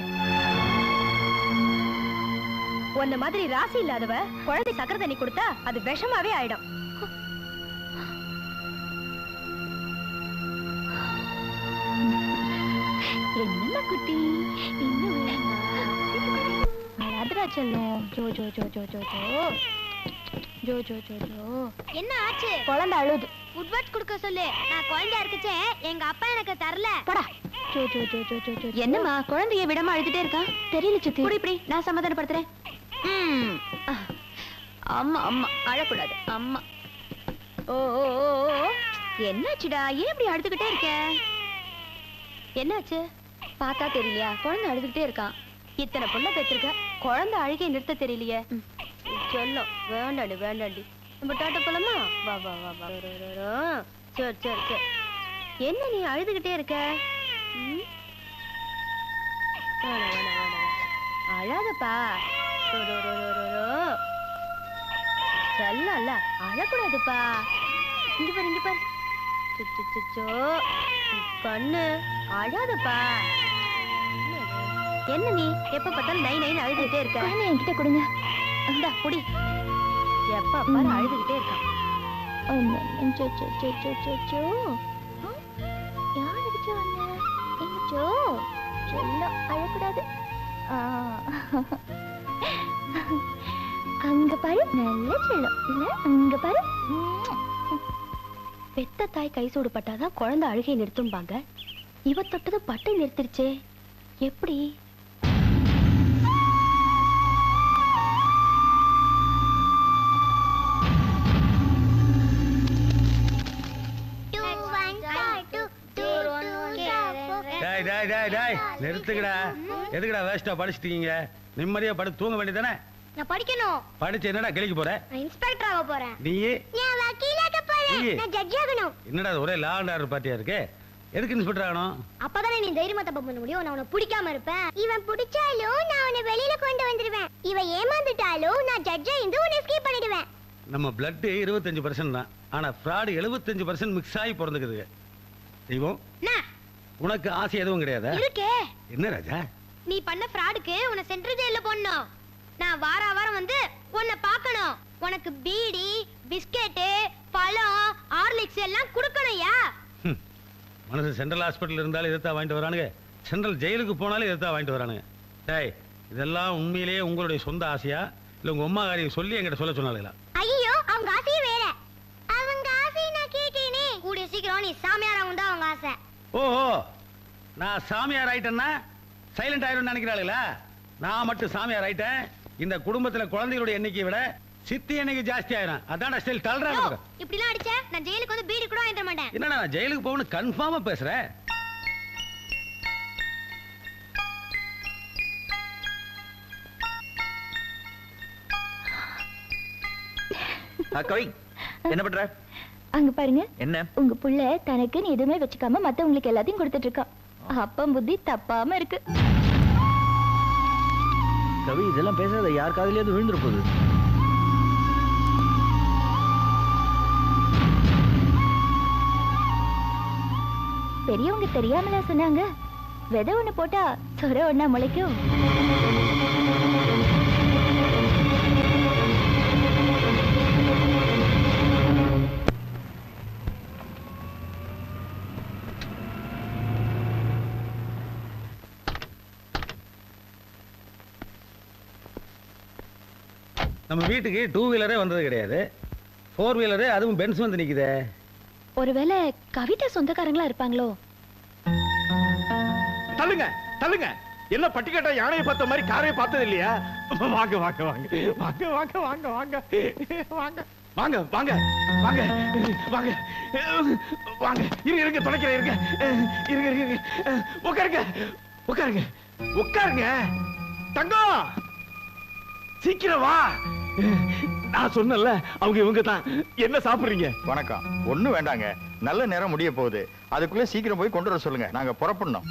உன்ன மாதிரி ராசி இல்லாதவ குழந்தை சக்கரை தண்ணி கொடுத்தா அது விஷமாவே ஆயிடும். என்ன குட்டி இன்னும் செல்லும். Joe Joe Joe Joe Joe Joe Joe Joe Joe Joe. என்ன ஆச்சு? குழந்தை அழுது. உட்வர்ட்ஸ் கொடுக்க சொல்லு. நான் குழந்தை இருக்குச்சே, எங்க அப்பா எனக்கு தரல. போடா. Joe Joe Joe Joe Joe Joe. என்னம்மா குழந்தைய விடாம அழுதுட்டே இருக்கா? தெரியல சித்தி. புடி இப்படி நான் சமாதானப்படுத்துறேன். அம்மா அம்மா அழக்கூடாது. அம்மா. ஓ ஓ ஓ. என்னாச்சுடா? ஏன் இப்படி அழுதுகிட்டே இருக்க? என்னாச்சு? பார்த்தா தெரியலையா? குழந்தை அழுதுகிட்டே இருக்கான். இத்தனை புள்ள பெற்றிருக்க, குழந்தை அழுகை நிறுத்த தெரியலையே. சொல்லும் வேண்டாண்டி வேண்டாண்டி. நம்ம டாட்டா போலாமா? வா வா வா வா. சரி சரி சரி. என்ன நீ அழுதுகிட்டே இருக்க? அழாதப்பா. சொல்லல அழக்கூடாதுப்பா. இங்க பாரு இங்க பாரு. கண்ணு அழாதப்பா. என்ன நீ எப்ப பார்த்தாலும் நை நைன்னு அழுதுகிட்டே இருக்க? என்கிட்ட கொடுங்க. இந்தா குடி. எப்ப பாரு அழுதுகிட்டே இருக்கான். அழக்கூடாது. அங்க பாரு, நல்ல செல்லம் இல்ல? அங்க பாரு. பெத்த தாய் கை சூடு பட்டாதான் குழந்தை அழுகை நிறுத்தும்பாங்க. இவ தொட்டது பட்டை நிறுத்திருச்சே, எப்படி? நிறுத்துக்கடா. எதுக்குடா வேஸ்டா படிச்சிட்டீங்க? நிம்மதியா படுத்து தூங்க வேண்டியதானே? நான் படிக்கணும். படிச்சு என்னடா கிளிக்க போற? நான் இன்ஸ்பெக்டர் ஆக போறேன். நீ? நான் வக்கீலாக போறேன். நான் ஜட்ஜ் ஆகணும். என்னடா ஒரே லா அண்ட் ஆர்டர் பார்ட்டியா இருக்கு? எதுக்கு இன்ஸ்பெக்டர் ஆகணும்? அப்பதானே நீ தைரியமா தப்பு பண்ண முடியும். நான் உன்னை பிடிக்காம இருப்பேன். இவன் பிடிச்சாலும் நான் உன்னை வெளியில கொண்டு வந்துருவேன். இவன் ஏமாந்துட்டாலும் நான் ஜட்ஜா இருந்து உன்னை எஸ்கேப் பண்ணிடுவேன். நம்ம பிளட் 25% தான். ஆனா ஃப்ராட் 75% மிக்ஸ் ஆகி பிறந்துக்குது. தெய்வம், உனக்கு ஆசை எதுவும் கிடையாதா? இருக்கே. என்ன ராஜா? நீ பண்ண ஃப்ராடுக்கு உன்னை சென்ட்ரல் ஜெயில்ல போடணும். நான் வாரம் வந்து உன்னை பார்க்கணும். உனக்கு பீடி, பிஸ்கெட், பழம், ஹார்லிக்ஸ் எல்லாம் கொடுக்கணும்யா. மனசு சென்ட்ரல் ஹாஸ்பிட்டல் இருந்தாலும் இதைத்தான் வாங்கிட்டு வரானுங்க. சென்ட்ரல் ஜெயிலுக்கு போனாலும் இதைத்தான் வாங்கிட்டு வரானுங்க. டேய், இதெல்லாம் உண்மையிலேயே உங்களுடைய சொந்த ஆசையா இல்ல உங்க அம்மா காரியம் சொல்லி என்கிட்ட சொல்ல சொன்னாங்களா? ஐயோ, அவங்க ஆசையே வேற. அவங்க ஆசையை நான் கேட்டேனே. கூடிய சீக்கிரம் நீ சாமியார் ஆகும் தான் அவங்க ஆசை. ஓஹோ, நான் சாமியார் ஆயிட்டேன்னா சைலண்ட் ஆயிடும் நினைக்கிறாளுங்களா? நான் மட்டும் சாமியார் ஆயிட்டேன், இந்த குடும்பத்துல குழந்தைகளுடைய எண்ணிக்கையை விட சித்தி எண்ணிக்கை ஜாஸ்தி ஆயிரும். அதான் ஸ்டைல் தள்ளுறாங்க. இப்படி எல்லாம் அடிச்ச நான் ஜெயிலுக்கு வந்து பீடி கூட வாங்கிட மாட்டேன். என்னடா நான் ஜெயிலுக்கு போகணும் கன்ஃபார்மா பேசுறேன். கவி, என்ன பண்ற? அங்க பாருங்க. என்ன? உங்க புள்ள தனக்கு நீ எதுவுமே வச்சுக்காம மத்தவங்களுக்கு எல்லாத்தையும் கொடுத்துட்டு இருக்கா. அப்பம் புத்தி தப்பாம இருக்கு. கவி, இதெல்லாம் பேசாத, யார் காதுலயாவது விழுந்துற போகுது. பெரியவங்க தெரியாமலா சொன்னாங்க? விதை ஒண்ணு போட்டா சொர ஒண்ணா முளைக்கும். நம்ம வீட்டுக்கு 2 வீலரே வந்தது கிடையாது. 4 வீலரு, அதுவும் பென்ஸ் வந்து நிக்குதே. ஒருவேளை கவிதா சொந்தக்காரங்களா இருப்பாங்களோ? தள்ளுங்க தள்ளுங்க. என்ன பட்டிக்காட்டா யானையை பார்த்த மாதிரி காரையை பார்த்தது இல்லையா? வாங்க வாங்க வாங்க வாங்க வாங்க வாங்க வாங்க வாங்க வாங்க வாங்க வாங்க வாங்க வாங்க. இருங்க இருங்க, துணைக்கிறேன். இருங்க இருங்க இருங்க. உட்காருங்க உட்காருங்க உட்காருங்க. தங்கம், சீக்கிரம் வா. நான் சொன்னல, அவங்க இவங்க தான். என்ன சாப்பிடுறீங்க? வணக்கம். ஒண்ணும் வேண்டாங்க, நல்ல நேரம் முடிய போகுது. அதுக்குள்ள சீக்கிரம் போய் கொண்டு வர சொல்லுங்க, நாங்க புறப்படணும்.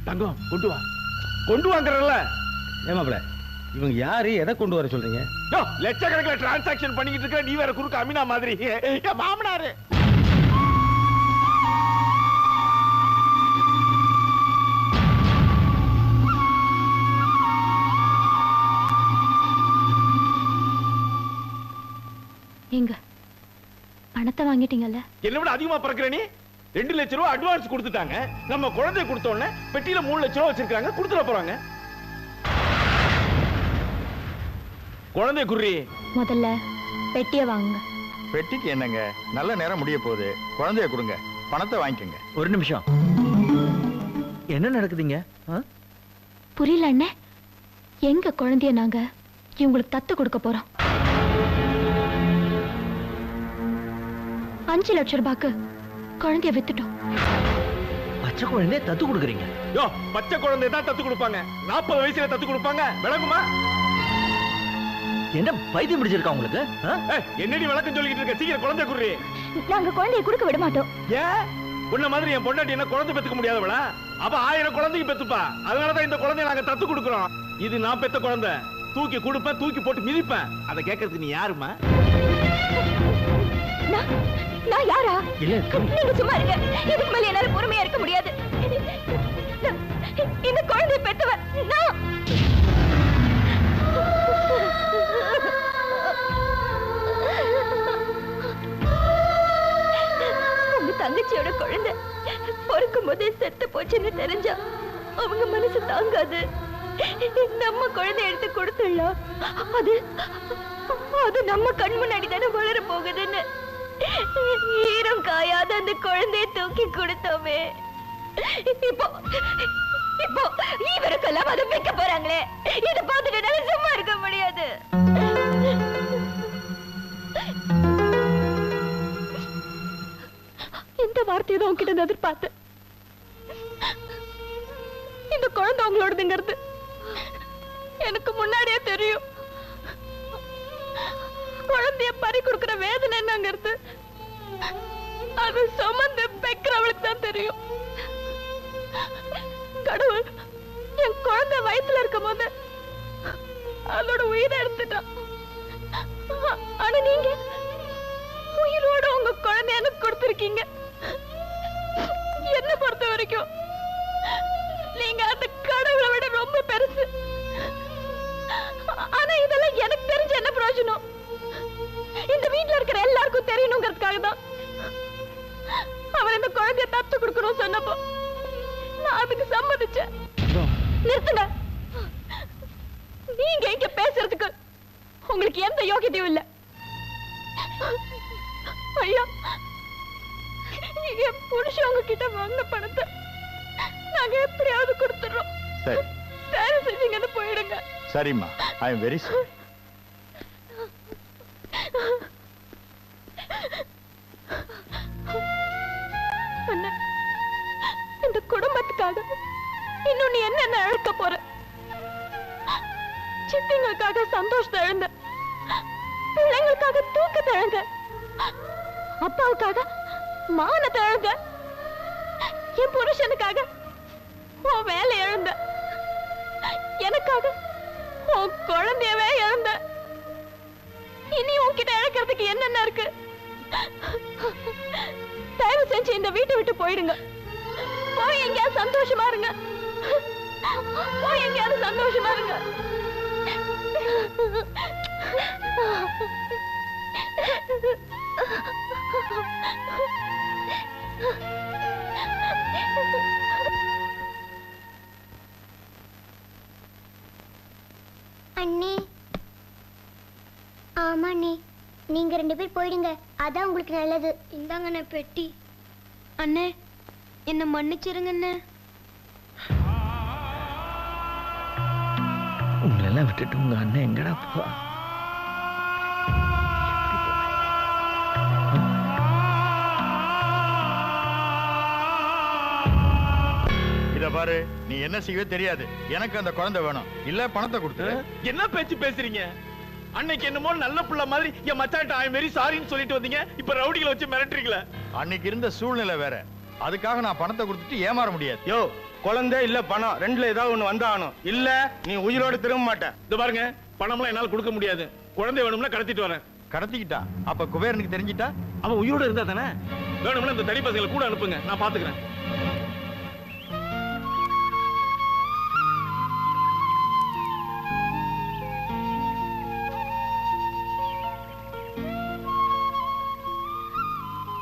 தங்கம், கொண்டு வா. கொண்டு வாங்கறல்ல. ஏமாப்ள, இவங்க யாரு, எதை கொண்டு வர சொல்றீங்க? லட்சக்கணக்கில் டிரான்சாக்சன் பண்ணிக்கிட்டு இருக்க நீ வேற குறுக்க அமினா மாதிரி. என் மாமனாரு. எங்க பணத்தை வாங்கிட்டீங்கல்ல? என்ன விட அதிகமா பறக்கிற நீ. 2 லட்சம் ரூபாய் அட்வான்ஸ் கொடுத்துட்டாங்க. நம்ம குழந்தை கொடுத்த உடனே பெட்டியில 3 லட்சம் ரூபாய் வச்சிருக்காங்க, கொடுத்துட போறாங்க. குழந்தை குறி. முதல்ல பெட்டியை வாங்குங்க. பெட்டிக்கு என்னங்க, நல்ல நேரம் முடிய போகுது. குழந்தைய கொடுங்க, பணத்தை வாங்கிக்கோங்க. ஒரு நிமிஷம், என்ன நடக்குதுங்க? புரியல அண்ணே. எங்க குழந்தைய நாங்க இவங்களுக்கு தத்து கொடுக்க போறோம். 5 லட்சம் ரூபாய்க்கு குழந்தைய வித்துட்டோம். பச்சை குழந்தைய தத்து கொடுக்குறீங்க? யோ, பச்சை குழந்தைய தான் தத்து கொடுப்பாங்க. 40 வயசுல தத்து கொடுப்பாங்க, விளங்குமா? என்ன பைத்தியம் பிடிச்சிருக்கா உங்களுக்கு? என்னடி விளக்கம் சொல்லிக்கிட்டு இருக்க? சீக்கிரம் குழந்தை குர்றி. நாங்க குழந்தைய கொடுக்க விட மாட்டோம். ஏன்? உன்ன மாதிரி என் பொண்டாட்டி என்ன குழந்தை பெத்துக்க முடியாதவளா? அப்ப 1000 குழந்தைக்கு பெத்துப்பா. அதனாலதான் இந்த குழந்தைய நாங்க தத்து கொடுக்கிறோம். இது நான் பெத்த குழந்தை. தூக்கி கொடுப்பேன், தூக்கி போட்டு மிதிப்பேன். அதை கேட்கறதுக்கு நீ யாருமா? நான் யாரா? நீங்க சும்மா இருங்க. இதுக்கு மேல என்னால பொறுமையா இருக்க முடியாது. இந்த குழந்தைய பெத்தவ நான். காந்தியோட குழந்தை பொறுக்கும் போதே செத்து போச்சுன்னு தெரிஞ்சா அவங்க மனசு தாங்காது. நம்ம குழந்தை எடுத்து கொடுத்துடலாம், அது அது நம்ம கண் முன்னாடி தானே வளர போகுதுன்னு ஈரம் காயாத அந்த குழந்தைய தூக்கி கொடுத்தோமே. இப்போ இப்போ இவருக்கெல்லாம் அதை வைக்க போறாங்களே, இதை பார்த்துட்டு சும்மா இருக்க முடியாது. இந்த வார்த்தையை தான் உங்ககிட்ட எதிர்பார்த்தேன். இந்த குழந்தை உங்களோடதுங்கிறது எனக்கு முன்னாடியே தெரியும். குழந்தைய பறி கொடுக்கிற வேதனை என்னங்கிறது அது சுமந்து பெக்கிறவளுக்கு தான் தெரியும். கடவுள் என் குழந்தை வயித்துல இருக்கும் போது அதோட உயிரை எடுத்துட்டான். ஆனா நீங்க உயிரோட உங்க குழந்தைய எனக்கு கொடுத்திருக்கீங்க. என்ன பொறுத்த வரைக்கும் நீங்க அந்த கடவுளை விட ரொம்ப பெருசு. ஆனா இதெல்லாம் எனக்கு தெரிஞ்ச என்ன பிரயோஜனம்? இந்த வீட்டுல இருக்கிற எல்லாருக்கும் தெரியணுங்கிறதுக்காக தான் அவர் இந்த குழந்தைய தத்து கொடுக்கணும் சொன்னப்போ நான் அதுக்கு சம்மதிச்சேன். நிறுத்துங்க. நீங்க இங்க பேசுறதுக்கு உங்களுக்கு எந்த யோகியதையும் இல்ல. ஐயா, என் புருஷன் உங்ககிட்ட வாங்கின பணத்தை நாங்க எப்படியாவது கொடுத்துறோம். சரி, தயவு செஞ்சீங்கன்னு போயிடுங்க. சரிம்மா, ஐ எம் வெரி சாரி. இந்த குடும்பத்துக்காக இன்னும் நீ என்னென்ன இழக்க போற? சித்திங்களுக்காக சந்தோஷத்தை இழந்த, பிள்ளைங்களுக்காக தூக்கத்தை இழந்த, அப்பாவுக்காக மானத்தை இழந்த, என் புருஷனுக்காக உன் வேலை இழந்த, எனக்காக உன் குழந்தையவே இழந்த. இனி உன்கிட்ட இழக்கிறதுக்கு என்னென்ன இருக்கு? தயவு செஞ்சு இந்த வீட்டை விட்டு போயிடுங்க. போய் எங்கேயாவது சந்தோஷமா இருங்க. போய் எங்கேயாவது சந்தோஷமா இருங்க. அண்ணே, ஆமா அண்ணே, நீங்க 2 பேர் போயிடுங்க, அதான் உங்களுக்கு நல்லது. இந்தாங்கண்ணே பெட்டி. அண்ணே, என்ன மன்னிச்சிருங்க அண்ணே. உங்களெல்லாம் விட்டுட்டு உங்க அண்ணன் எங்கடா போவா? இத பாரு, நீ என்ன செய்வே தெரியாது. எனக்கு அந்த குழந்தை வேணும், இல்ல பணத்தை கொடுத்து. என்ன பேச்சு பேசுறீங்க? அன்னைக்கு என்னமோ நல்ல புள்ள மாதிரி என் மச்சான்ட்ட ஐ வெரி சாரின்னு சொல்லிட்டு வந்தீங்க, இப்ப ரவுடிகளை வச்சு மிரட்டுறீங்களா? அன்னைக்கு இருந்த சூழ்நிலை வேற, அதுக்காக நான் பணத்தை கொடுத்துட்டு ஏமாற முடியாது. யோ, குழந்தை இல்ல பணம், ரெண்டுல ஏதாவது ஒண்ணு வந்தாகணும், இல்ல நீ உயிரோட திரும்ப மாட்ட. இது பாருங்க, பணம்லாம் என்னால கொடுக்க முடியாது. குழந்தை வேணும்னா கடத்திட்டு வரேன். கடத்திக்கிட்டா? அப்ப குபேரனுக்கு தெரிஞ்சிட்டா? அவன் உயிரோட இருந்தா தானே. வேணும்னா இந்த தடி பசங்களை கூட அனுப்புங்க, நான் பாத்துக்கிறேன்.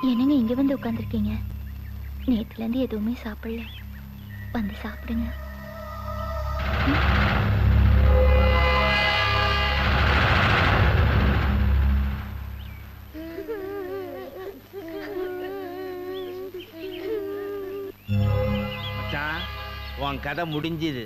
என்னங்க இங்க வந்து உட்கார்ந்துருக்கீங்க? நேத்துல இருந்து எதுவுமே சாப்பிடல, வந்து சாப்பிடுங்க. மச்சான், உன் கதை முடிஞ்சுது.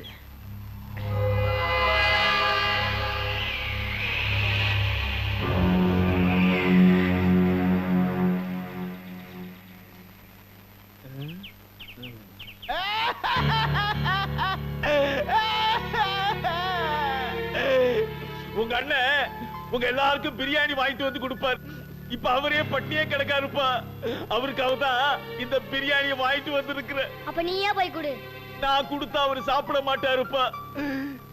உங்க அண்ணன் உங்க எல்லாருக்கும் பிரியாணி வாங்கிட்டு வந்து கொடுப்பார். இப்ப அவரே பட்டியே கிடக்காருப்பா. அவருக்காக தான் இந்த பிரியாணியை வாங்கிட்டு வந்திருக்கிறேன். அப்ப நீயே போய் கொடு. நான் கொடுத்தா அவரு சாப்பிட மாட்டாருப்பா.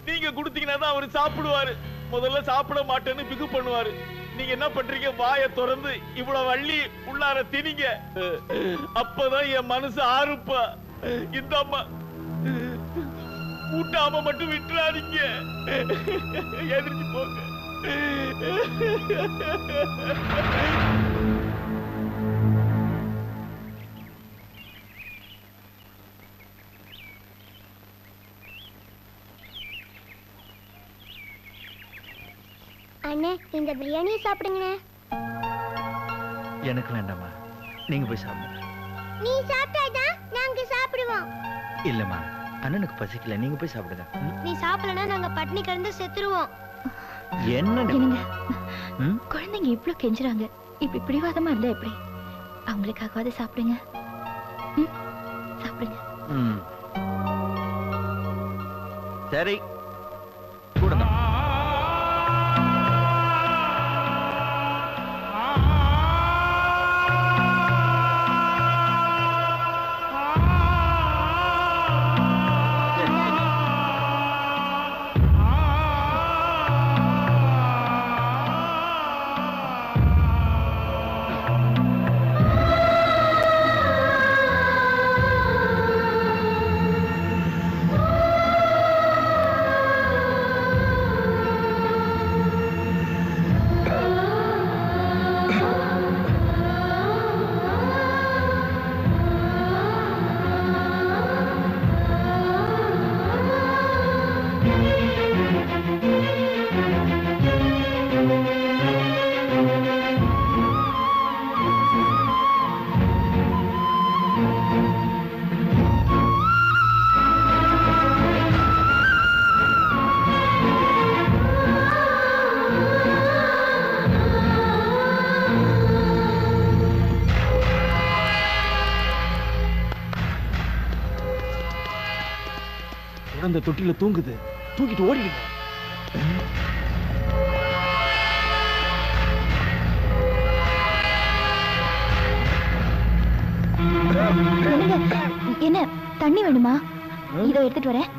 நீங்க கொடுத்தீங்கன்னா தான் அவரு சாப்பிடுவாரு. முதல்ல சாப்பிட மாட்டேன்னு பிகு பண்ணுவாரு. நீங்க என்ன பண்றீங்க? வாயை திறந்து இவ்வளவு வள்ளி உள்ளார திணிங்க. அப்பதான் என் மனசு ஆறுப்பா. இந்த அம்மா ஊட்டாம மட்டும் விட்டுறாதீங்க. எதிர்த்து போங்க. அண்ணே இந்த பிரியாணியை சாப்பிடுங்கண்ணே. எனக்கு வேண்டாமா, நீங்க போய் சாப்பிடுங்க. நீ சாப்பிட்டாதான் நாங்க சாப்பிடுவோம். இல்லம்மா, அண்ணனுக்கு பசிக்கல, நீங்க போய் சாப்பிடுங்க. நீ சாப்பிடலன்னா நாங்க பட்னி கிடந்து செத்துருவோம். என்ன குழந்தைங்க இவ்ளோ கெஞ்சுறாங்க, இப்படி பிடிவாதமா இருந்தா எப்படி? அவங்களுக்காகவாது சாப்பிடுங்க. சாப்பிடுங்க. சரி கொடுங்க. குழந்தை தொட்டில தூங்குது, தூக்கிட்டு ஓடிடுங்க. என்ன தண்ணி வேணுமா? இதோ எடுத்துட்டு வரேன்.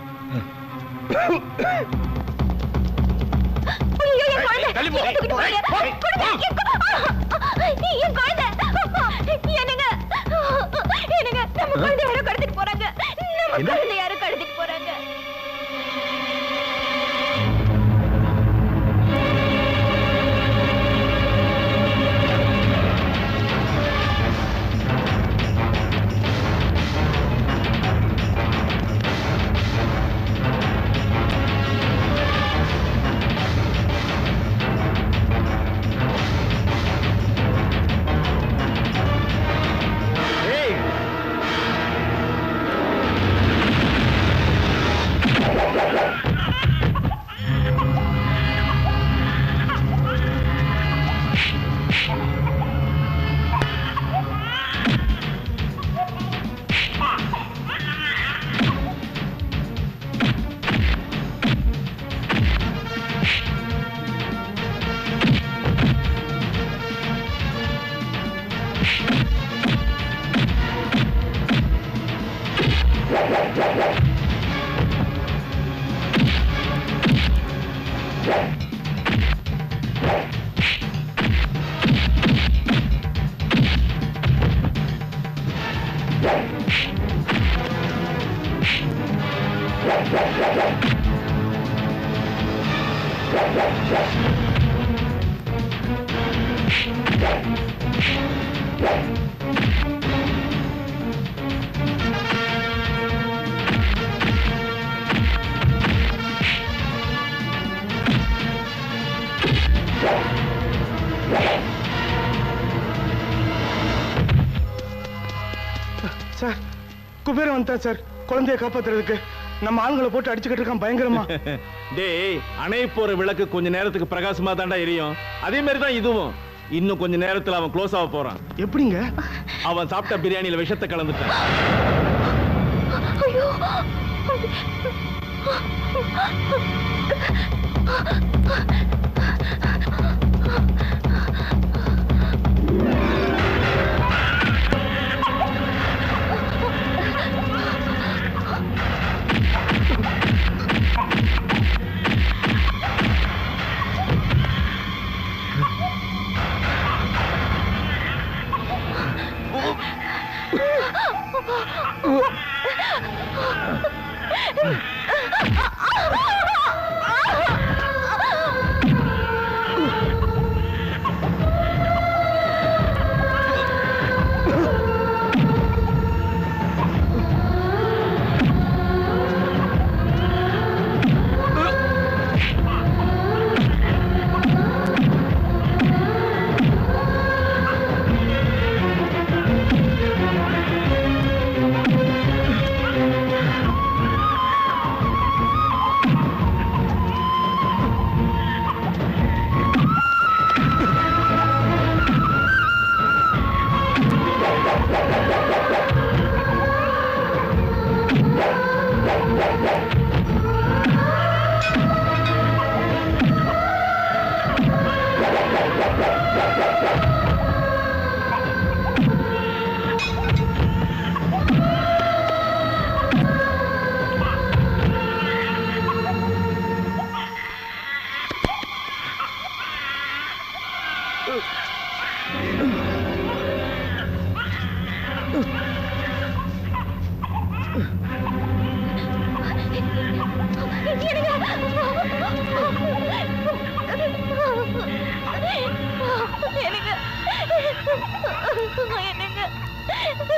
சார், குபேரன் வந்துட்டான் சார். குழந்தைய காப்பாத்துறதுக்கு நம்ம ஆளுங்களை போட்டு அடிச்சுக்கிட்டு இருக்கான் பயங்கரமா. டேய், அணை போற விளக்கு கொஞ்ச நேரத்துக்கு பிரகாசமா தாண்டா எரியும். அதே மாதிரி தான் இதுவும். இன்னும் கொஞ்ச நேரத்துல அவன் க்ளோஸ் ஆக போறான். எப்படிங்க? அவன் சாப்பிட்ட பிரியாணியில விஷத்தை கலந்துட்டான். என்னங்க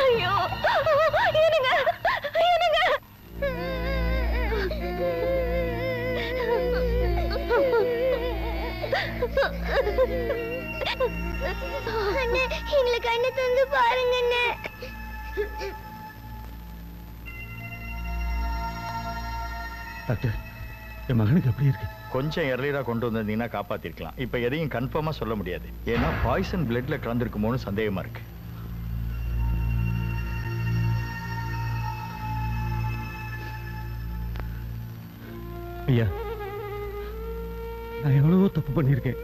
ஐயோ என்னங்க என்னங்க அண்ணே எங்களை கண்ணு தந்து பாருங்க அண்ணே. டாக்டர் என் மகனுக்கு எப்படி இருக்கு? கொஞ்சம் எர்லியரா கொண்டு வந்திருந்தீங்கன்னா காப்பாத்திருக்கலாம். இப்ப எதையும் கன்ஃபார்மா சொல்ல முடியாது. ஏன்னா பாய்சன் பிளட்ல கலந்துருக்குமோன்னு சந்தேகமா இருக்கு. ஐயா, நான் எவ்வளவோ தப்பு பண்ணியிருக்கேன்.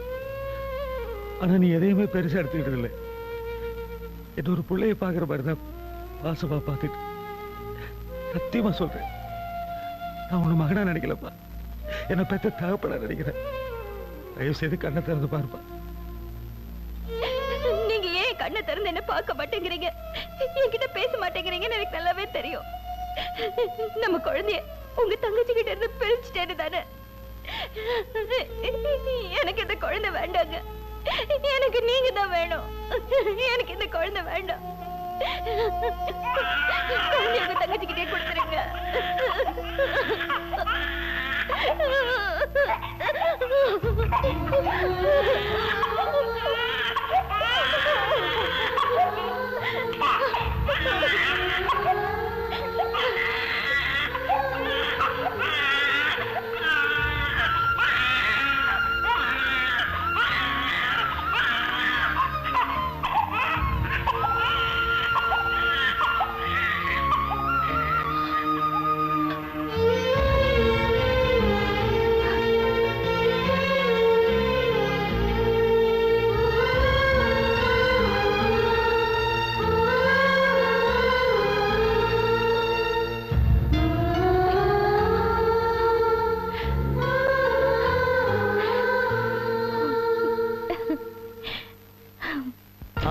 ஆனா நீ எதையுமே பெருசா எடுத்துக்கிட்டது இல்லை. என்ன ஒரு பிள்ளைய பாக்குற மாதிரிதான் பாசமா பார்த்துட்டு சத்தியமா சொல்றேன். நான் உன்னை மகனா நினைக்கலப்பா, என்னை பெற்ற தகப்பனா நினைக்கிறேன். தயவு செய்து கண்ணை திறந்து பாருப்பா. நீங்க ஏன் கண்ணை திறந்து என்ன பார்க்க மாட்டேங்கிறீங்க, என்கிட்ட பேச மாட்டேங்கிறீங்கன்னு எனக்கு நல்லாவே தெரியும். நம்ம குழந்தைய உங்க தங்கச்சி கிட்ட இருந்து பிரிச்சுட்டேன்னு தானே. எனக்கு இந்த குழந்தை வேண்டாங்க, எனக்கு நீங்க தான் வேணும். எனக்கு இந்த குழந்தை வேண்டாம். குழந்தைய உங்க தங்கச்சி கிட்டே கொடுத்துருங்க.